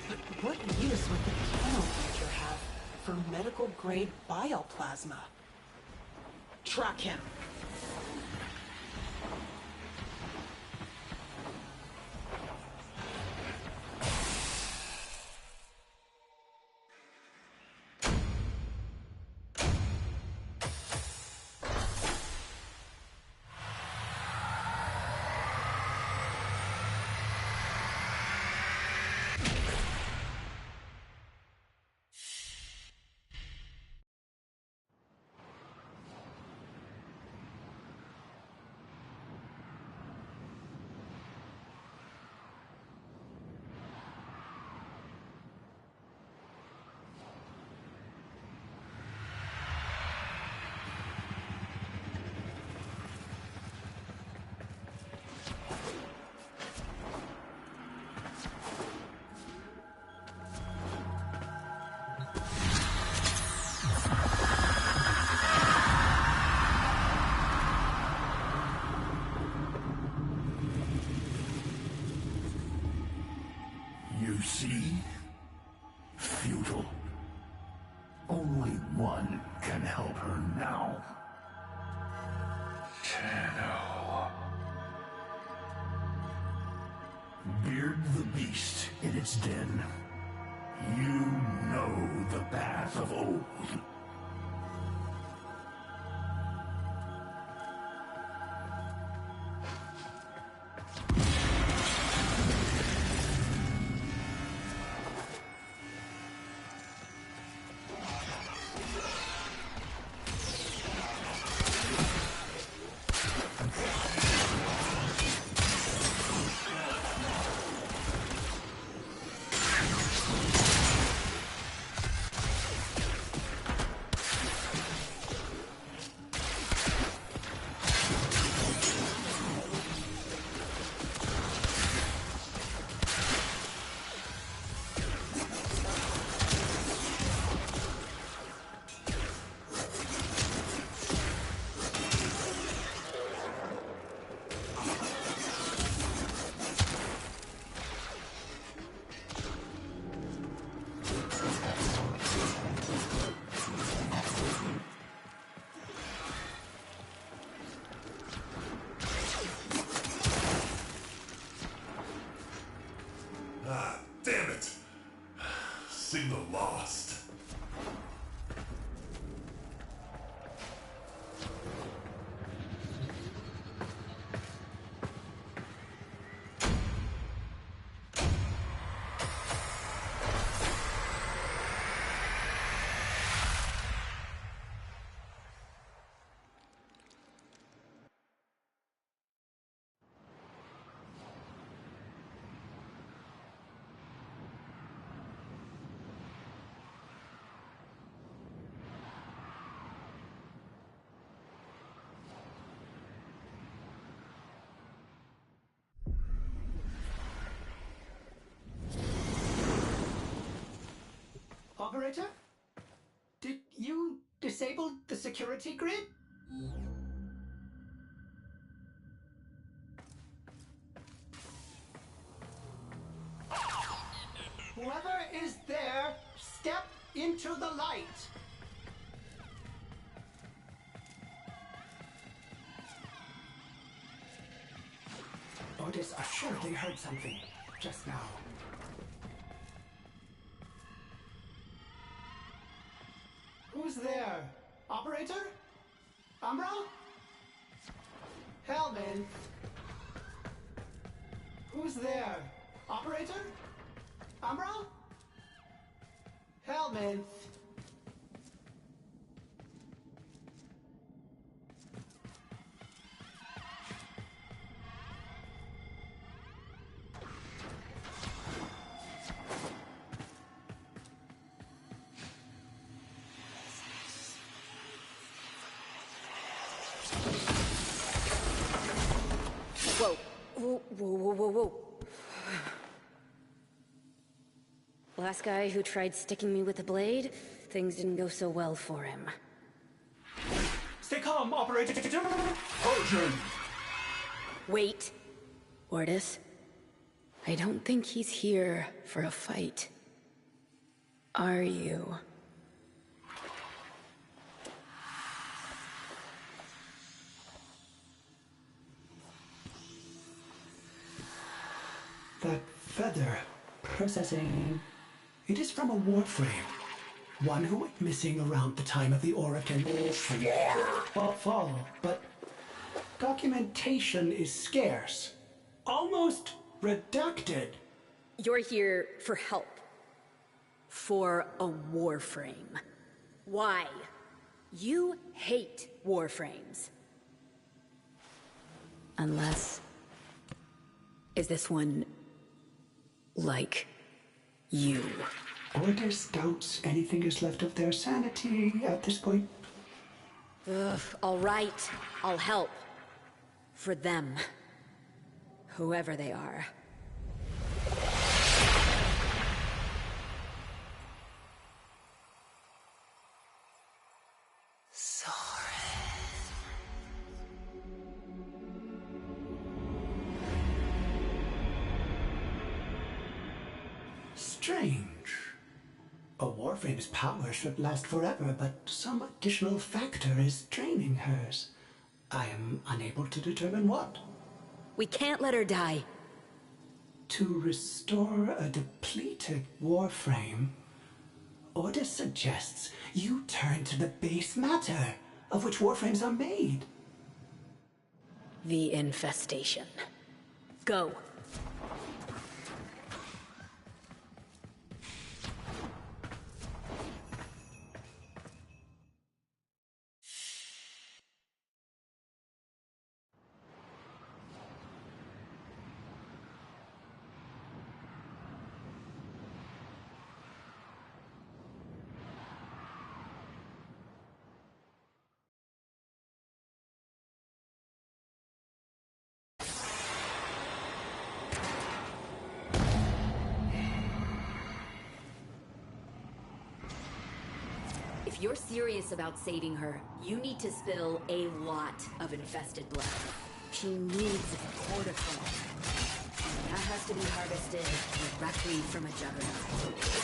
But what use would the panel creature have for medical-grade bioplasma? Track him. You see? Futile. Only one can help her now. Tenno. Beard the beast in its den. You know the path of old. Damn it! Signal lost. Operator? Did you disable the security grid? Whoever is there, step into the light. Otis assuredly heard something just now. Who's there? Operator? Umbra? Hellman? Who's there? Operator? Umbra? Hellman? Whoa. Last guy who tried sticking me with a blade, things didn't go so well for him. Stay calm, Operator. Urgent! Wait. Ortis, I don't think he's here for a fight. Are you? That feather. Processing. It is from a Warframe. One who went missing around the time of the Oracle fall, but documentation is scarce. Almost redacted. You're here for help. For a Warframe. Why? You hate Warframes. Unless... Is this one... like... you? Orders doubts anything is left of their sanity at this point. Ugh, all right. I'll help. For them. Whoever they are. Strange. A Warframe's power should last forever, but some additional factor is draining hers. I am unable to determine what. We can't let her die. To restore a depleted Warframe, Order suggests you turn to the base matter of which Warframes are made. The infestation. Go. If you're serious about saving her, you need to spill a lot of infested blood. She needs cortisol. And that has to be harvested directly from a juggernaut.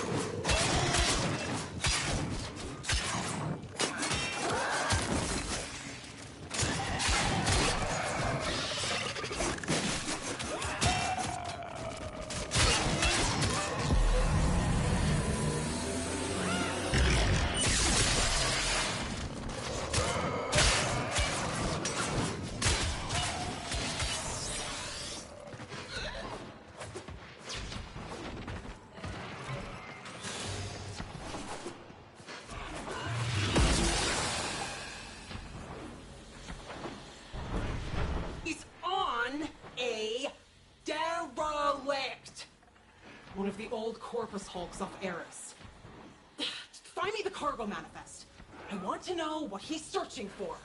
One of the old corpus hulks off Eris. Find me the cargo manifest. I want to know what he's searching for.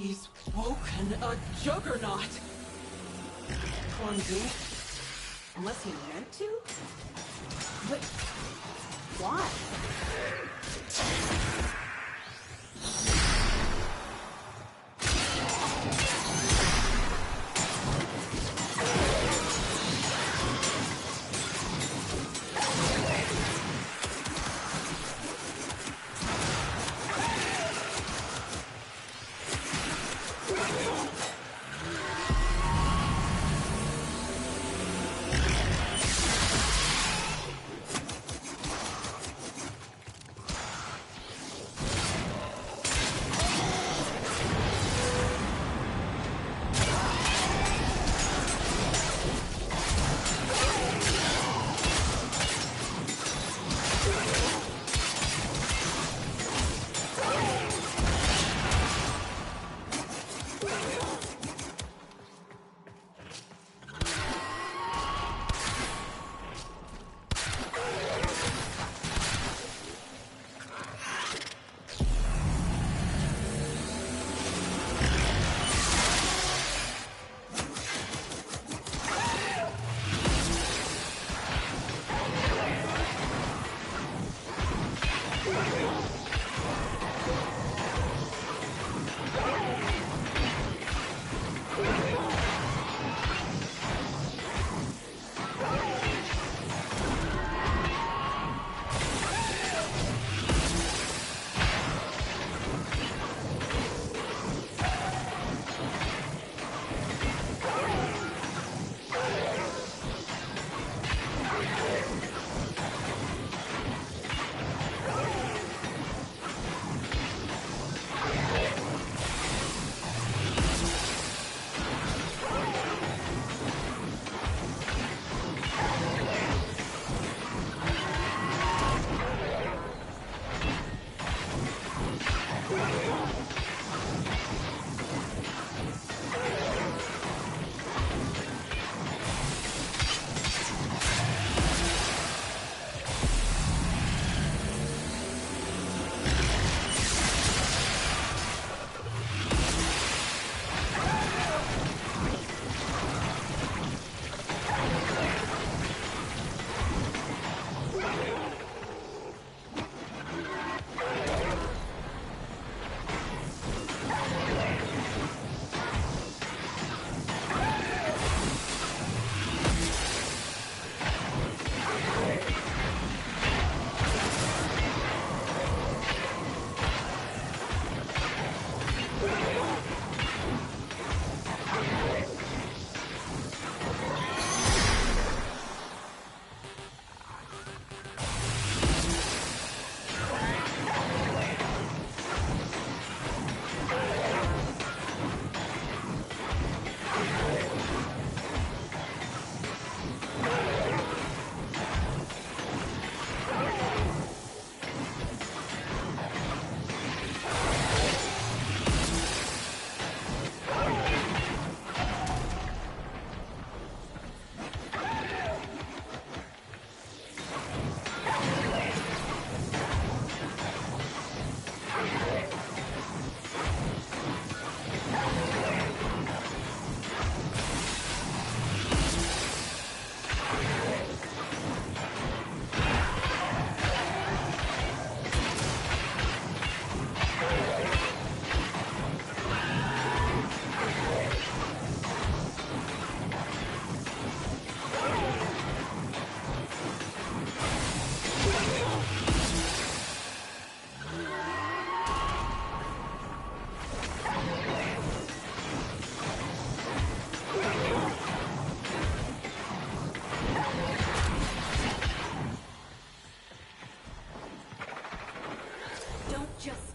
He's woken a juggernaut. Clumsy. Unless he meant to? But why?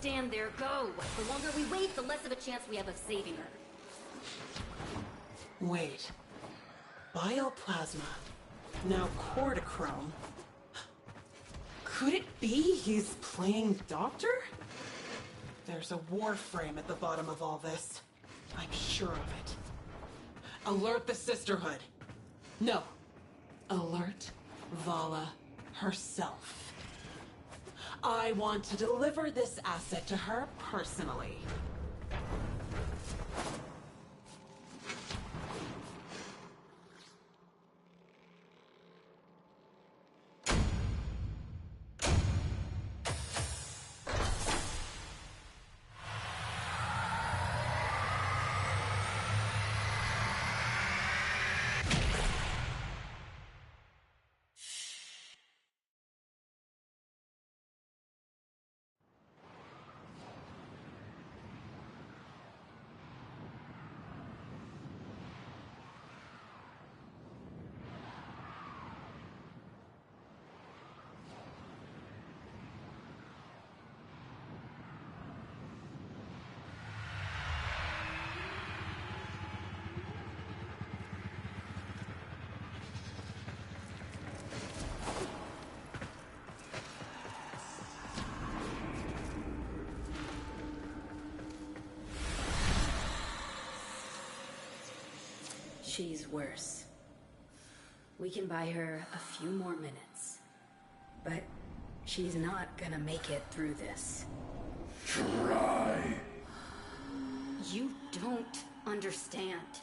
stand there, go! The longer we wait, the less of a chance we have of saving her. Wait. Bioplasma. Now cortichrome. Could it be he's playing doctor? There's a Warframe at the bottom of all this. I'm sure of it. Alert the Sisterhood. No. Alert Vala herself. I want to deliver this asset to her personally. she's worse. We can buy her a few more minutes. But she's not gonna make it through this. Try. You don't understand.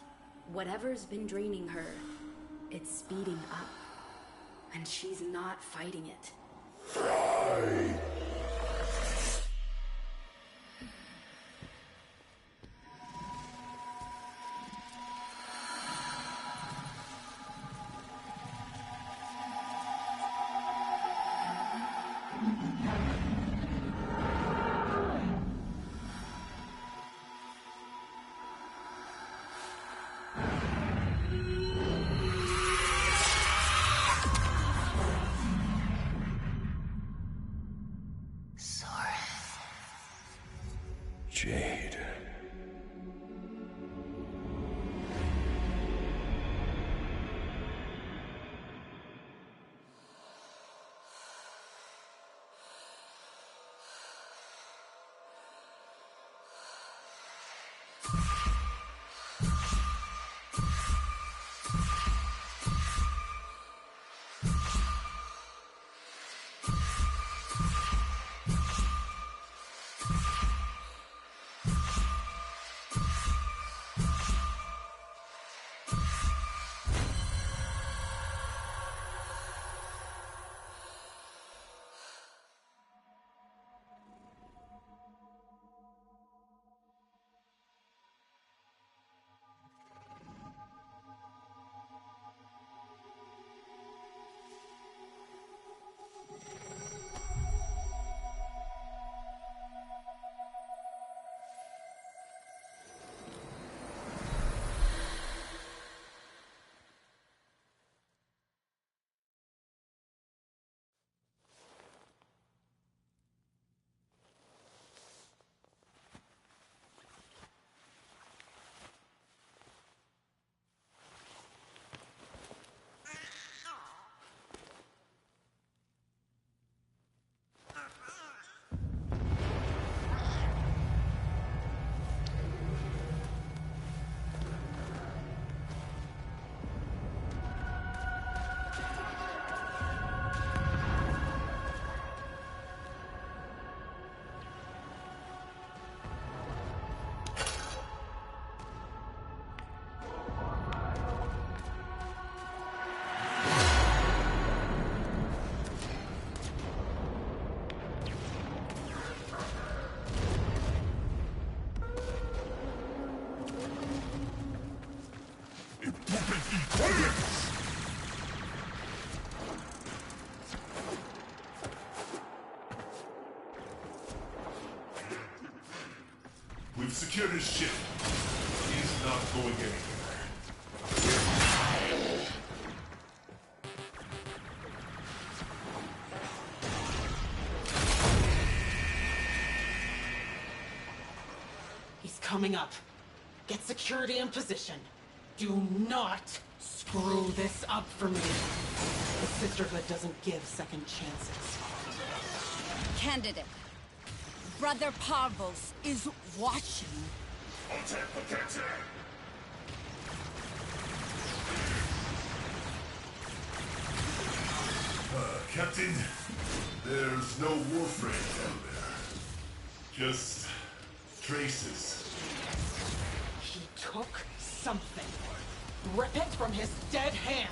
Whatever's been draining her, it's speeding up. And she's not fighting it. Try. Jade. We've secured his ship. He's not going anywhere. He's coming up. Get security in position. Do not screw this up for me. The Sisterhood doesn't give second chances. Candidate, Brother Parvos is watching. Captain, there's no Warframe down there. Just traces. He took something. Rip it from his dead hands.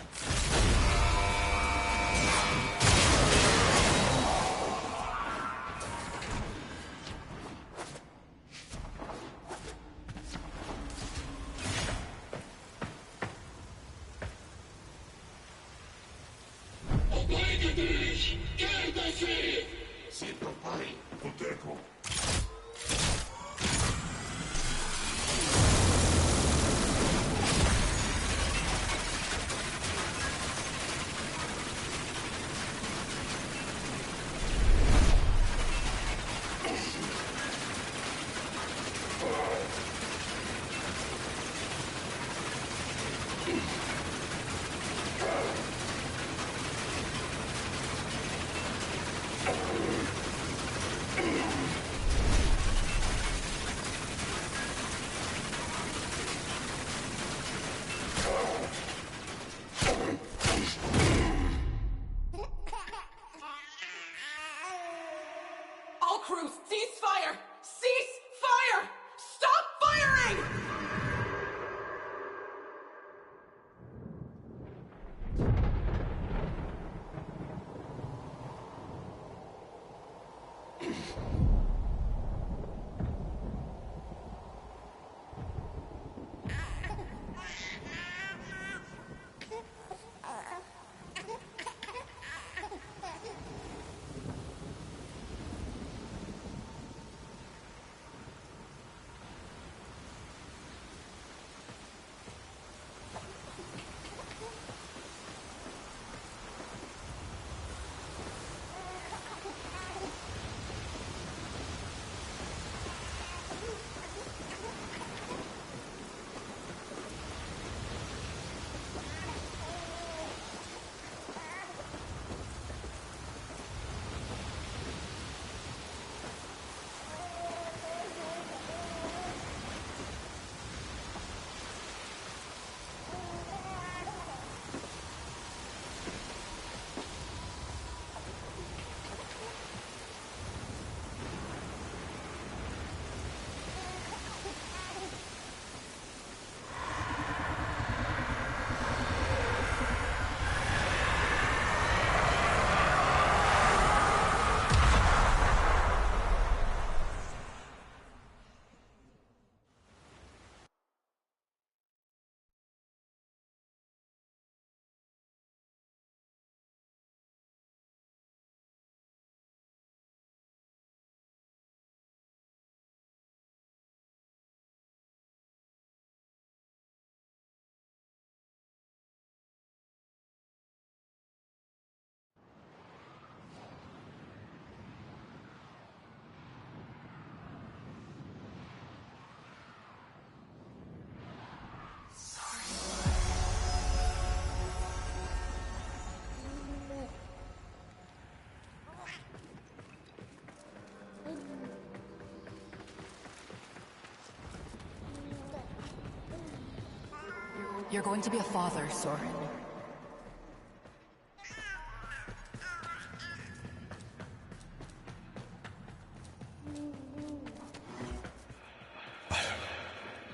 You're going to be a father, Soren.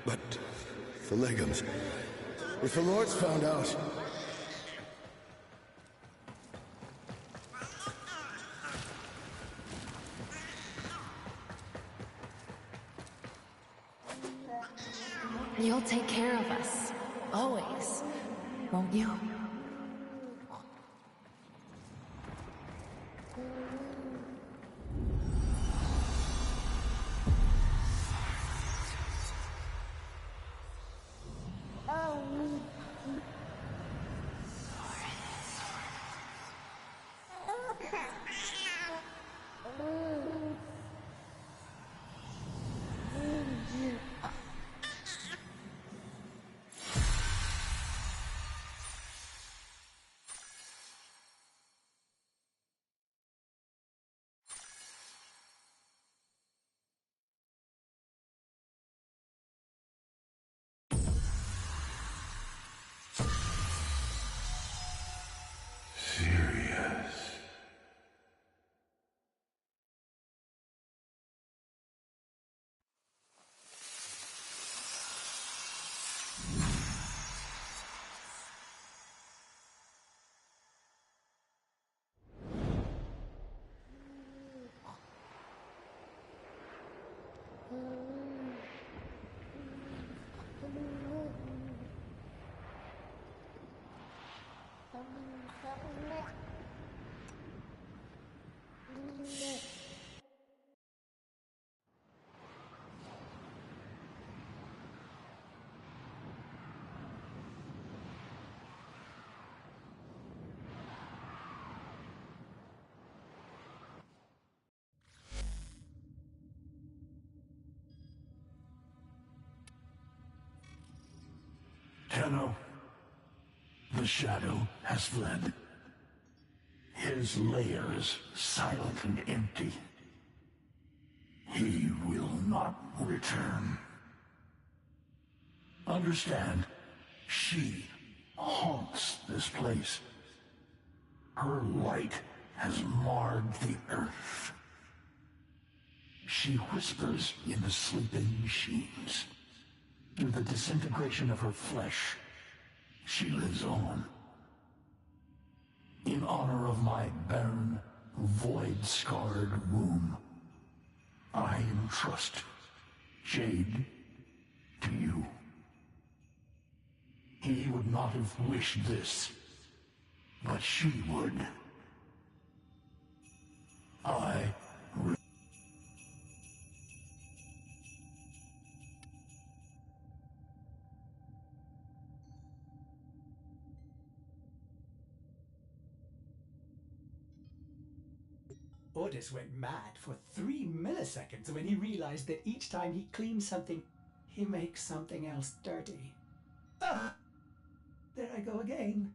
But the Legums, if the Lord's found out... You'll take care of us. Always. Won't you? Tenno, the shadow has fled. His lair is silent and empty. He will not return. Understand, she haunts this place. Her light has marred the earth. She whispers in the sleeping machines. Through the disintegration of her flesh, she lives on. In honor of my barren, void-scarred womb, I entrust Jade to you. He would not have wished this, but she would. Ordis went mad for 3 milliseconds when he realized that each time he cleans something, he makes something else dirty. Ah! There I go again.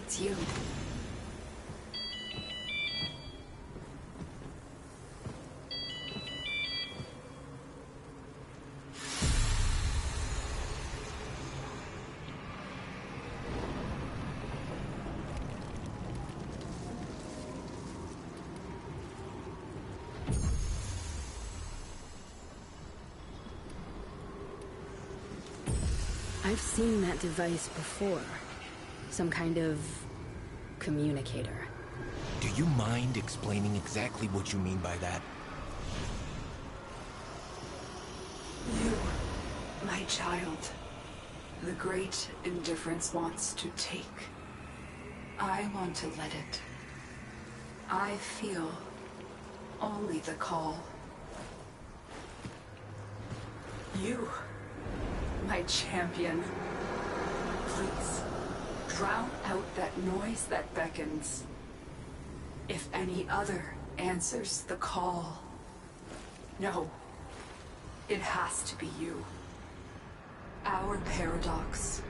It's you. I've seen that device before. Some kind of communicator. Do you mind explaining exactly what you mean by that? You, my child, the great indifference wants to take. I want to let it. I feel only the call. You, my champion, please drown out that noise that beckons. If any other answers the call, no, it has to be you. Our paradox.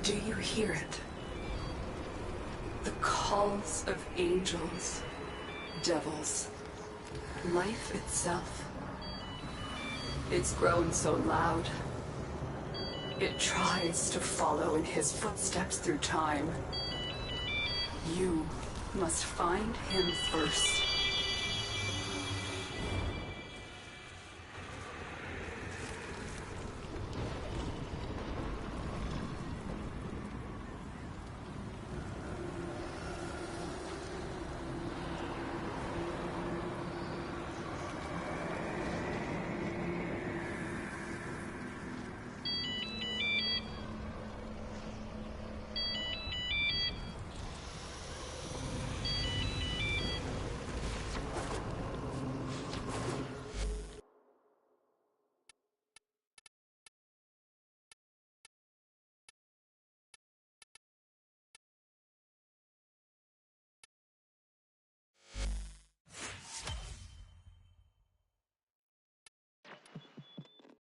Do you hear it? The calls of angels, devils, life itself. It's grown so loud. It tries to follow in his footsteps through time. You must find him first.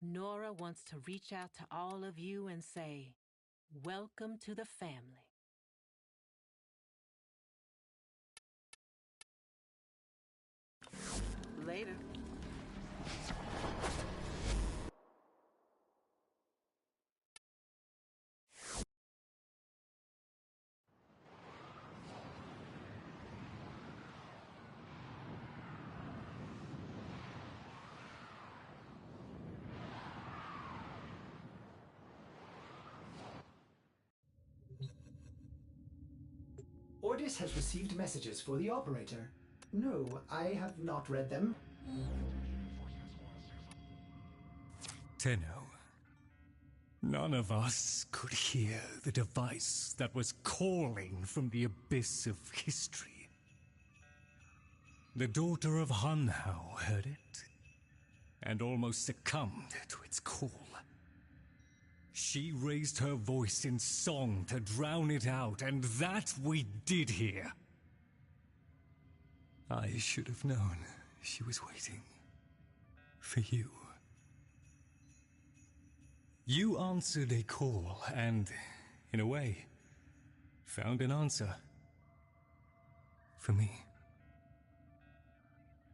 Nora wants to reach out to all of you and say, welcome to the family. Later. Ordis has received messages for the operator. No, I have not read them. Tenno. None of us could hear the device that was calling from the abyss of history. The daughter of Hanhao heard it, and almost succumbed to its call. She raised her voice in song to drown it out, and that we did hear. I should have known she was waiting for you. You answered a call and, in a way, found an answer. For me.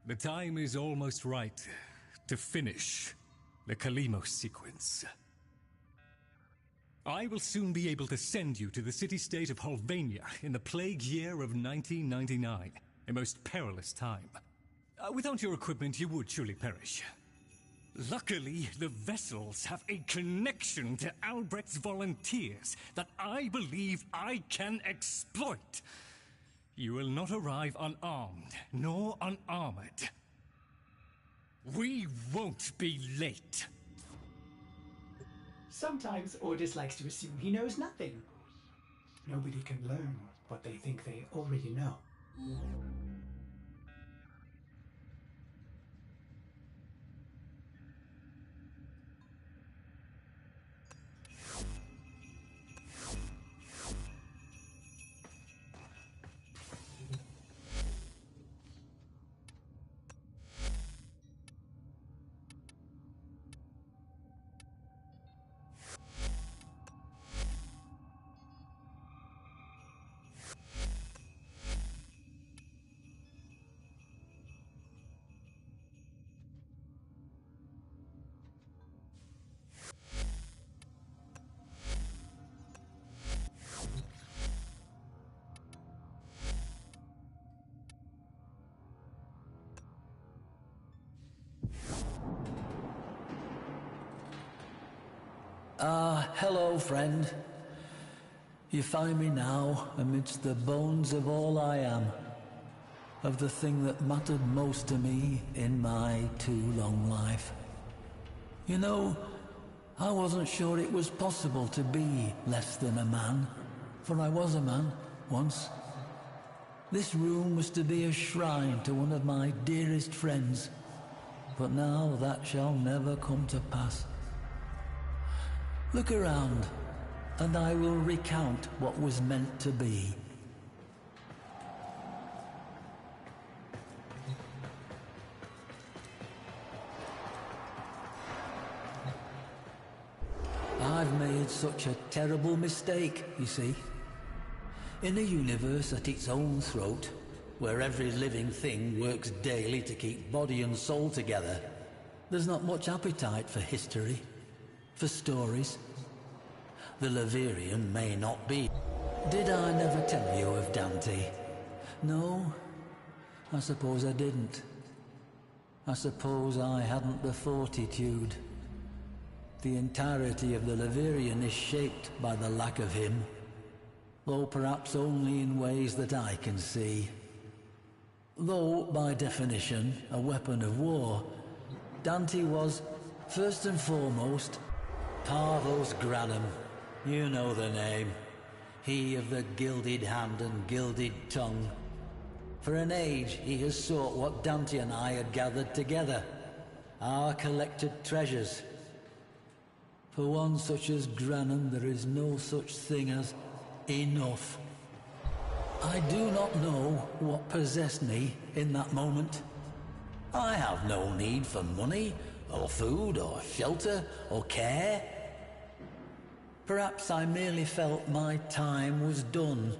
The time is almost right to finish the Kalimos sequence. I will soon be able to send you to the city-state of Holvania in the plague year of 1999, a most perilous time. Without your equipment, you would surely perish. Luckily, the vessels have a connection to Albrecht's volunteers that I believe I can exploit. You will not arrive unarmed, nor unarmored. We won't be late. Sometimes Ordis likes to assume he knows nothing. Nobody can learn what they think they already know. Hello, friend. You find me now amidst the bones of all I am, of the thing that mattered most to me in my too long life. You know, I wasn't sure it was possible to be less than a man, for I was a man once. This room was to be a shrine to one of my dearest friends, but now that shall never come to pass. Look around, and I will recount what was meant to be. I've made such a terrible mistake, you see. In a universe at its own throat, where every living thing works daily to keep body and soul together, there's not much appetite for history, for stories. The Leverian may not be. Did I never tell you of Dante? No, I suppose I didn't. I suppose I hadn't the fortitude. The entirety of the Leverian is shaped by the lack of him, though perhaps only in ways that I can see. Though, by definition, a weapon of war, Dante was, first and foremost, Parvos Granum. You know the name. He of the gilded hand and gilded tongue. For an age he has sought what Dante and I had gathered together, our collected treasures. For one such as Granum there is no such thing as enough. I do not know what possessed me in that moment. I have no need for money, or food, or shelter, or care. Perhaps I merely felt my time was done,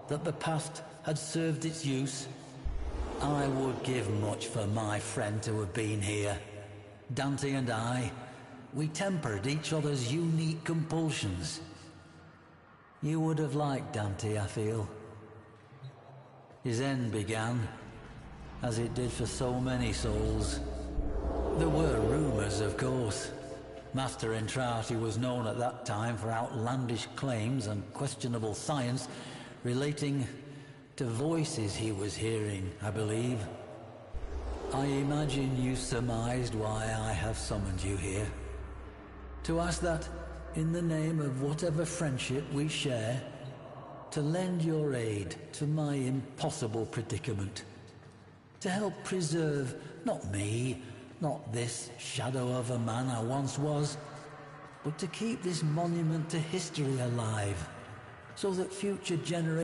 that the past had served its use. I would give much for my friend to have been here. Dante and I, we tempered each other's unique compulsions. You would have liked Dante, I feel. His end began, as it did for so many souls. There were rumours, of course. Master Entrati was known at that time for outlandish claims and questionable science, relating to voices he was hearing, I believe. I imagine you surmised why I have summoned you here. To ask that, in the name of whatever friendship we share, to lend your aid to my impossible predicament. To help preserve, not me, not this shadow of a man I once was, but to keep this monument to history alive, so that future generations...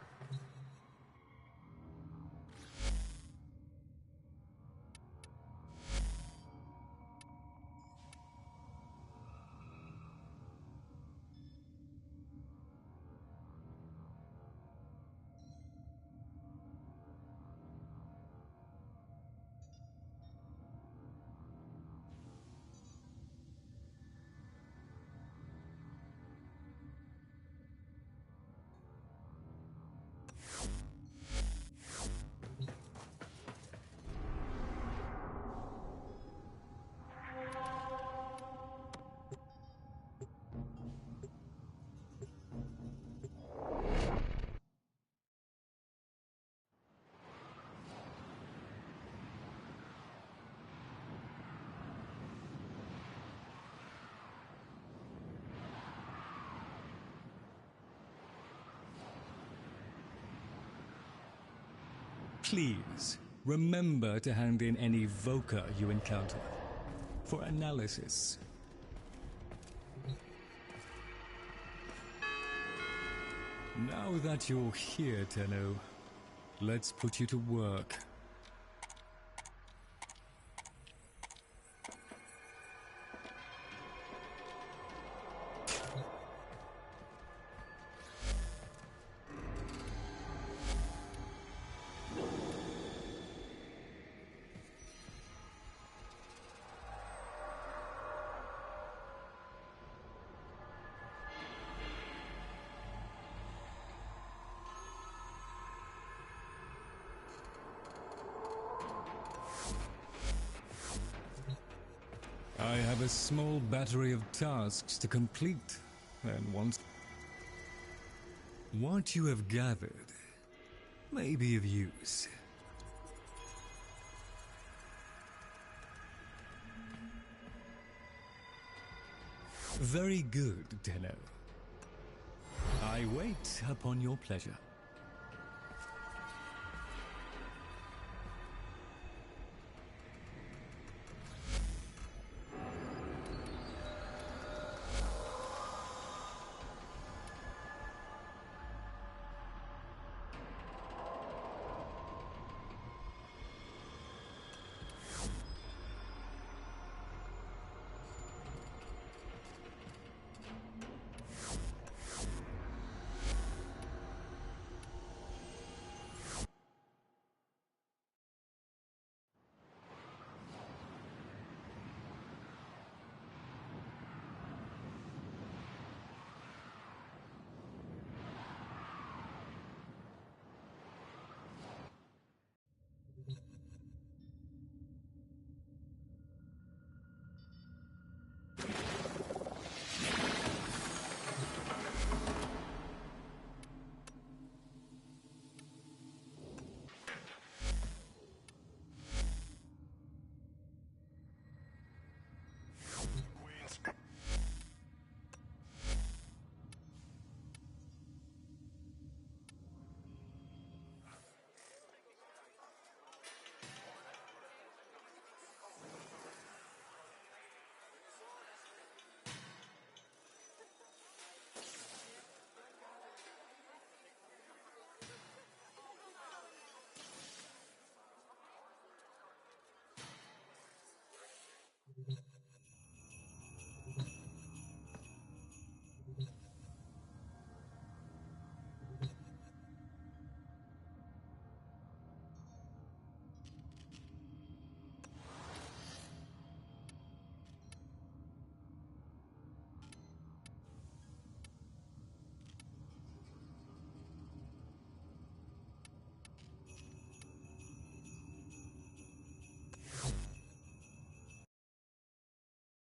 Please, remember to hand in any voca you encounter for analysis. Now that you're here, Tenno, let's put you to work. I have a small battery of tasks to complete, and once what you have gathered may be of use. Very good, Tenno. I wait upon your pleasure.